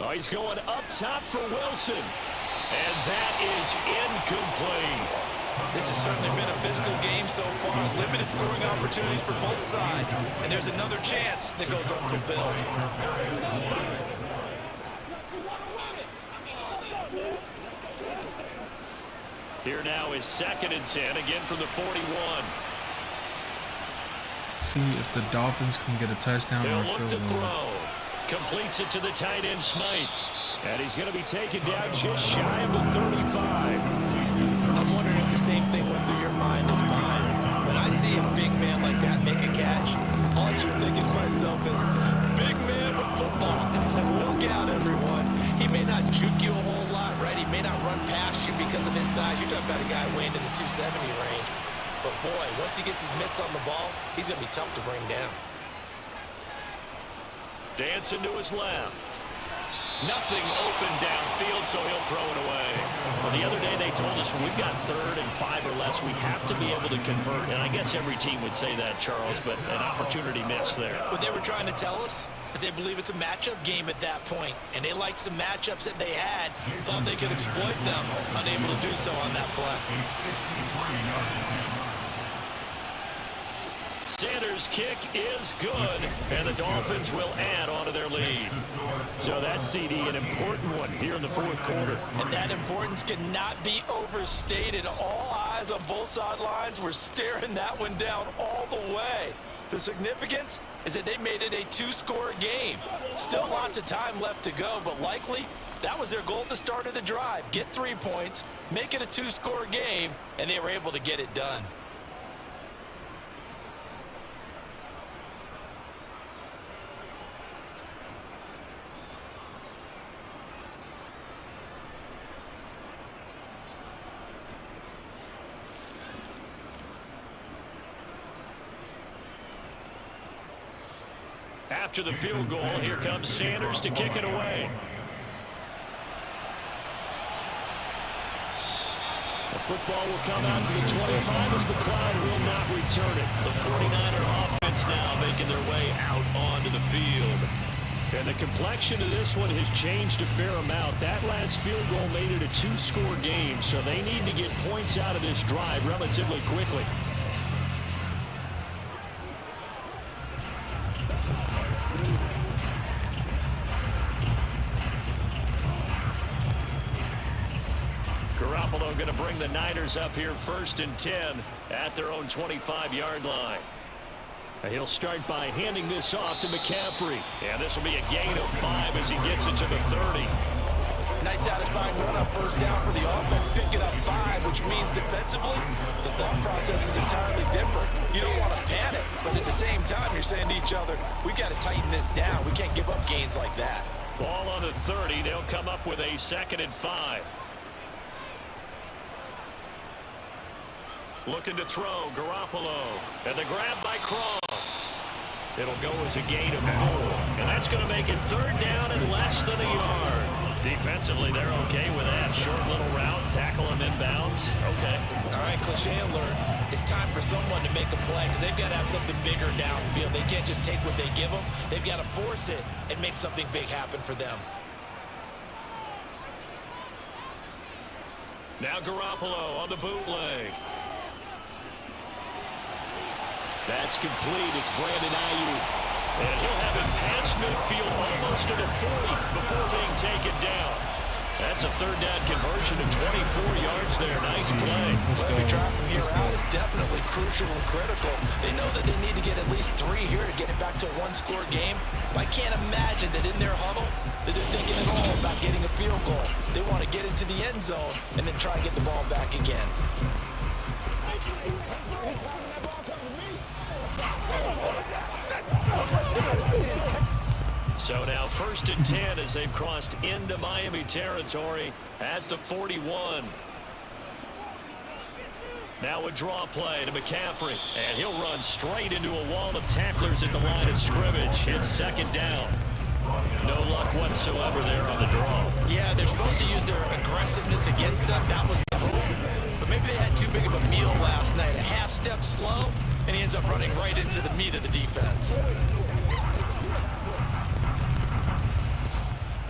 Oh, he's going up top for Wilson. And that is incomplete. This has certainly been a physical game so far. Limited scoring opportunities for both sides. And there's another chance that goes unfulfilled. Here now is 2nd and 10, again from the 41. See if the Dolphins can get a touchdown He'll or a look field to goal. throw. Completes it to the tight end, Smythe. And he's going to be taken down just shy of the 35. I'm wondering if the same thing went through your mind as mine. When I see a big man like that make a catch, all I keep thinking to myself is, big man with football. Look out, everyone. He may not juke you a whole lot, right? He may not run past you because of his size. You're talking about a guy weighing in the 270 range. But boy, once he gets his mitts on the ball, he's going to be tough to bring down. Dancing to his left. Nothing open downfield, so he'll throw it away. Well, the other day they told us when we've got 3rd and 5 or less, we have to be able to convert. And I guess every team would say that, Charles, but an opportunity missed there. What they were trying to tell us is they believe it's a matchup game at that point, and they liked some matchups that they had, thought they could exploit them, unable to do so on that play. Sanders' kick is good, and the Dolphins will add on to their lead. So that's, CD, an important one here in the 4th quarter. And that importance cannot be overstated. All eyes on both sidelines were staring that one down all the way. The significance is that they made it a 2-score game. Still lots of time left to go, but likely that was their goal at the start of the drive. Get 3 points, make it a 2-score game, and they were able to get it done. After the field goal, here comes Sanders to kick it away. The football will come out to the 25 as McLeod will not return it. The 49er offense now making their way out onto the field. And the complexion of this one has changed a fair amount. That last field goal made it a 2-score game, so they need to get points out of this drive relatively quickly. Garoppolo going to bring the Niners up here 1st and 10 at their own 25-yard line. And he'll start by handing this off to McCaffrey. And this will be a gain of 5 as he gets it to the 30. Nice satisfying run up 1st down for the offense, picking up 5, which means defensively, the thought process is entirely different. You don't want to panic, but at the same time, you're saying to each other, we've got to tighten this down. We can't give up gains like that. Ball on the 30. They'll come up with a 2nd and 5. Looking to throw, Garoppolo. And the grab by Croft. It'll go as a gain of 4. And that's going to make it 3rd down and less than a yard. Defensively, they're okay with that. Short little route, tackle him inbounds. Okay. All right, cliche alert. It's time for someone to make a play because they've got to have something bigger downfield. They can't just take what they give them. They've got to force it and make something big happen for them. Now Garoppolo on the bootleg. That's complete. It's Brandon Ayuk. And he'll have it past midfield almost to the 40 before being taken down. That's a third down conversion of 24 yards there. Nice play. Let's go. Every drive from here Let's out go. is definitely crucial and critical. They know that they need to get at least 3 here to get it back to a one-score game. But I can't imagine that in their huddle that they're thinking at all about getting a field goal. They want to get into the end zone and then try to get the ball back again. So now 1st and 10 as they've crossed into Miami territory at the 41. Now a draw play to McCaffrey, and he'll run straight into a wall of tacklers at the line of scrimmage. It's 2nd down. No luck whatsoever there on the draw. Yeah, they're supposed to use their aggressiveness against them. That was the hope. But maybe they had too big of a meal last night. A half step slow, and he ends up running right into the meat of the defense.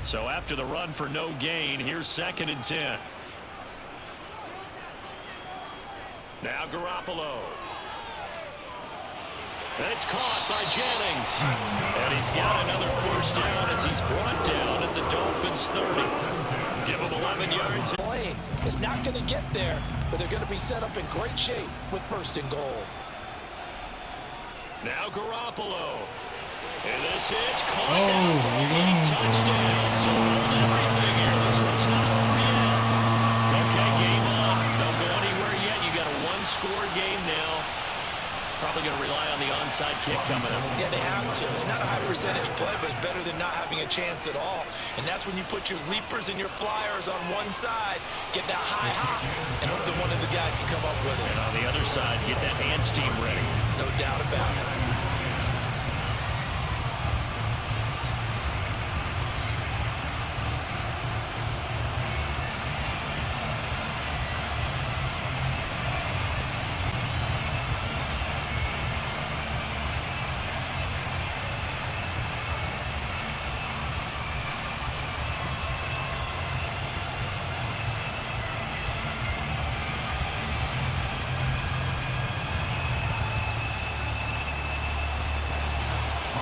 So after the run for no gain, here's 2nd and 10. Now Garoppolo. And it's caught by Jennings. And he's got another 1st down as he's brought down at the Dolphins' 30. Give him 11 yards. Lane is not going to get there, but they're going to be set up in great shape with 1st and goal. Now Garoppolo. And this is caught Oh, down for a touchdown. So hold everything here. This one's not over yet. Okay, game on. Don't go anywhere yet. You got a 1-score game now. Probably going to rely on the onside kick coming up. Yeah, they have to. It's not a high percentage play, but it's better than not having a chance at all. And that's when you put your leapers and your flyers on one side, get that high hop, and hope that one of the guys can come up with it. And on the other side, get that hands team ready. No doubt about it.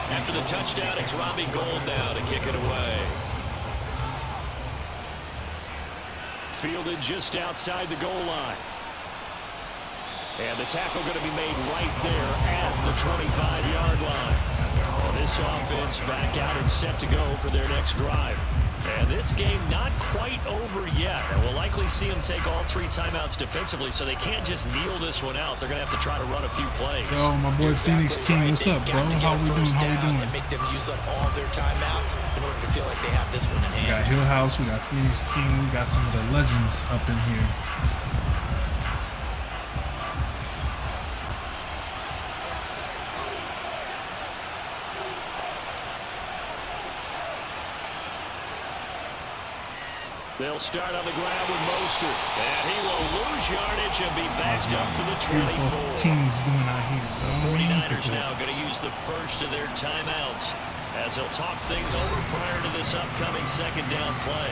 After the touchdown, it's Robbie Gould now to kick it away. Fielded just outside the goal line. And the tackle going to be made right there at the 25-yard line. Well, this offense back out and set to go for their next drive. And this game not quite over yet. And we'll likely see them take all 3 timeouts defensively, so they can't just kneel this one out. They're going to have to try to run a few plays. Yo, my boy Phoenix King, what's up, bro? How we doing? How we doing? And make them use up all their timeouts in order to feel like they have this one in We hand. got Hill House, we got Phoenix King, we got some of the legends up in here. They'll start on the ground with Mostert. And he will lose yardage and be backed up to the Beautiful 24. Kings doing out here, bro. 49ers now going to use the first of their timeouts as they'll talk things over prior to this upcoming 2nd down play.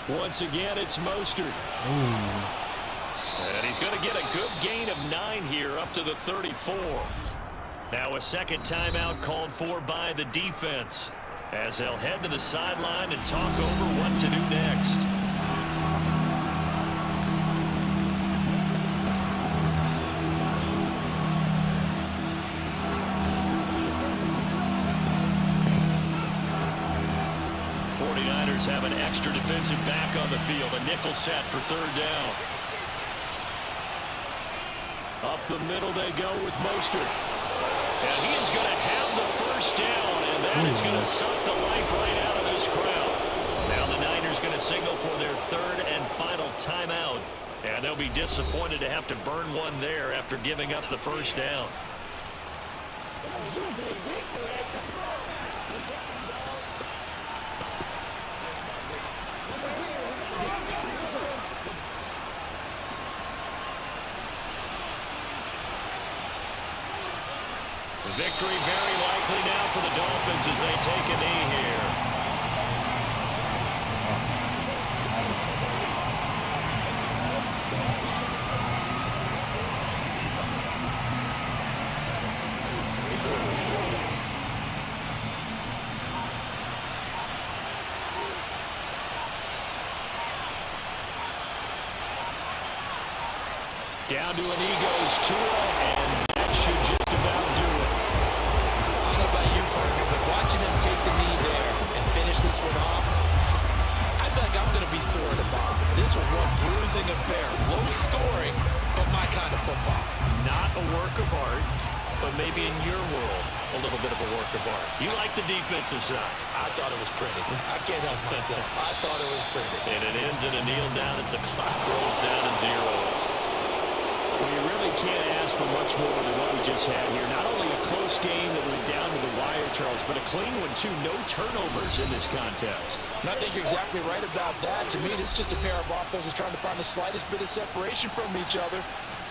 Once again, it's Mostert. And he's going to get a good gain of 9 here up to the 34. Now a 2nd timeout called for by the defense as they'll head to the sideline and talk over what to do next. Have an extra defensive back on the field. A nickel set for 3rd down. Up the middle they go with Mostert. And he is going to have the 1st down, and that is going to suck the life right out of this crowd. Now the Niners going to signal for their 3rd and final timeout. And they'll be disappointed to have to burn one there after giving up the 1st down. Victory very likely now for the Dolphins as they take a knee here. Down to a knee goes Tua, and that should just about do it. I don't know about you, partner, but watching him take the knee there and finish this one off, I feel like I'm going to be sore tomorrow. This was one bruising affair. Low scoring, but my kind of football. Not a work of art, but maybe in your world, a little bit of a work of art. You like the defensive side. I thought it was pretty. I can't help myself. I thought it was pretty. And it ends in a kneel down as the clock rolls down to zeros. Well, you really can't ask for much more than what we just had here. Not only a close game that went down to the wire, Charles, but a clean one, too. No turnovers in this contest. And I think you're exactly right about that. To me, this is just a pair of offenses trying to find the slightest bit of separation from each other.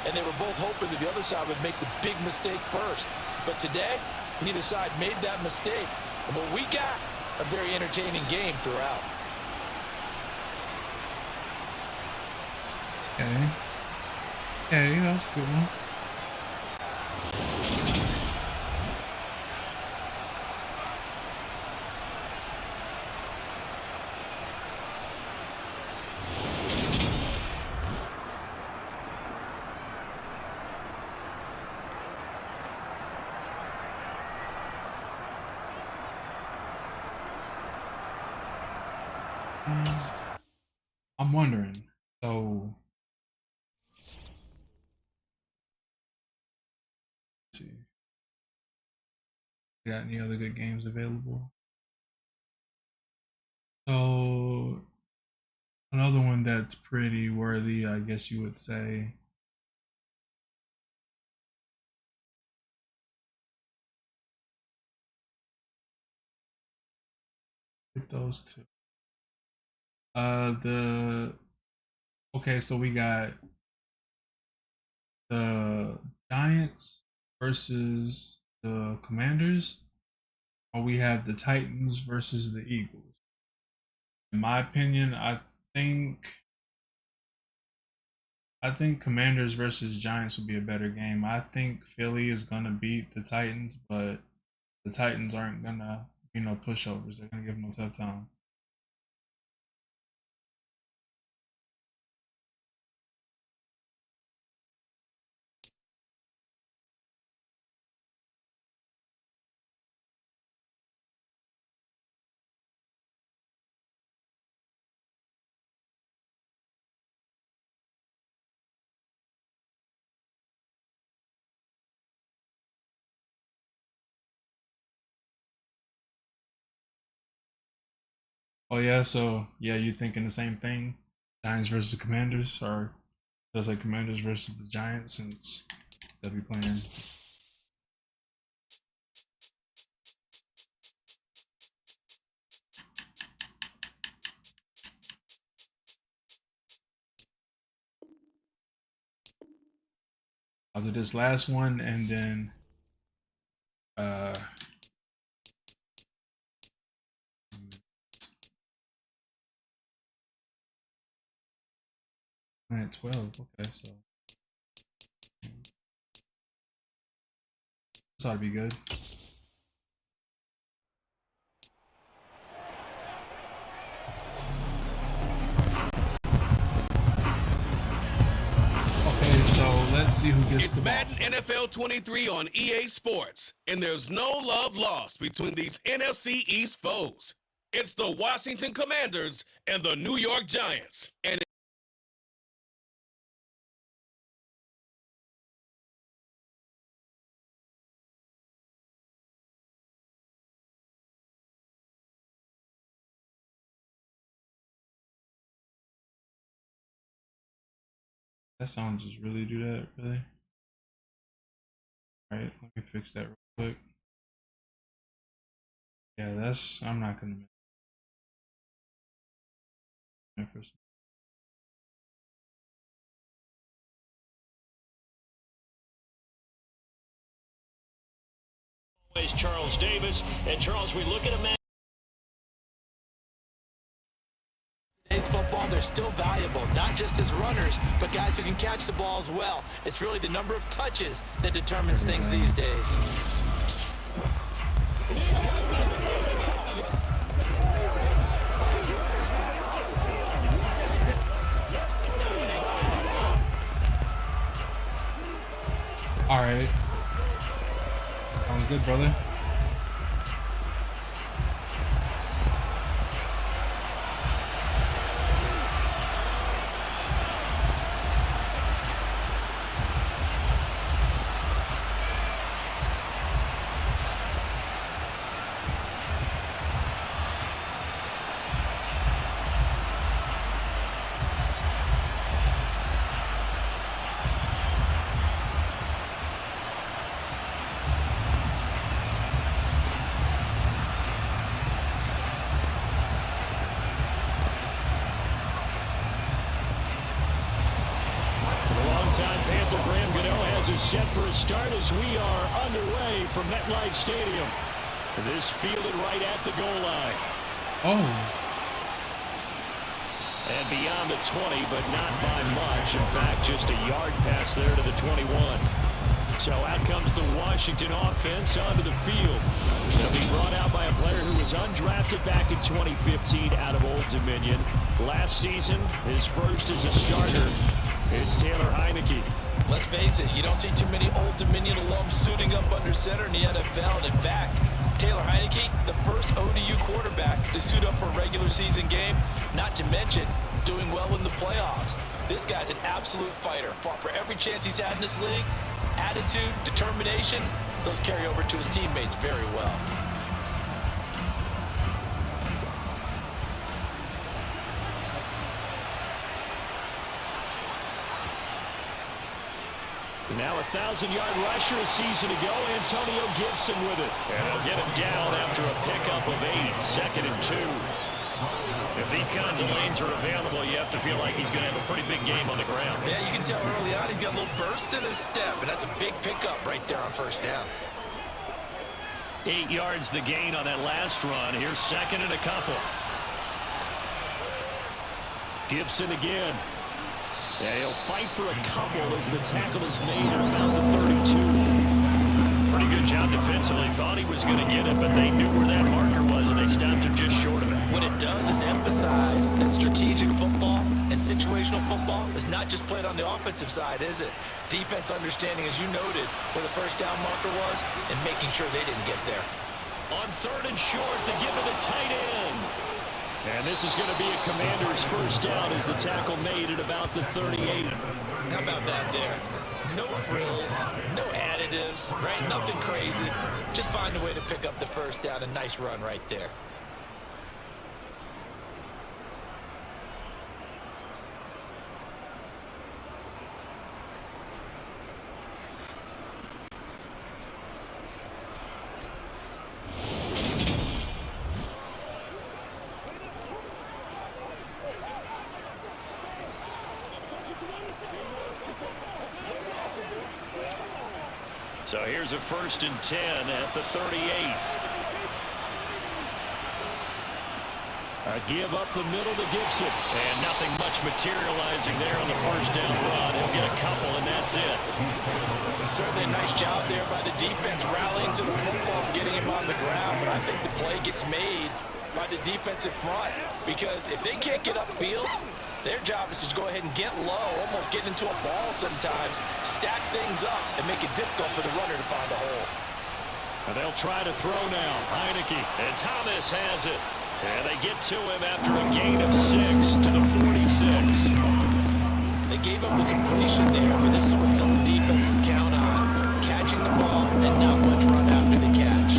And they were both hoping that the other side would make the big mistake first. But today, neither side made that mistake. And what we got, a very entertaining game throughout. Okay. Okay, that was a good one. I'm wondering, so let's see. Got any other good games available? So another one that's pretty worthy, I guess you would say. Get those two. Okay, so we got the Giants versus the Commanders, or we have the Titans versus the Eagles. In my opinion, I think Commanders versus Giants would be a better game. I think Philly is gonna beat the Titans, but the Titans aren't gonna, pushovers. They're gonna give them a tough time. Oh yeah, so yeah, you thinking the same thing? Giants versus Commanders, or does like Commanders versus the Giants since they'll be playing? I'll do this last one and then minute 12. Okay, so this ought to be good. Okay, so let's see who gets It's the ball. Madden NFL 23 on EA Sports, and there's no love lost between these NFC East foes. It's the Washington Commanders and the New York Giants. And That sound just really do that, really? Alright, let me fix that real quick. Yeah, I'm not gonna make Always Charles Davis. And Charles, we look at a man. Today's football, they're still valuable, not just as runners, but guys who can catch the ball as well. It's really the number of touches that determines things these days. All right. Sounds good, brother. Set for a start as we are underway from MetLife Stadium. This fielded right at the goal line. Oh. And beyond the 20, but not by much. In fact, just a yard pass there to the 21. So out comes the Washington offense onto the field. They'll be brought out by a player who was undrafted back in 2015 out of Old Dominion. Last season, his first as a starter. It's Taylor Heineke. Let's face it, you don't see too many Old Dominion alums suiting up under center in the NFL. In fact, Taylor Heineke, the first ODU quarterback to suit up for a regular season game, not to mention doing well in the playoffs. This guy's an absolute fighter. Fought for every chance he's had in this league. Attitude, determination, those carry over to his teammates very well. Now a 1,000-yard rusher a season ago, Antonio Gibson with it. And he'll get him down after a pickup of 8, 2nd and 2. If these kinds of lanes are available, you have to feel like he's going to have a pretty big game on the ground. Yeah, you can tell early on he's got a little burst in his step, and that's a big pickup right there on first down. 8 yards the gain on that last run. Here's 2nd and a couple. Gibson again. Yeah, he'll fight for a couple as the tackle is made at about the 32. Pretty good job defensively. Thought he was going to get it, but they knew where that marker was, and they stopped him just short of it. What it does is emphasize that strategic football and situational football is not just played on the offensive side, is it? Defense understanding, as you noted, where the first down marker was and making sure they didn't get there. On 3rd and short to give it a tight end. And this is going to be a Commander's first down as the tackle made at about the 38. How about that there? No frills, no additives, right? Nothing crazy. Just find a way to pick up the first down. A nice run right there. So here's a 1st and 10 at the 38. A give up the middle to Gibson. And nothing much materializing there on the first down run. He'll get a couple, and that's it. Certainly a nice job there by the defense rallying to the football, getting him on the ground. But I think the play gets made by the defensive front, because if they can't get upfield, their job is to go ahead and get low, almost get into a ball sometimes, stack things up, and make it difficult for the runner to find a hole. And they'll try to throw now. Heineke, and Thomas has it. And they get to him after a gain of 6 to the 46. They gave up the completion there, but this is what some defenses count on. Catching the ball and not much run after the catch.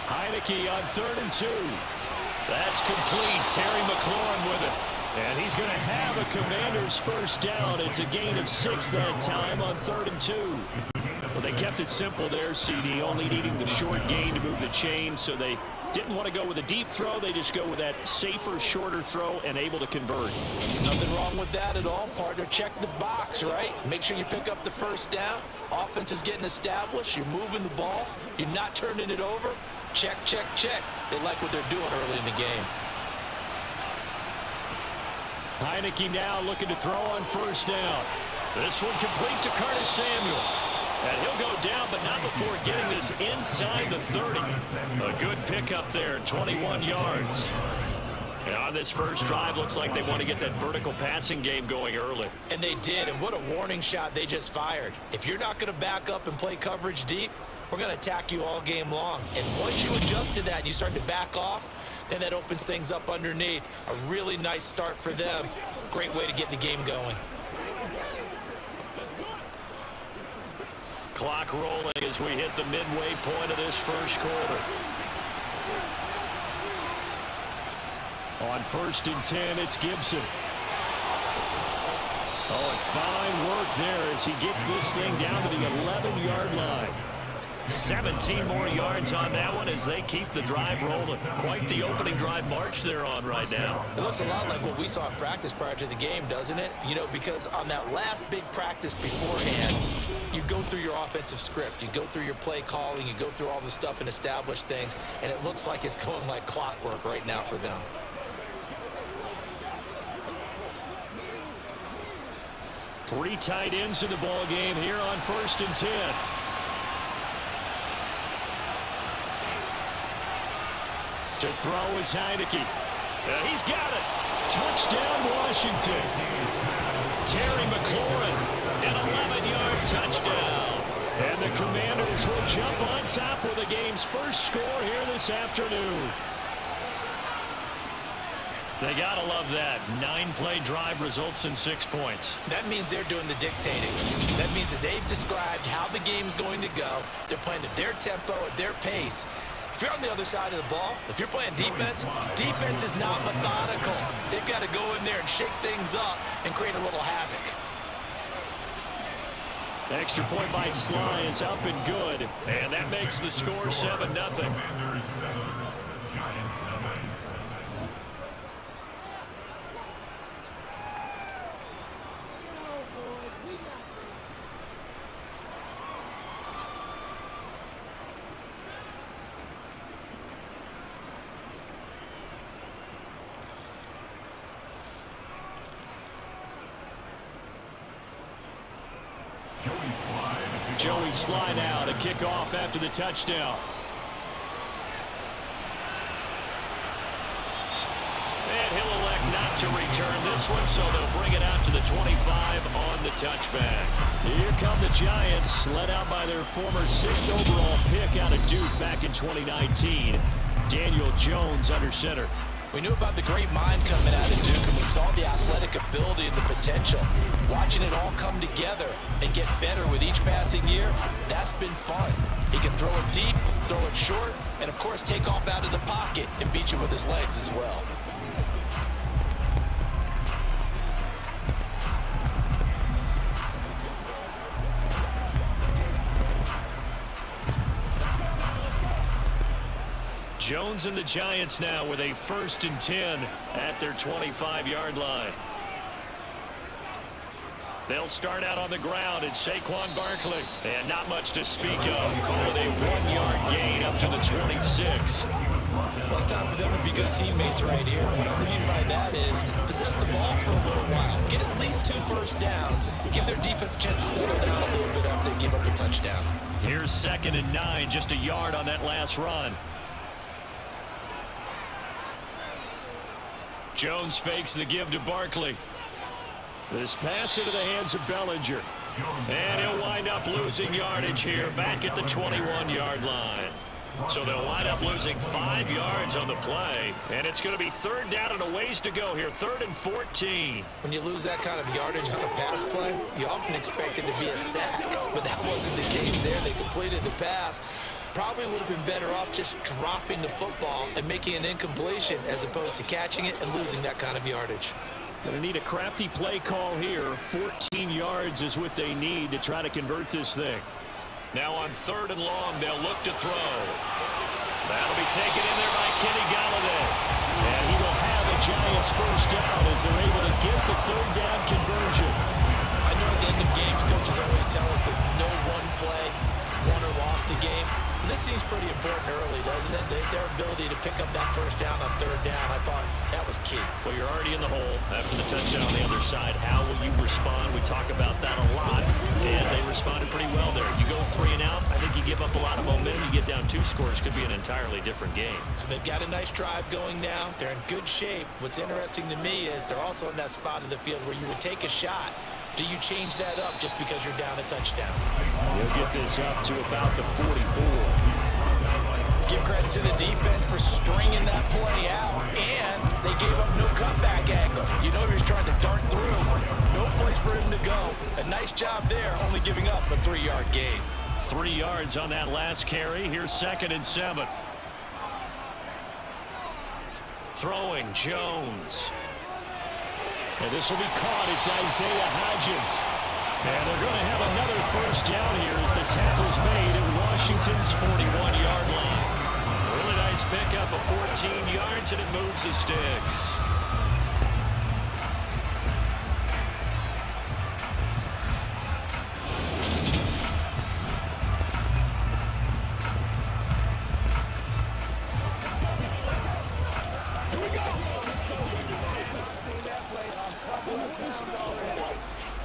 Heineke on 3rd and 2. That's complete. Terry McLaurin with it. And he's going to have a Commander's first down. It's a gain of 6 that time on 3rd and 2. Well, they kept it simple there, CD, only needing the short gain to move the chain, so they didn't want to go with a deep throw. They just go with that safer, shorter throw and able to convert. Nothing wrong with that at all, partner. Check the box, right? Make sure you pick up the first down. Offense is getting established. You're moving the ball. You're not turning it over. Check, check, check. They like what they're doing early in the game. Heineke now looking to throw on first down. This one complete to Curtis Samuel. And he'll go down but not before getting this inside the 30. A good pickup there, 21 yards. And on this first drive, looks like they want to get that vertical passing game going early. And they did, and what a warning shot they just fired. If you're not going to back up and play coverage deep, we're going to attack you all game long. And once you adjust to that and you start to back off, then that opens things up underneath. A really nice start for them. Great way to get the game going. Clock rolling as we hit the midway point of this first quarter. On 1st and 10, it's Gibson. Oh, and fine work there as he gets this thing down to the 11-yard line. 17 more yards on that one as they keep the drive rolling. Quite the opening drive march they're on right now. It looks a lot like what we saw in practice prior to the game, doesn't it? You know, because on that last big practice beforehand, you go through your offensive script. You go through your play calling. You go through all the stuff and establish things. And it looks like it's going like clockwork right now for them. Three tight ends in the ball game here on 1st and 10. To throw is Heineke. He's got it. Touchdown, Washington. Terry McLaurin, an 11-yard touchdown. And the Commanders will jump on top with the game's first score here this afternoon. They got to love that. 9-play drive results in 6 points. That means they're doing the dictating. That means that they've described how the game's going to go. They're playing at their tempo, at their pace. If you're on the other side of the ball, if you're playing defense, defense is not methodical. They've got to go in there and shake things up and create a little havoc. Extra point by Sly is up and good. And that makes the score 7-0. Commanders 7, Giants nothing. Joey Sly now to kick off after the touchdown. And he'll elect not to return this one, so they'll bring it out to the 25 on the touchback. Here come the Giants, led out by their former 6th overall pick out of Duke back in 2019. Daniel Jones under center. We knew about the great mind coming out of Duke, and we saw the athletic ability and the potential. Watching it all come together and get better with each passing year, that's been fun. He can throw it deep, throw it short, and of course take off out of the pocket and beat you with his legs as well. Jones and the Giants now with a 1st and 10 at their 25-yard line. They'll start out on the ground. It's Saquon Barkley. And not much to speak of. Call it a 1-yard gain up to the 26. Well, it's time for them to be good teammates right here. What I mean by that is possess the ball for a little while. Get at least 2 first downs. Give their defense a chance to settle down a little bit after they give up a touchdown. Here's 2nd and 9, just a yard on that last run. Jones fakes the give to Barkley. This pass into the hands of Bellinger. And he'll wind up losing yardage here back at the 21-yard line. So they'll wind up losing 5 yards on the play. And it's going to be 3rd down and a ways to go here. 3rd and 14. When you lose that kind of yardage on a pass play, you often expect it to be a sack. But that wasn't the case there. They completed the pass. Probably would have been better off just dropping the football and making an incompletion as opposed to catching it and losing that kind of yardage. Going to need a crafty play call here. 14 yards is what they need to try to convert this thing. Now on 3rd and long, they'll look to throw. That'll be taken in there by Kenny Golladay. And he will have a Giants first down as they're able to get the 3rd down conversion. I know at the end of games, coaches always tell us that no one play won or lost a game. This seems pretty important early, doesn't it? Their ability to pick up that first down on 3rd down, I thought that was key. Well, you're already in the hole after the touchdown on the other side. How will you respond? We talk about that a lot, and they responded pretty well there. You go 3 and out, I think give up a lot of momentum, you get down 2 scores, could be an entirely different game. So they've got a nice drive going now. They're in good shape. What's interesting to me is they're also in that spot of the field where you would take a shot. Do you change that up just because you're down a touchdown? We'll get this up to about the 44. Give credit to the defense for stringing that play out, and they gave up no cutback angle. You know he was trying to dart through. No place for him to go. A nice job there, only giving up a 3-yard gain. 3 yards on that last carry. Here's 2nd and 7. Throwing, Jones. And this will be caught. It's Isaiah Hodgins. And they're going to have another first down here as the tackle's made at Washington's 41-yard line. Really nice pickup of 14 yards, and it moves the sticks.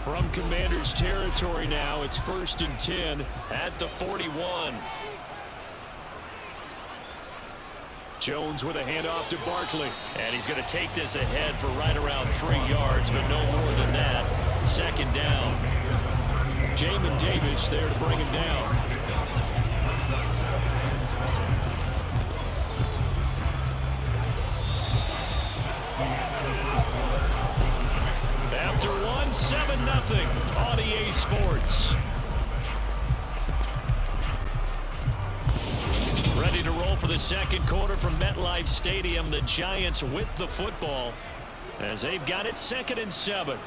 From Commanders territory now, it's 1st and 10 at the 41. Jones with a handoff to Barkley. And he's going to take this ahead for right around 3 yards, but no more than that. 2nd down. Jamin Davis there to bring him down. After 7-0 on EA Sports. Ready to roll for the 2nd quarter from MetLife Stadium. The Giants with the football as they've got it 2nd and 7.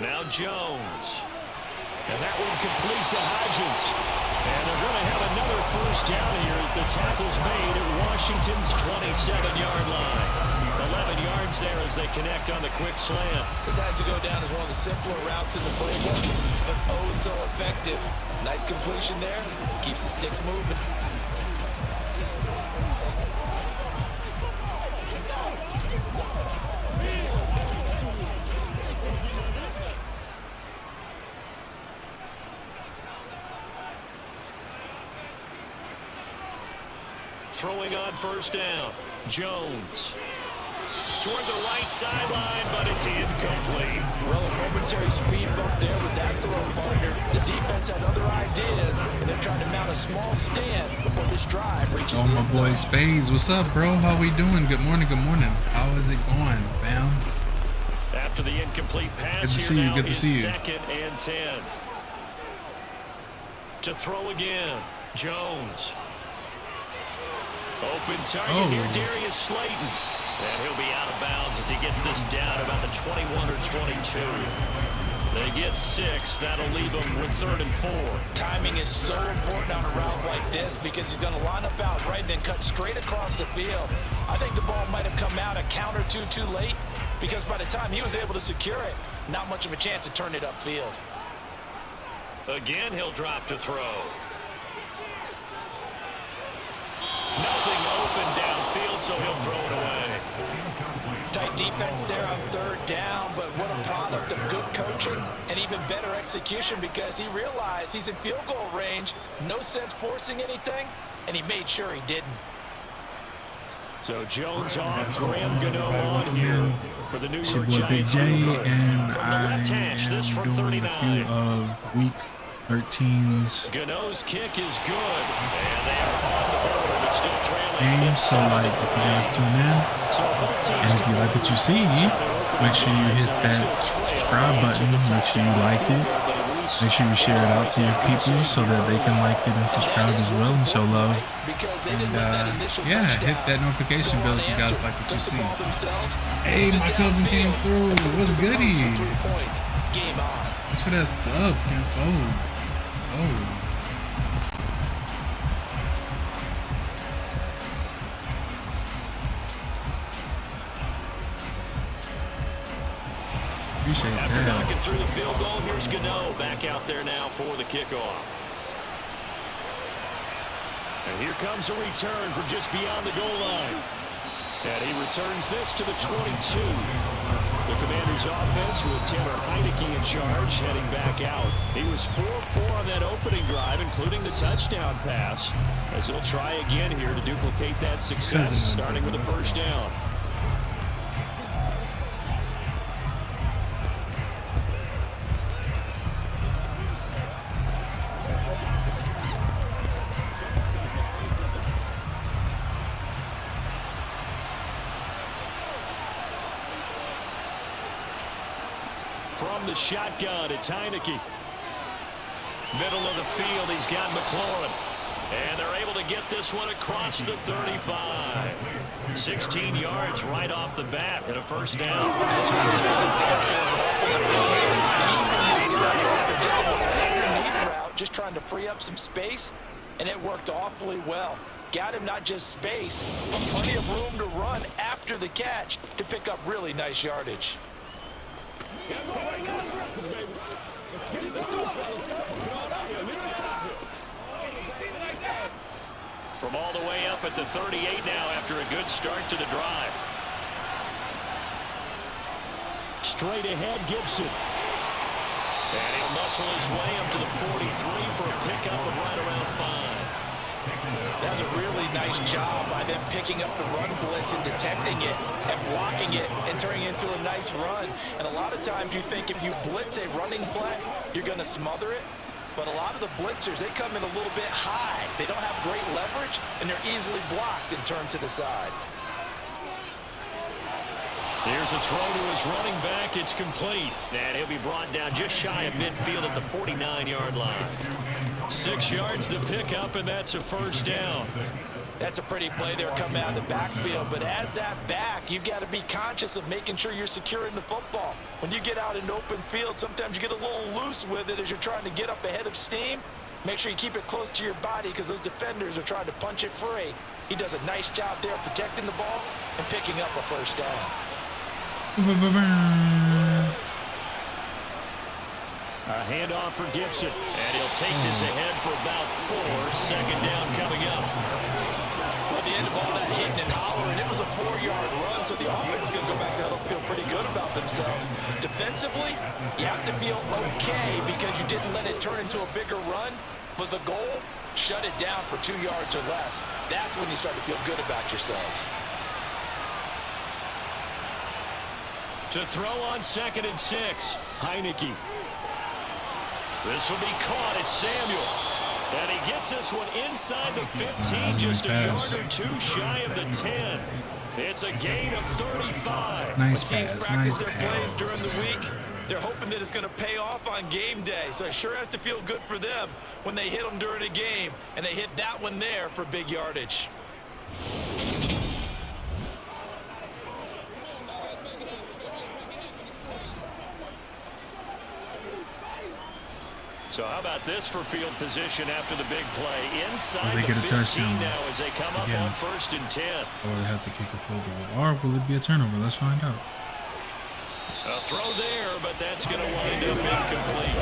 Now Jones. And that one complete to Hodgins. And they're going to have another first down here as the tackle's made at Washington's 27-yard line. 11 yards there as they connect on the quick slant. This has to go down as one of the simpler routes in the playbook, but oh so effective. Nice completion there. Keeps the sticks moving. Throwing on first down. Jones. Toward the right sideline, but it's incomplete. Well, a momentary speed bump there with that throw partner. The defense had other ideas, and they're trying to mount a small stand before this drive reaches Oh, my boy Spades. What's up, bro? How we doing? Good morning, good morning. How is it going, fam? After the incomplete pass, good to see you. Good to see you. 2nd and 10. To throw again, Jones. Open target here, Darius Slayton. And he'll be out of bounds as he gets this down about the 21 or 22. They get 6. That'll leave them with 3rd and 4. Timing is so important on a route like this because he's going to line up out right and then cut straight across the field. I think the ball might have come out a count or two too late because by the time he was able to secure it, not much of a chance to turn it upfield. Again, he'll drop to throw. Nothing open downfield, so he'll throw it away. Tight defense there on 3rd down, but what a product of good coaching and even better execution because he realized he's in field goal range. No sense forcing anything, and he made sure he didn't. So Jones off, Graham Gano on here for the New York Giants. BigJ, and I am doing a few of Week 13's Gano's kick is good, and they are on the board, but still trailing. games. So, like, if you guys tune in, and if you like what you see, make sure you hit that subscribe button. Make sure you like it. Make sure you share it out to your people so that they can like it and subscribe as well and show love. And yeah, hit that notification bell if you guys like what you see. Hey, my cousin came through. What's goody? Thanks for that sub, Ken Fold. Oh. Appreciate After that. knocking through the field goal, here's Gano back out there now for the kickoff. And here comes a return from just beyond the goal line. And he returns this to the 22. The Commanders' offense with Taylor Heineke in charge heading back out. He was 4-4 on that opening drive, including the touchdown pass, as he'll try again here to duplicate that success, starting with a first down. From the shotgun, it's Heineke. Middle of the field, he's got McLaurin. And they're able to get this one across the 35. 16 yards right off the bat and a first down. Just trying to free up some space, and it worked awfully well. Got him not just space, but plenty of room to run after the catch to pick up really nice yardage. From all the way up at the 38 now after a good start to the drive. Straight ahead, Gibson. And he'll muscle his way up to the 43 for a pickup of right around 5. That's a really nice job by them picking up the run blitz and detecting it and blocking it and turning it into a nice run. And a lot of times you think if you blitz a running play, you're going to smother it. But a lot of the blitzers, they come in a little bit high. They don't have great leverage, and they're easily blocked and turned to the side. Here's a throw to his running back. It's complete. And he'll be brought down just shy of midfield at the 49-yard line. 6 yards the pickup, and that's a first down. That's a pretty play there coming out of the backfield. But as that back, you've got to be conscious of making sure you're securing the football. When you get out in open field, sometimes you get a little loose with it as you're trying to get up ahead of steam. Make sure you keep it close to your body because those defenders are trying to punch it free. He does a nice job there protecting the ball and picking up a first down. A handoff for Gibson, and he'll take this ahead for about 4. Second down coming up. Well, at the end of all that hitting and hollering, it was a 4-yard run, so the offense is going to go back there and feel pretty good about themselves. Defensively, you have to feel okay because you didn't let it turn into a bigger run, but the goal, shut it down for 2 yards or less. That's when you start to feel good about yourselves. To throw on 2nd and 6, Heineke. This will be caught. It's Samuel. And he gets this one inside the 15, just a yard or 2 shy of the 10. It's a gain of 35. Nice When teams pass, practice nice their pass. plays during the week, they're hoping that it's going to pay off on game day. So it sure has to feel good for them when they hit them during a game. And they hit that one there for big yardage. So how about this for field position after the big play? Inside Will they the get a 15 touchdown now as they come up again? on 1st and 10. Or they have to kick a field goal. Or will it be a turnover? Let's find out. A throw there, but that's going to wind up incomplete.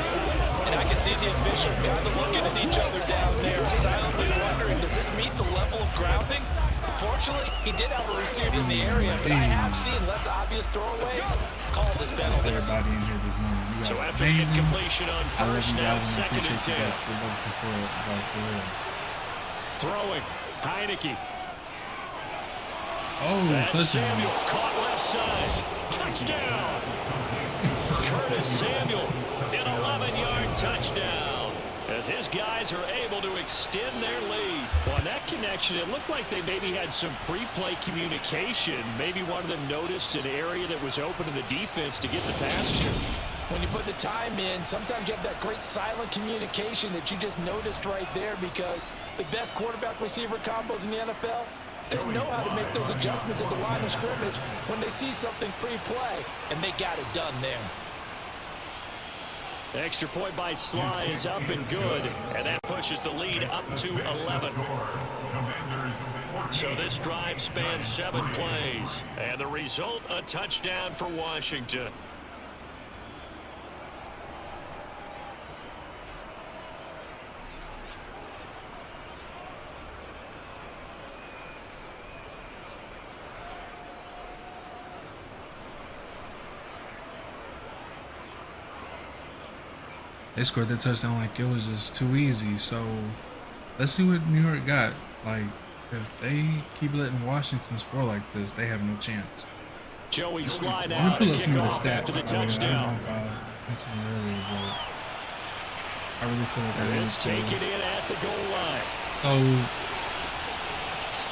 And I can see the officials kind of looking at each other down there, silently wondering, does this meet the level of grounding? Fortunately, he did have a receiver in the area, but I have seen less obvious throwaways call this penalty. Everybody in here this morning. You So guys after the amazing. incompletion on I love first, you now guys and 2nd and appreciate you 10. guys for the support. Like, for real. Throwing, Heineke. Oh, That's touchdown. Samuel, caught left side. Touchdown! Curtis Samuel, an 11-yard touchdown. As his guys are able to extend their lead. Well, on that connection, it looked like they maybe had some pre-play communication. Maybe one of them noticed an area that was open in the defense to get the pass to. When you put the time in, sometimes you have that great silent communication that you just noticed right there because the best quarterback-receiver combos in the NFL, they know how to make those adjustments at the line of scrimmage when they see something pre-play, and they got it done there. The extra point by Sly is up and good, and that pushes the lead up to 11. So this drive spans 7 plays, and the result, a touchdown for Washington. They scored that touchdown like it was just too easy. So let's see what New York got. Like, if they keep letting Washington score like this, they have no chance. Joey slide Let me out pull and up kick some of the off after stats. the I don't touchdown. know if I mentioned it earlier, but I really feel like I Let's need take to. it in at the goal line. So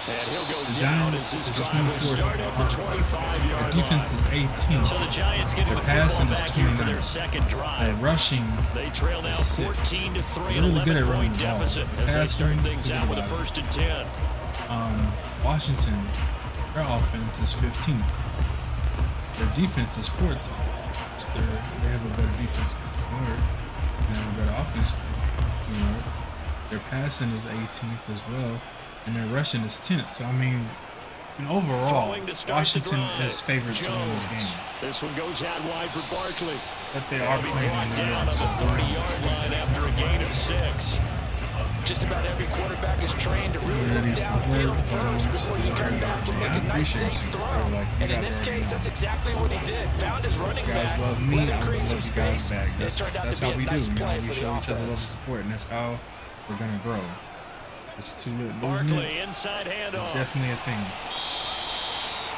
And he'll go the down Giants as his is drive will 24th. start at the 25-yard Their defense line. is 18th. So the Giants getting Their the football passing is back here for 29th. their second Their drive. rushing They trail now is 6th. 14-3, They're an really good at running 11-point the ball. deficit as they start Passing, things out with a forget about 1st and 10. Washington, their offense is 15th. Their defense is 14th. They have a better defense than New York. They have a better offense than New York. Their passing is 18th as well, and their rushing is 10th. So I mean, overall, Throwing to start Washington the drive. is favored to win this Jones. game. This one goes out wide for Barkley. But they are He'll be playing brought in New down York. on So the 30-yard line after a gain of 6. Just about every quarterback is trained to really look downfield first before you come back and make a nice safe throw. And in this case, that's exactly what he did. Found his running You guys back, love me, let him I create love some you guys space, back. and it turned out That's to how be we a do. nice play We for show the each other love and offense. support, and that's how we're gonna grow. It's too lit movement. Barkley inside It's handoff. definitely a thing.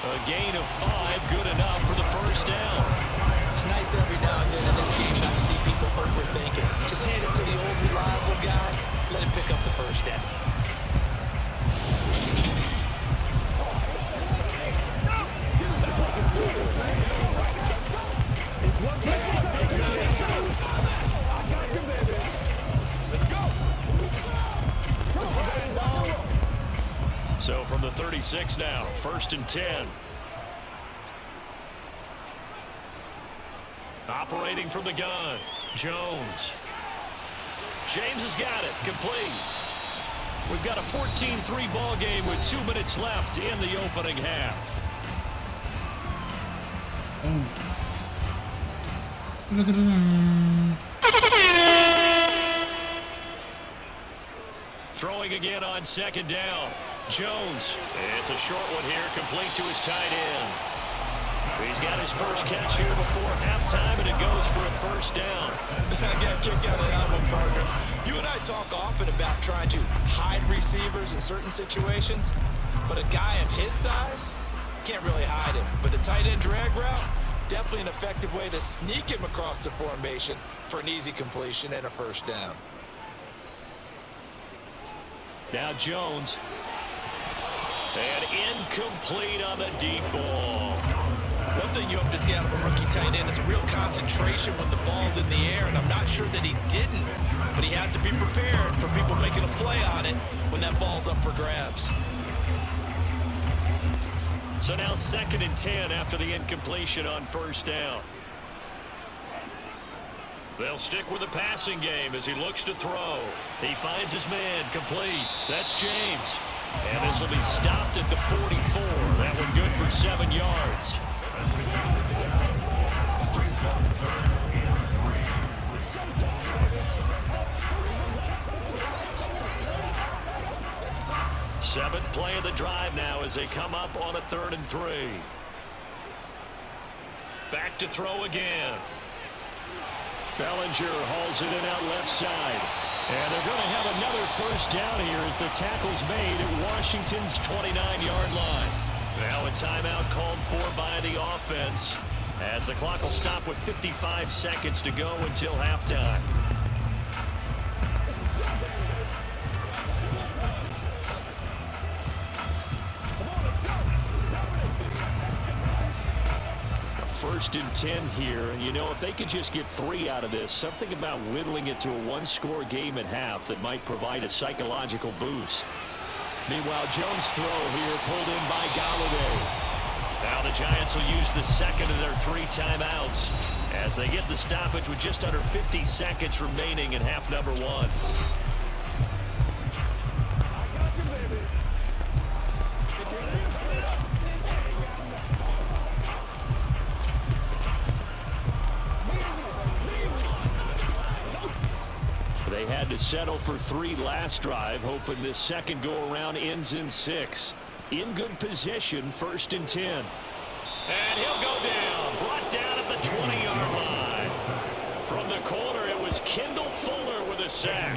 A gain of 5, good enough for the first down. It's nice every now and then in this game not to see people overthinking. Just hand it to the old reliable guy, let him pick up the first down. So from the 36 now, 1st and 10. Operating from the gun, Jones. James has got it, complete. We've got a 14-3 ball game with 2 minutes left in the opening half. Oh. Look at him. Throwing again on 2nd down. Jones. It's a short one here, complete to his tight end. He's got his first catch here before halftime, and it goes for a first down. I got a kick out of that one, partner. You and I talk often about trying to hide receivers in certain situations, but a guy of his size can't really hide him. But the tight end drag route, definitely an effective way to sneak him across the formation for an easy completion and a first down. Now Jones. And incomplete on the deep ball. One thing you hope to see out of a rookie tight end is a real concentration when the ball's in the air, and I'm not sure that he didn't, but he has to be prepared for people making a play on it when that ball's up for grabs. So now 2nd and 10 after the incompletion on first down. They'll stick with the passing game as he looks to throw. He finds his man, complete. That's James. And this will be stopped at the 44. That one good for 7 yards. Seventh play of the drive now as they come up on a 3rd and 3. Back to throw again. Bellinger hauls it in out left side. And they're going to have another first down here as the tackle's made at Washington's 29-yard line. Now a timeout called for by the offense as the clock will stop with 55 seconds to go until halftime. First and 10 here, and you know, if they could just get 3 out of this, something about whittling it to a 1-score game at half that might provide a psychological boost. Meanwhile, Jones' throw here pulled in by Galladay. Now the Giants will use the second of their 3 timeouts as they get the stoppage with just under 50 seconds remaining in half number 1. They had to settle for 3 last drive, hoping this second go-around ends in 6. In good position, 1st and 10. And he'll go down, brought down at the 20-yard line. From the corner, it was Kendall sack.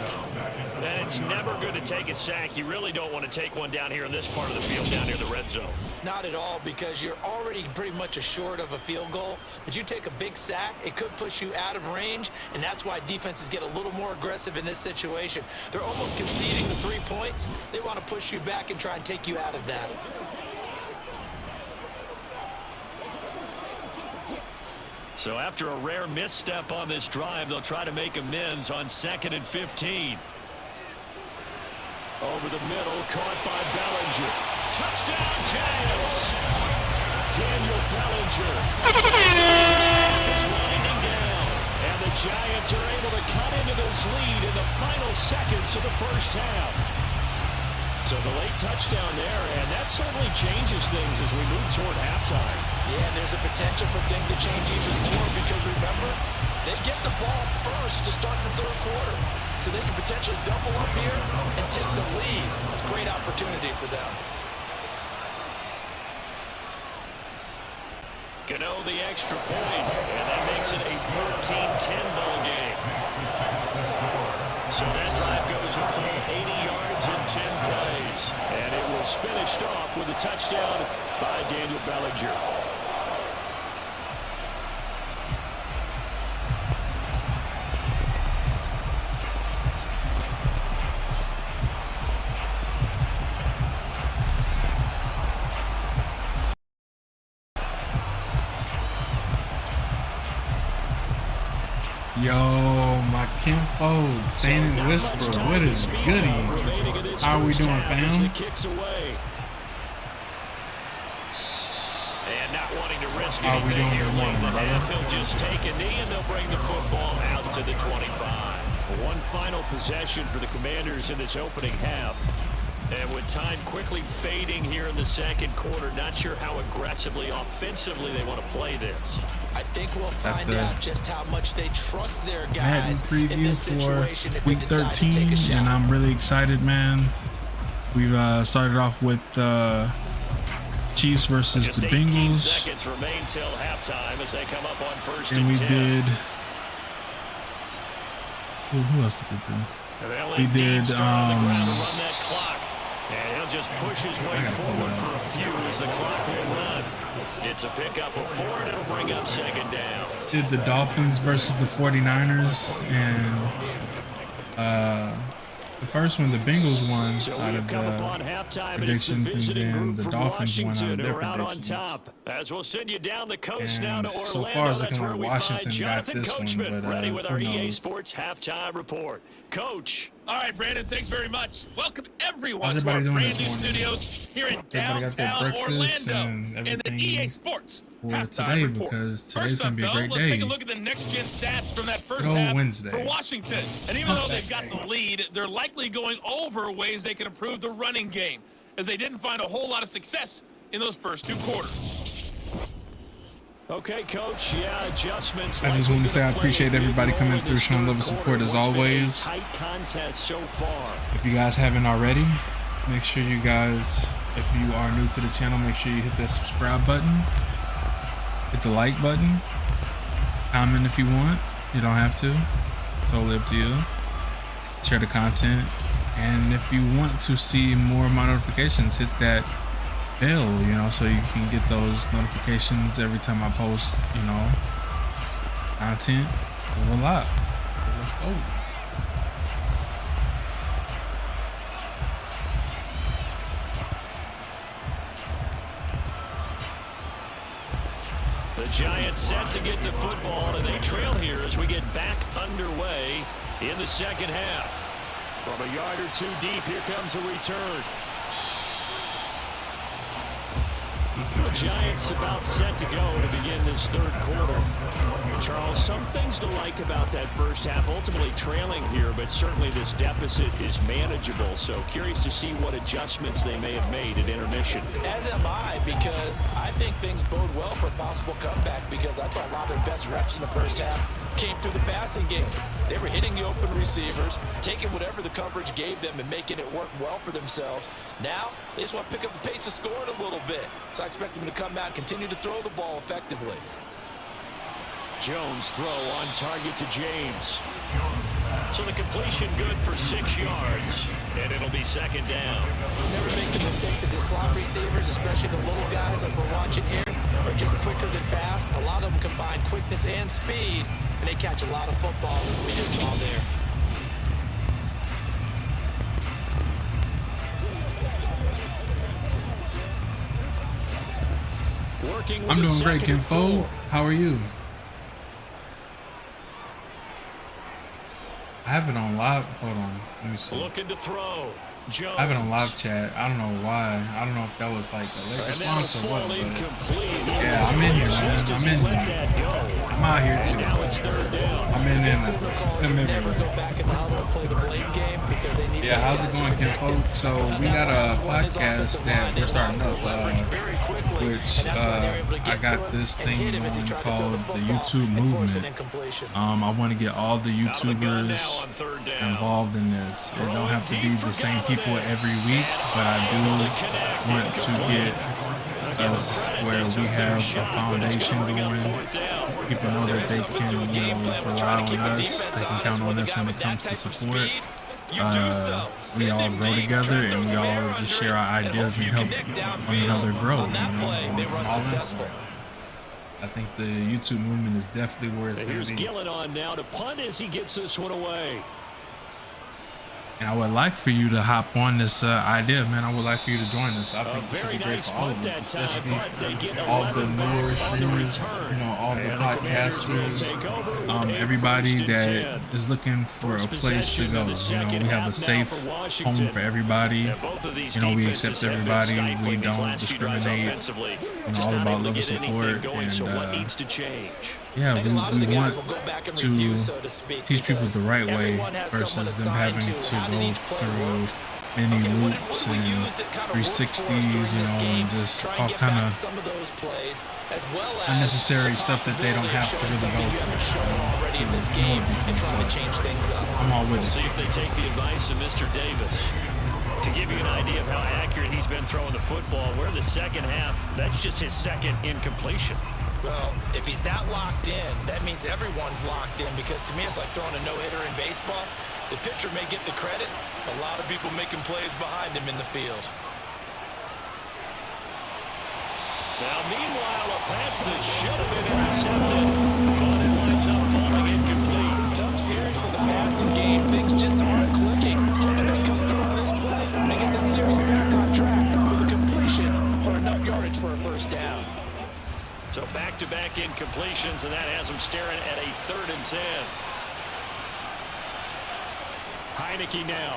And it's never good to take a sack. You really don't want to take one down here in this part of the field, down near the red zone. Not at all, because you're already pretty much assured of a field goal. But you take a big sack, it could push you out of range, and that's why defenses get a little more aggressive in this situation. They're almost conceding the 3 points. They want to push you back and try and take you out of that. So after a rare misstep on this drive, they'll try to make amends on 2nd and 15. Over the middle, caught by Bellinger. Touchdown, Giants! Daniel Bellinger. Is winding down. And the Giants are able to cut into this lead in the final seconds of the first half. So the late touchdown there, and that certainly changes things as we move toward halftime. Yeah, there's a potential for things to change even more because, remember, they get the ball first to start the third quarter. So they can potentially double up here and take the lead. It's a great opportunity for them. Gano the extra point, and that makes it a 14-10 ball game. So that drive goes a full 80 yards in 10 plays. And it was finished off with a touchdown by Daniel Bellinger. Yo, my kinfolk, Saint and Whisper, what is goody? How are we doing, fam? And not wanting to risk How are we doing this morning, brother? They'll just take a knee and they'll bring the football out to the 25. One final possession for the Commanders in this opening half. And with time quickly fading here in the second quarter, not sure how aggressively, offensively they want to play this. I think we'll find out just how much they trust their guys in this situation if week they decide 13, to take a shot. and I'm really excited, man. We've started off with Chiefs versus just the 18 Bengals. Seconds remain till halftime as they come up on first And we 10. did. Who else did we do? We did. And he'll just push his way forward for a few as the clock will run. It's a pickup of 4, and it'll bring up second down. Did the Dolphins versus the 49ers, and the first one, the Bengals won out of the predictions, and then the Dolphins won out of their predictions. As we'll send you down the coast now to Orlando. So far, it's That's looking where like we find Washington got Jonathan this Coachman, one, but ready with our who EA knows? Sports halftime report. Coach. All right, Brandon, thanks very much. Welcome everyone How's to our everybody doing brand this new morning? studios here in Everybody got their downtown breakfast Orlando and in the everything EA Sports for halftime today, report. because today's First gonna up, be a though, great let's day. take a look at the next-gen stats from that first Good old half Wednesday. for Washington. And even though they've got the lead, they're likely going over ways they can improve the running game, as they didn't find a whole lot of success in those first 2 quarters. Okay, Coach. Yeah, adjustments. I just want to say I appreciate everybody coming through, showing love and support as always. Tight contest so far. If you guys haven't already, make sure you guys, if you are new to the channel, make sure you hit that subscribe button, hit the like button, comment if you want. You don't have to. Totally up to you. Share the content, and if you want to see more of my notifications, hit that bell, so you can get those notifications every time I post, content. A lot. Let's go. The Giants set to get the football, and they trail here as we get back underway in the second half. From a yard or two deep, here comes a return. The Giants about set to go to begin this third quarter. Charles, some things to like about that first half. Ultimately trailing here, but certainly this deficit is manageable. So curious to see what adjustments they may have made at intermission. As am I, because I think things bode well for a possible comeback, because I thought a lot of their best reps in the first half came through the passing game. They were hitting the open receivers, taking whatever the coverage gave them and making it work well for themselves. Now, they just want to pick up the pace of scoring a little bit. So I expect them to come out and continue to throw the ball effectively. Jones throw on target to James. So the completion good for 6 yards, and it'll be second down. Never make the mistake that the slot receivers, especially the little guys like we're watching here, are just quicker than fast. A lot of them combine quickness and speed, and they catch a lot of footballs, as we just saw there. I'm doing great, Kinfo. How are you? I have it on live. Hold on. Let me see. Looking to throw. Jones. I have it on live chat. I don't know why. I don't know if that was like a late response or what, but yeah, I'm in here, man. I'm in here. I'm out here too. I'm in there. I'm everywhere. Yeah, how's it going, Kinfolk? So we got a podcast that we're starting up, which I got this thing on called the YouTube Movement. I want to get all the YouTubers involved in this. It don't have to be the same people every week, but I do want to get us where we have a foundation going. People know that they can, rely on us. They can count on us when it comes to support. We all grow together and we all just share our ideas and help one another grow. I think the YouTube movement is definitely where it's going to be. Here's Gillen on now to punt as he gets this one away. And I would like for you to hop on this idea, man. I would like for you to join us. I think this would be great for all of us, especially all the newer streamers, all the podcasters, everybody that is looking for a place to go. We have a safe home for everybody. We accept everybody. We don't discriminate. All about love and support. And yeah, we want to teach people the right way versus them having to go through many loops and 360s, and just all kind of unnecessary stuff that they don't have to really go through. So I'm all with it. See if they take the advice of Mr. Davis. To give you an idea of how accurate he's been throwing the football, we're in the second half. That's just his second incompletion. Well, if he's that locked in, that means everyone's locked in, because to me it's like throwing a no-hitter in baseball. The pitcher may get the credit, but a lot of people making plays behind him in the field. Now, meanwhile, a pass that should have been intercepted, but it winds up falling incomplete. Tough series for the passing game. Things just aren't clicking. And they come through on this play and get this series back on track with a completion for enough yardage for a first down. So back-to-back incompletions, and that has them staring at a 3rd and 10. Heineke now.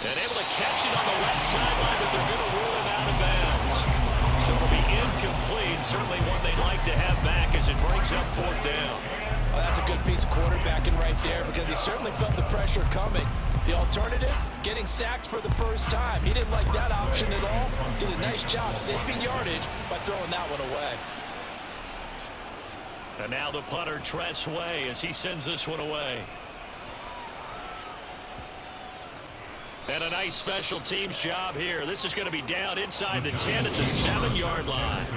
And able to catch it on the left sideline, but they're going to rule it out of bounds. So it'll be incomplete. Certainly one they'd like to have back as it brings up 4th down. Well, that's a good piece of quarterbacking right there, because he certainly felt the pressure coming. The alternative, getting sacked for the first time. He didn't like that option at all. Did a nice job saving yardage by throwing that one away. And now the punter, Tress Way, as he sends this one away. And a nice special teams job here. This is going to be down inside the 10 at the 7-yard line.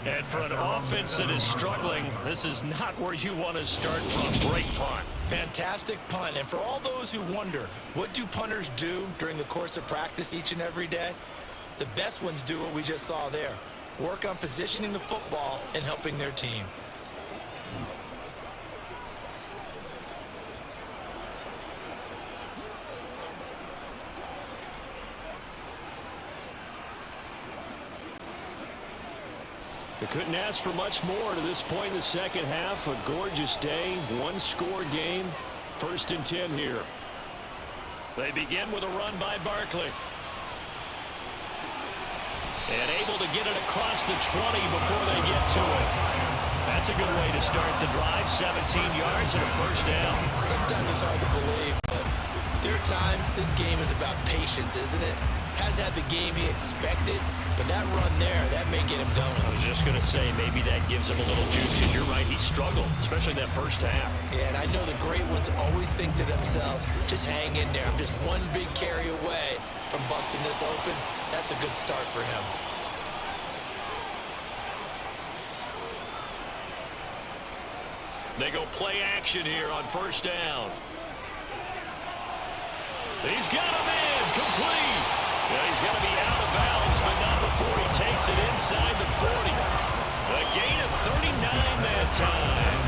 And for an offense that is struggling, this is not where you want to start from. Great punt. Fantastic punt. And for all those who wonder, what do punters do during the course of practice each and every day? The best ones do what we just saw there. Work on positioning the football and helping their team. They couldn't ask for much more to this point in the second half. A gorgeous day, one-score game. 1st and 10 here. They begin with a run by Barkley. And able to get it across the 20 before they get to it. That's a good way to start the drive. 17 yards and a 1st down. Sometimes it's hard to believe, but there are times this game is about patience, isn't it? Has had the game he expected, but that run there, that may get him going. I was just going to say, maybe that gives him a little juice, because you're right, he struggled, especially that first half. Yeah, and I know the great ones always think to themselves, just hang in there. I'm just one big carry away from busting this open. That's a good start for him. They go play action here on first down. He's got him in, complete. Yeah, he's going to be out of bounds, but not before he takes it inside the 40. A gain of 39 that time.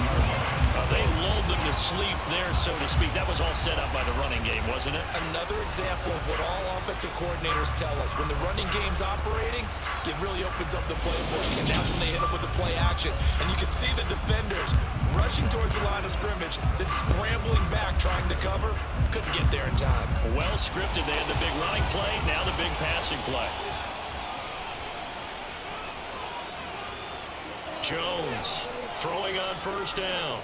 They lulled them to sleep there, so to speak. That was all set up by the running game, wasn't it? Another example of what all offensive coordinators tell us. When the running game's operating, it really opens up the playbook, and that's when they hit them with the play action. And you can see the defenders rushing towards the line of scrimmage, then scrambling back, trying to cover. Couldn't get there in time. Well scripted. They had the big running play, now the big passing play. Jones throwing on first down.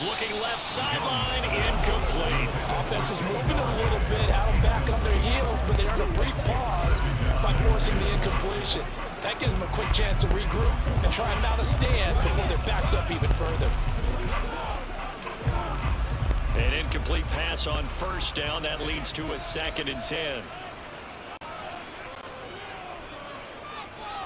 Looking left sideline, incomplete. Offense was moving a little bit, had them back on their heels, but they earned a brief pause by forcing the incompletion. That gives them a quick chance to regroup and try and mount a stand before they're backed up even further. An incomplete pass on first down. That leads to a 2nd and 10.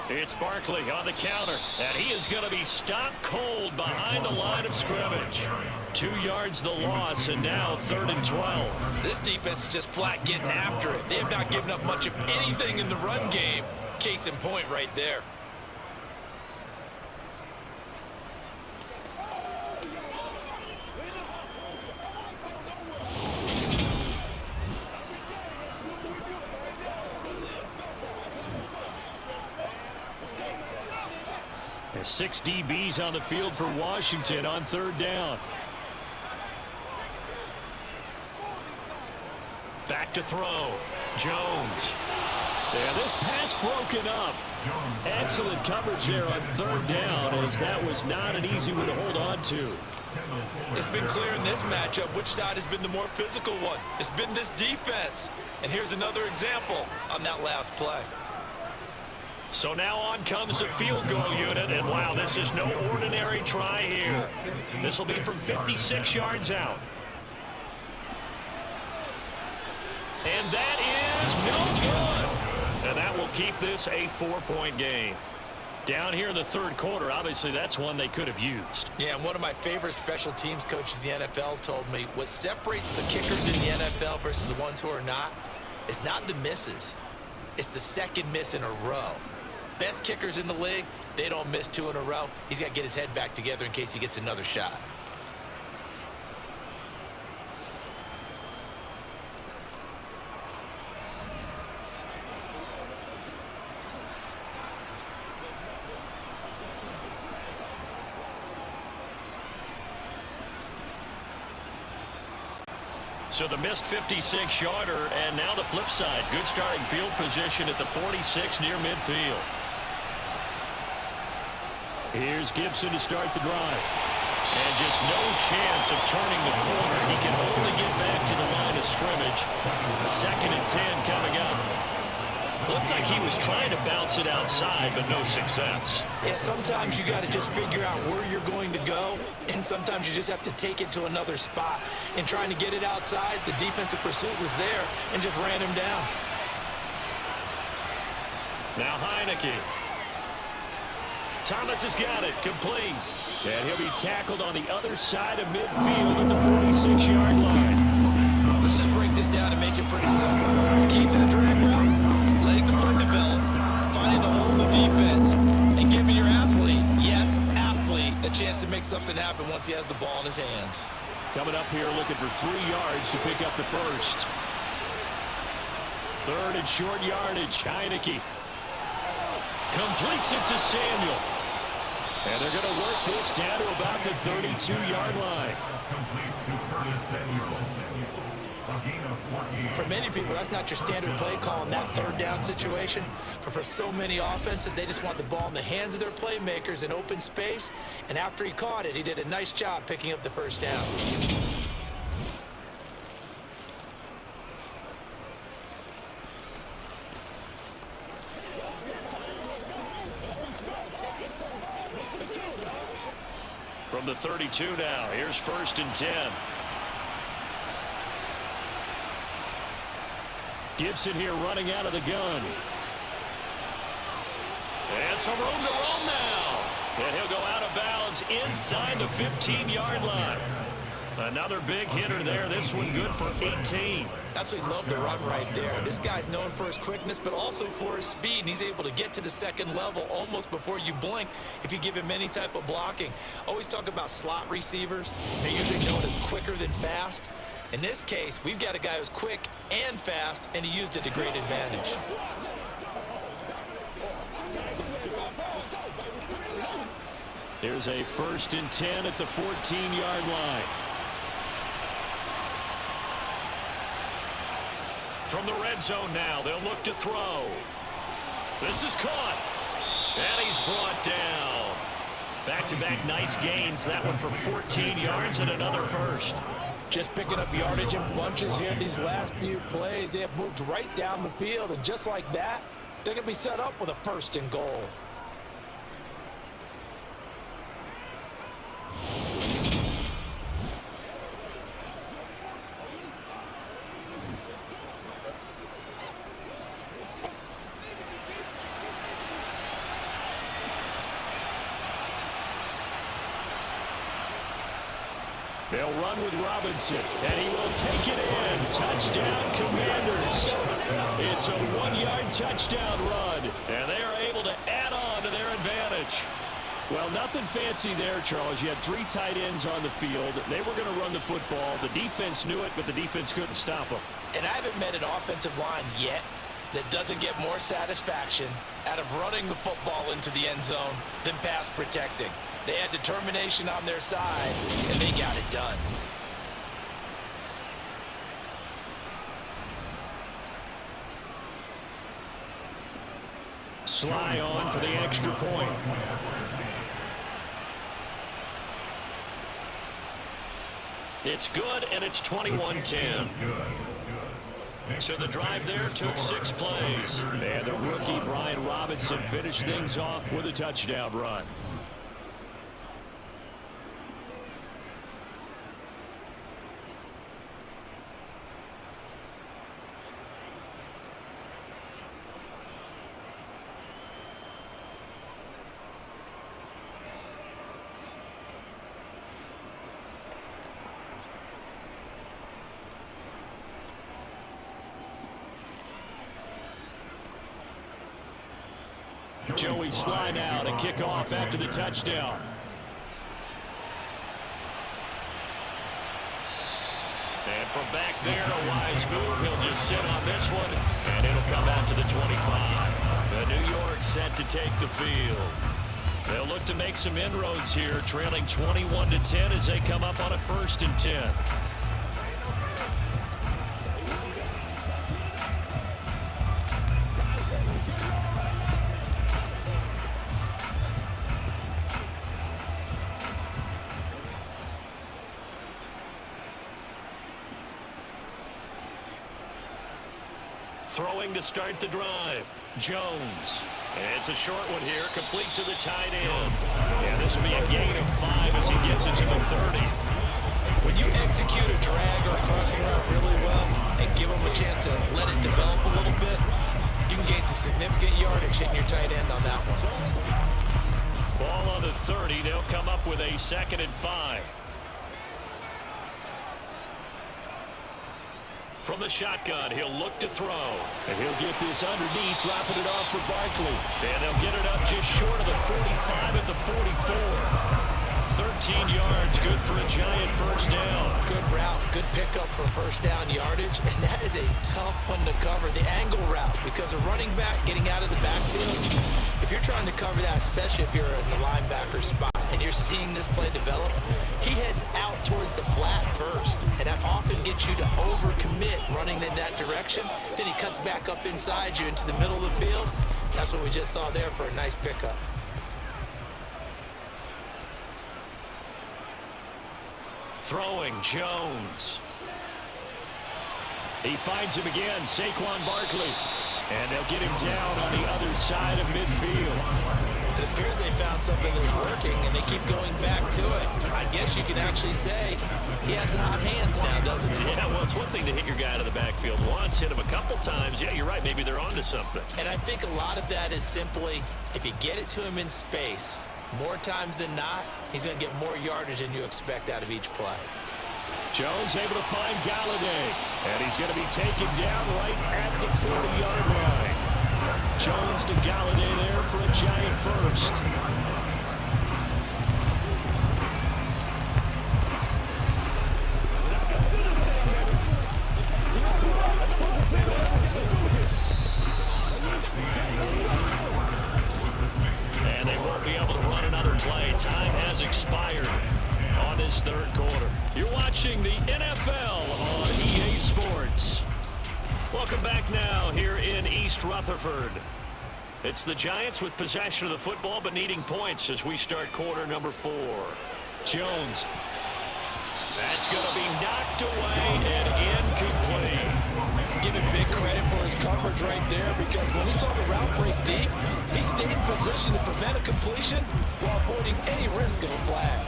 It's Barkley on the counter, and he is going to be stopped cold behind the line of scrimmage. 2 yards the loss, and now 3rd and 12. This defense is just flat getting after it. They have not given up much of anything in the run game. Case in point right there. There's 6 DBs on the field for Washington on 3rd down. Back to throw. Jones. Yeah, this pass broken up. Excellent coverage there on 3rd down, as that was not an easy one to hold on to. It's been clear in this matchup which side has been the more physical one. It's been this defense. And here's another example on that last play. So now on comes the field goal unit, and wow, this is no ordinary try here. This will be from 56 yards out. And that is no good. And that will keep this a 4-point game. Down here in the 3rd quarter, obviously that's one they could have used. Yeah, and one of my favorite special teams coaches in the NFL told me what separates the kickers in the NFL versus the ones who are not, it's not the misses. It's the 2nd miss in a row. Best kickers in the league, they don't miss 2 in a row. He's got to get his head back together in case he gets another shot. So the missed 56-yarder, and now the flip side. Good starting field position at the 46 near midfield. Here's Gibson to start the drive. And just no chance of turning the corner. He can only get back to the line of scrimmage. 2nd and 10 coming up. Looked like he was trying to bounce it outside, but no success. Yeah, sometimes you got to just figure out where you're going to go, and sometimes you just have to take it to another spot. In trying to get it outside, the defensive pursuit was there and just ran him down. Now Heineke. Thomas has got it, complete. And he'll be tackled on the other side of midfield at the 46-yard line. Let's just break this down and make it pretty simple. Key to the drag route, letting the play develop, finding a hole in the defense, and giving your athlete, yes, athlete, a chance to make something happen once he has the ball in his hands. Coming up here looking for 3 yards to pick up the first. 3rd and short yardage. Heineke completes it to Samuel. And they're going to work this down to about the 32-yard line. For many people, that's not your standard play call in that 3rd down situation. But for so many offenses, they just want the ball in the hands of their playmakers in open space. And after he caught it, he did a nice job picking up the first down. From the 32 now, here's 1st and 10. Gibson here running out of the gun. And some room to roam now. And he'll go out of bounds inside the 15-yard line. Another big hitter there. This one good for 18. Absolutely love the run right there. This guy's known for his quickness, but also for his speed. And he's able to get to the second level almost before you blink if you give him any type of blocking. Always talk about slot receivers. They're usually known as quicker than fast. In this case, we've got a guy who's quick and fast, and he used it to great advantage. Here's a 1st and 10 at the 14-yard line. From the red zone now, they'll look to throw. This is caught. And he's brought down. Back-to-back nice gains. That one for 14 yards and another first. Just picking up yardage in bunches here these last few plays. They have moved right down the field, and just like that, they're going to be set up with a 1st and goal. They'll run with Robinson, and he will take it in. Touchdown, Commanders. It's a 1-yard touchdown run, and they are able to add on to their advantage. Well, nothing fancy there, Charles. You had 3 tight ends on the field. They were going to run the football. The defense knew it, but the defense couldn't stop them. And I haven't met an offensive line yet that doesn't get more satisfaction out of running the football into the end zone than pass protecting. They had determination on their side, and they got it done. Sly on for the extra point. It's good, and it's 21-10. So the drive there took 6 plays. And the rookie, Brian Robinson, finished things off with a touchdown run. Joey Sly now to kick off after the touchdown. And from back there, a wise move. He'll just sit on this one, and it'll come out to the 25. The New York set to take the field. They'll look to make some inroads here, trailing 21-10 as they come up on a 1st and 10. Throwing to start the drive. Jones. And it's a short one here, complete to the tight end. And this will be a gain of 5 as he gets it to the 30. When you execute a drag or a crossing route really well and give them a chance to let it develop a little bit, you can gain some significant yardage hitting your tight end on that one. Ball on the 30. They'll come up with a 2nd and 5. From the shotgun, he'll look to throw. And he'll get this underneath, dropping it off for Barkley. And they'll get it up just short of the 45 at the 44. 13 yards, good for a Giant 1st down. Good route, good pickup for 1st down yardage. And that is a tough one to cover, the angle route, because a running back getting out of the backfield, if you're trying to cover that, especially if you're in the linebacker spot, and you're seeing this play develop, he heads out towards the flat first, and that often gets you to overcommit running in that direction. Then he cuts back up inside you into the middle of the field. That's what we just saw there for a nice pickup. Throwing, Jones. He finds him again, Saquon Barkley. And they'll get him down on the other side of midfield. It appears they found something that's working, and they keep going back to it. I guess you can actually say he has hot hands now, doesn't he? Yeah, well, it's one thing to hit your guy out of the backfield once, hit him a couple times. Yeah, you're right. Maybe they're onto something. And I think a lot of that is simply, if you get it to him in space, More times than not, he's going to get more yardage than you expect out of each play. Jones able to find Galladay, and he's going to be taken down right at the 40-yard line. Jones to Galladay there for a Giant first. And they won't be able to run another play. Time has expired on this third quarter. You're watching the NFL on EA Sports. Welcome back now here in East Rutherford. It's the Giants with possession of the football but needing points as we start quarter number 4. Jones. That's going to be knocked away and incomplete. Give him big credit for his coverage right there, because when he saw the route break deep, he stayed in position to prevent a completion while avoiding any risk of a flag.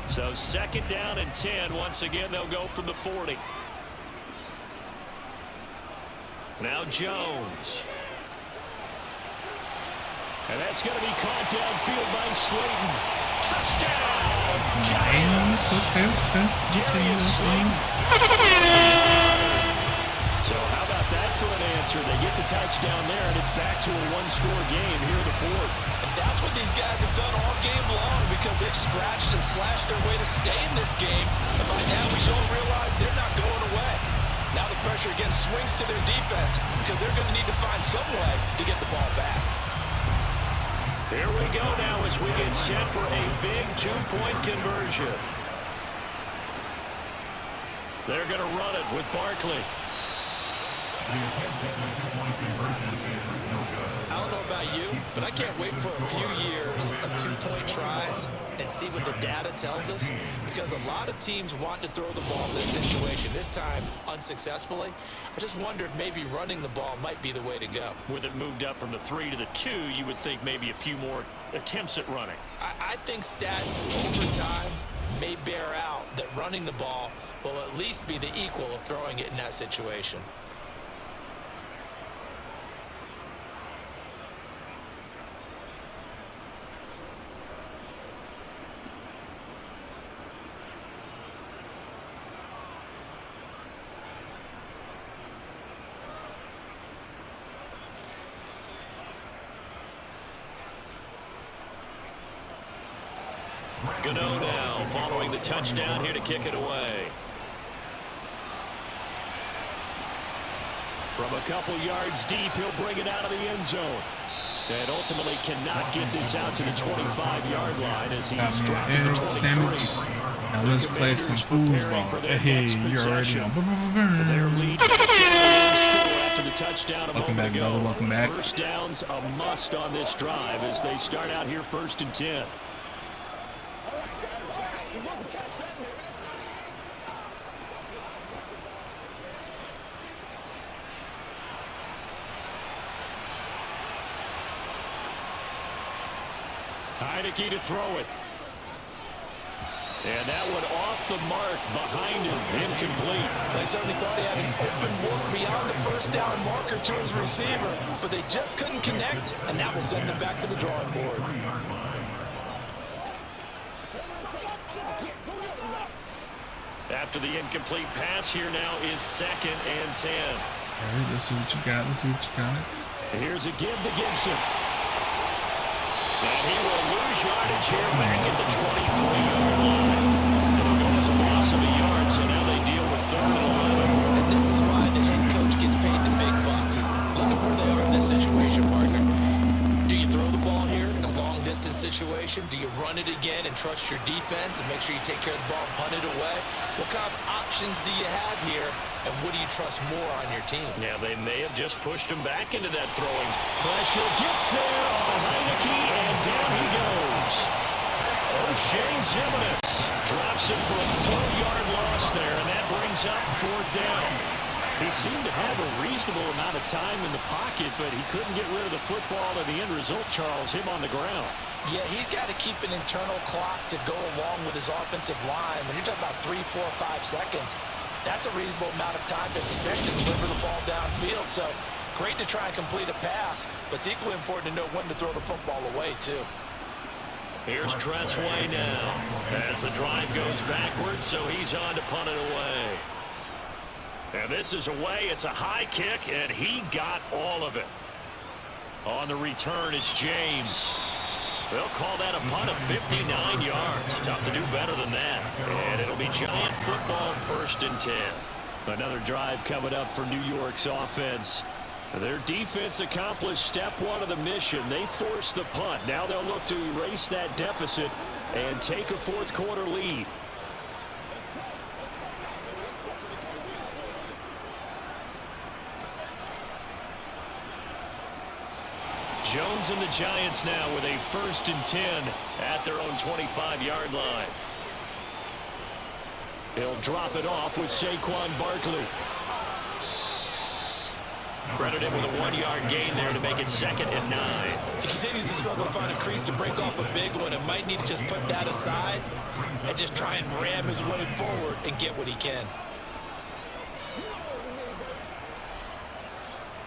So 2nd down and 10. Once again, they'll go from the 40. Now Jones. And that's going to be caught downfield by Slayton. Touchdown! Giants! Okay. Darius Slayton. So how about that for an answer? They get the touchdown there, and it's back to a one-score game here in the 4th. And that's what these guys have done all game long, because they've scratched and slashed their way to stay in this game. And by now we should all realize they're not going away. Now the pressure again swings to their defense, because they're going to need to find some way to get the ball back. Here we go now as we get set for a big 2-point conversion. They're going to run it with Barkley. I don't know about you, but I can't wait for a few years of 2-point tries and see what the data tells us, because a lot of teams want to throw the ball in this situation, this time unsuccessfully. I just wonder if maybe running the ball might be the way to go. With it moved up from the 3 to the 2, you would think maybe a few more attempts at running. I think stats over time may bear out that running the ball will at least be the equal of throwing it in that situation. Gano now following the touchdown here to kick it away. From a couple yards deep, he'll bring it out of the end zone. And ultimately cannot get this out to the 25-yard line as he's dropped to the 23. Now let's play some foosball. Hey, you already know. Their lead after the touchdown a Welcome back, moment ago. welcome back. First down's a must on this drive as they start out here 1st and 10. Heineke to throw it. And that one off the mark behind him. Incomplete. They certainly thought he had an open look beyond the first down marker to his receiver, but they just couldn't connect, and that will send them back to the drawing board. After the incomplete pass, here now is 2nd and 10. All right, let's see what you got. Here's a give to Gibson. And he will lose yardage here back at the 23-yard line. It'll go as a loss of a yard, so now they deal with 3rd and 11. And this is why the head coach gets paid the big bucks. Look at where they are in this situation, partner. Do you throw the ball here in a long-distance situation? Do you run it again and trust your defense and make sure you take care of the ball and punt it away? What kind of options do you have here, and what do you trust more on your team? Yeah, they may have just pushed him back into that throwing. Pressure gets there on Heineke, and down he goes. O'Shane Zimenez drops it for a 4-yard loss there, and that brings up 4th down. He seemed to have a reasonable amount of time in the pocket, but he couldn't get rid of the football, and the end result, Charles, him on the ground. Yeah, he's got to keep an internal clock to go along with his offensive line. When you're talking about 3, 4, 5 seconds, that's a reasonable amount of time to expect to deliver the ball downfield. So great to try and complete a pass, but it's equally important to know when to throw the football away, too. Here's Tressway now as the drive goes backwards, so he's on to punt it away. And this is away. It's a high kick, and he got all of it. On the return, it's James. They'll call that a punt of 59 yards. Tough to do better than that. And it'll be Giant football, 1st and 10. Another drive coming up for New York's offense. Their defense accomplished step 1 of the mission. They forced the punt. Now they'll look to erase that deficit and take a 4th quarter lead. Jones and the Giants now with a 1st and 10 at their own 25-yard line. He'll drop it off with Saquon Barkley. Credited with a 1-yard gain there to make it 2nd and 9. He continues to struggle to find a crease to break off a big one and might need to just put that aside and just try and ram his way forward and get what he can.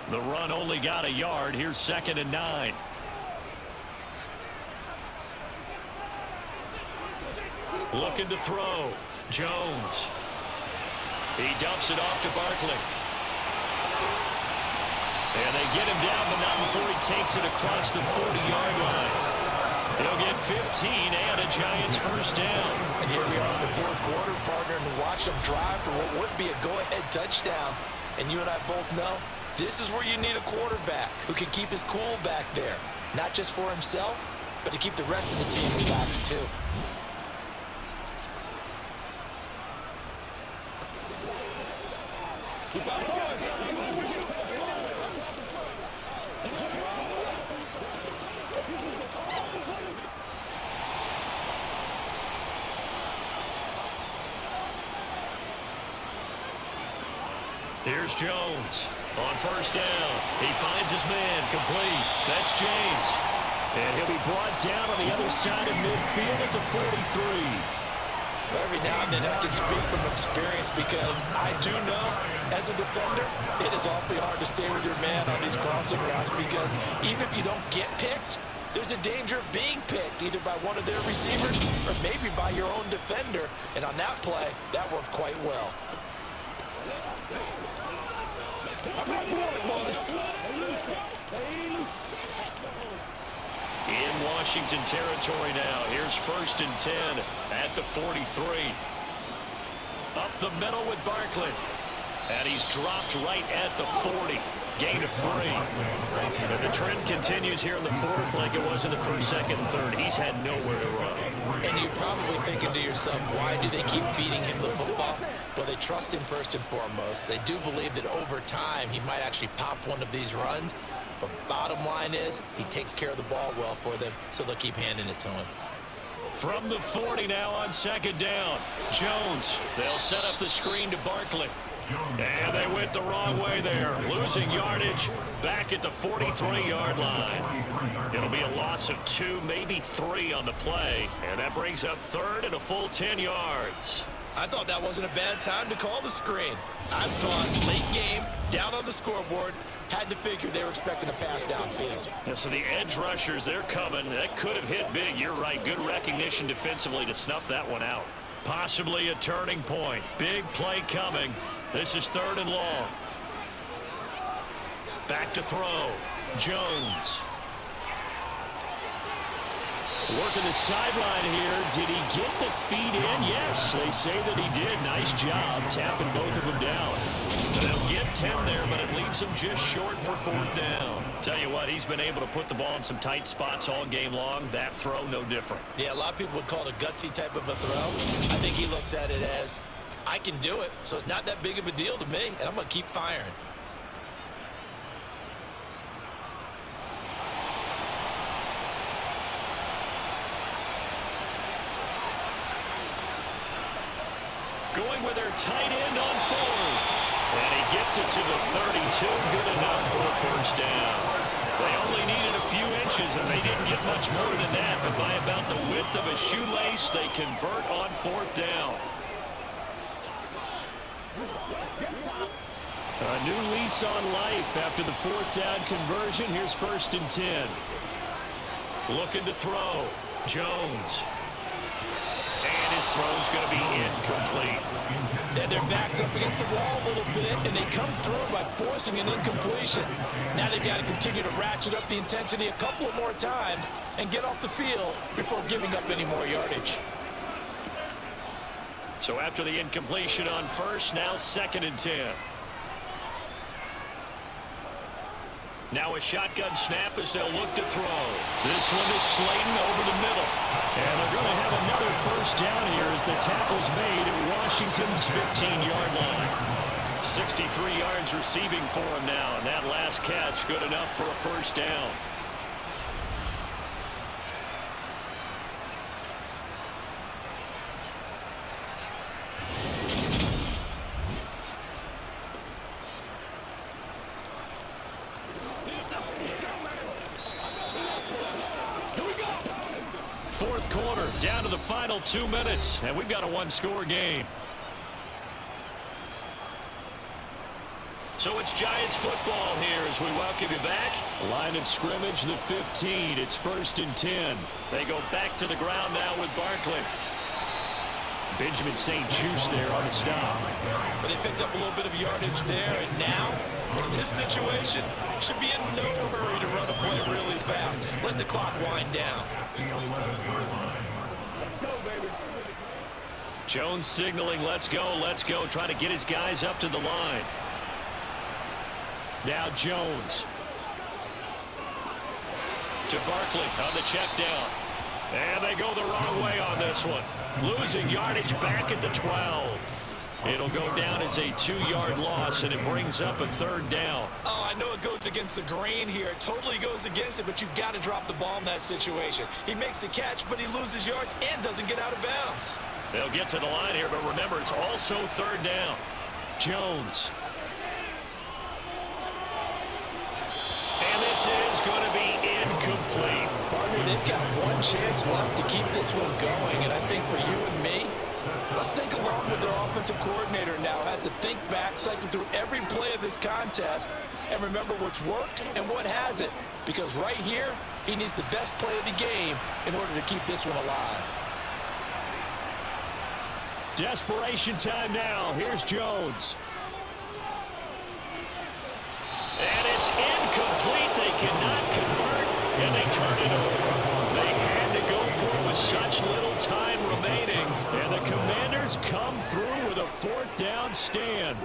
The run only got a yard. Here's 2nd and 9. Looking to throw. Jones. He dumps it off to Barkley. And they get him down, but not before he takes it across the 40-yard line. He'll get 15 and a Giants 1st down. And here we are in the 4th quarter, partner, and to watch them drive for what would be a go-ahead touchdown. And you and I both know this is where you need a quarterback who can keep his cool back there. Not just for himself, but to keep the rest of the team relaxed too. Here's Jones on 1st down. He finds his man, complete. That's James. And he'll be brought down on the other side of midfield at the 43. Every now and then I can speak from experience because I do know as a defender it is awfully hard to stay with your man on these crossing routes because even if you don't get picked, there's a danger of being picked either by one of their receivers or maybe by your own defender. And on that play, that worked quite well. In Washington territory now. Here's 1st and 10 at the 43. Up the middle with Barkley. And he's dropped right at the 40. Gain of 3. And the trend continues here in the 4th like it was in the 1st, 2nd, and 3rd. He's had nowhere to run. And you're probably thinking to yourself, why do they keep feeding him the football? Well, they trust him first and foremost. They do believe that over time he might actually pop one of these runs. But bottom line is he takes care of the ball well for them, so they'll keep handing it to him. From the 40 now on 2nd down. Jones. They'll set up the screen to Barkley. And they went the wrong way there. Losing yardage back at the 43-yard line. It'll be a loss of 2, maybe 3 on the play. And that brings up 3rd and a full 10 yards. I thought that wasn't a bad time to call the screen. I thought late game, down on the scoreboard, had to figure they were expecting a pass downfield. Yeah, so the edge rushers, they're coming. That could have hit big. You're right. Good recognition defensively to snuff that one out. Possibly a turning point. Big play coming. This is 3rd and long. Back to throw. Jones. Working the sideline here. Did he get the feet in? Yes, they say that he did. Nice job tapping both of them down. They'll get 10 there, but it leaves him just short for 4th down. Tell you what, he's been able to put the ball in some tight spots all game long. That throw, no different. Yeah, a lot of people would call it a gutsy type of a throw. I think he looks at it as, I can do it, so it's not that big of a deal to me, and I'm going to keep firing. Going with their tight end on 4th. And he gets it to the 32. Good enough for a 1st down. They only needed a few inches, and they didn't get much more than that. But by about the width of a shoelace, they convert on 4th down. A new lease on life after the fourth down conversion. Here's 1st and 10. Looking to throw. Jones. And his throw's going to be incomplete. Then their back's up against the wall a little bit, and they come through by forcing an incompletion. Now they've got to continue to ratchet up the intensity a couple of more times and get off the field before giving up any more yardage. So after the incompletion on first, now 2nd and 10. Now a shotgun snap as they'll look to throw. This one is Slayton over the middle. And they're going to have another first down here as the tackle's made at Washington's 15-yard line. 63 yards receiving for him now, and that last catch good enough for a first down. Fourth quarter, down to the final 2 minutes, and we've got a one-score game. So it's Giants football here as we welcome you back. Line of scrimmage, the 15. It's 1st and 10. They go back to the ground now with Barkley. Benjamin St. Juste there on the stop. But they picked up a little bit of yardage there, and now, in this situation, should be in no hurry to run a play really fast. Let the clock wind down. Let's go, baby. Jones signaling, let's go, trying to get his guys up to the line. Now Jones. To Barkley on the check down. And they go the wrong way on this one. Losing yardage back at the 12. It'll go down as a 2-yard loss, and it brings up a 3rd down. Oh, I know it goes against the grain here. It totally goes against it, but you've got to drop the ball in that situation. He makes the catch, but he loses yards and doesn't get out of bounds. They'll get to the line here, but remember, it's also 3rd down. Jones. And this is going to be incomplete. Partner, they've got one chance left to keep this one going, and I think for you and me, let's think along with their offensive coordinator now. Has to think back, cycle through every play of this contest, and remember what's worked and what hasn't. Because right here, he needs the best play of the game in order to keep this one alive. Desperation time now. Here's Jones. And it's incomplete. They cannot convert, and they turn it over. They had to go for it with such little time remaining, and the Commanders come through with a 4th down stand.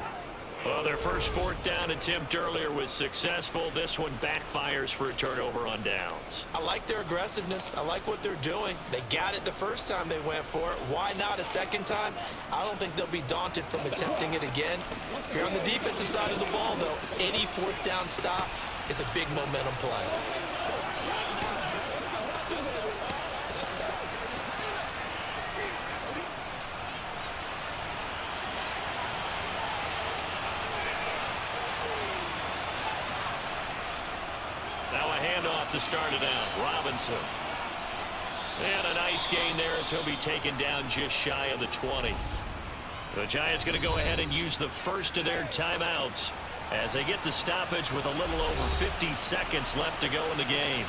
Well, their first 4th down attempt earlier was successful. This one backfires for a turnover on downs. I like their aggressiveness. I like what they're doing. They got it the first time they went for it. Why not a second time? I don't think they'll be daunted from attempting it again. If you're on the defensive side of the ball, though, any 4th down stop is a big momentum play. Now a handoff to start it out. Robinson. And a nice gain there as he'll be taken down just shy of the 20. The Giants going to go ahead and use the first of their timeouts as they get the stoppage with a little over 50 seconds left to go in the game.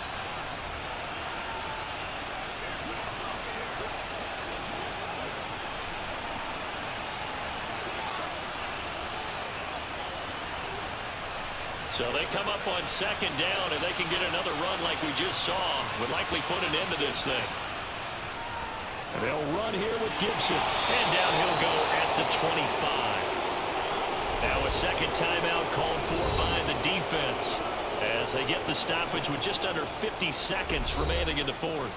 So they come up on 2nd down, and they can get another run like we just saw. Would likely put an end to this thing. And they'll run here with Gibson. And down he'll go at the 25. Now a second timeout called for by the defense as they get the stoppage with just under 50 seconds remaining in the 4th.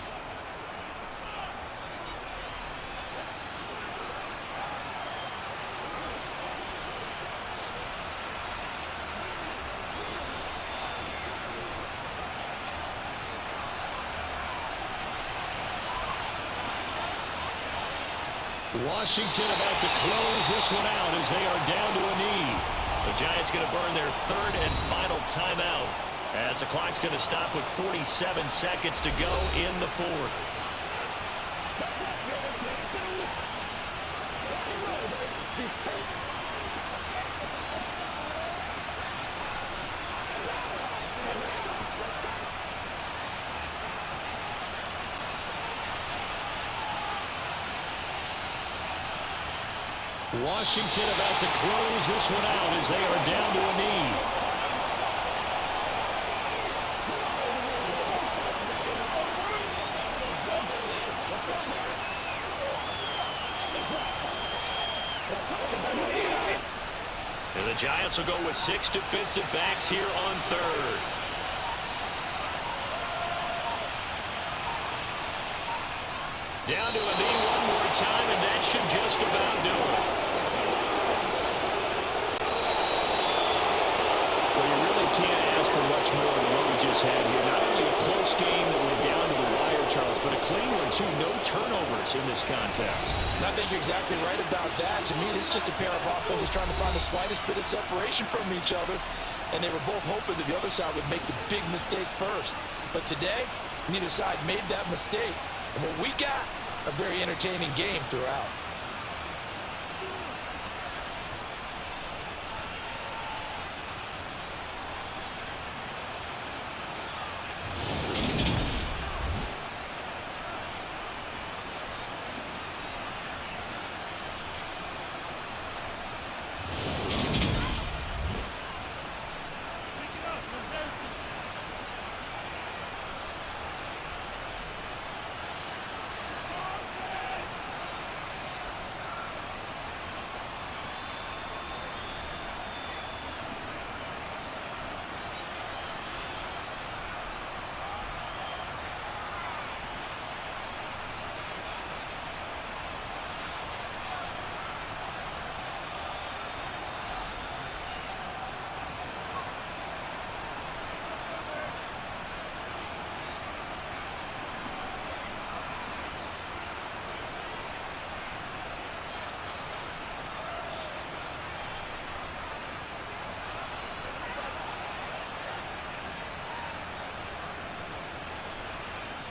Washington about to close this one out as they are down to a knee. The Giants going to burn their 3rd and final timeout as the clock's going to stop with 47 seconds to go in the 4th. Washington about to close this one out as they are down to a knee. And the Giants will go with 6 defensive backs here on third. Down to a knee one more time, and that should just about do it. Well, you really can't ask for much more than what we just had here. Not only a close game that went down to the wire, Charles, but a clean one, too. No turnovers in this contest. And I think you're exactly right about that. To me, this is just a pair of offenses trying to find the slightest bit of separation from each other. And they were both hoping that the other side would make the big mistake first. But today, neither side made that mistake. And what we got, a very entertaining game throughout.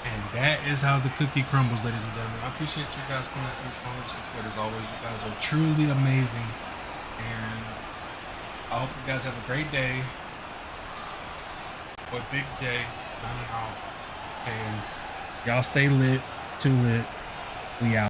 And that is how the cookie crumbles, ladies and gentlemen. I appreciate you guys coming through, showing the support as always. You guys are truly amazing. And I hope you guys have a great day. With BigJ, signing off. And y'all stay lit, too lit. We out.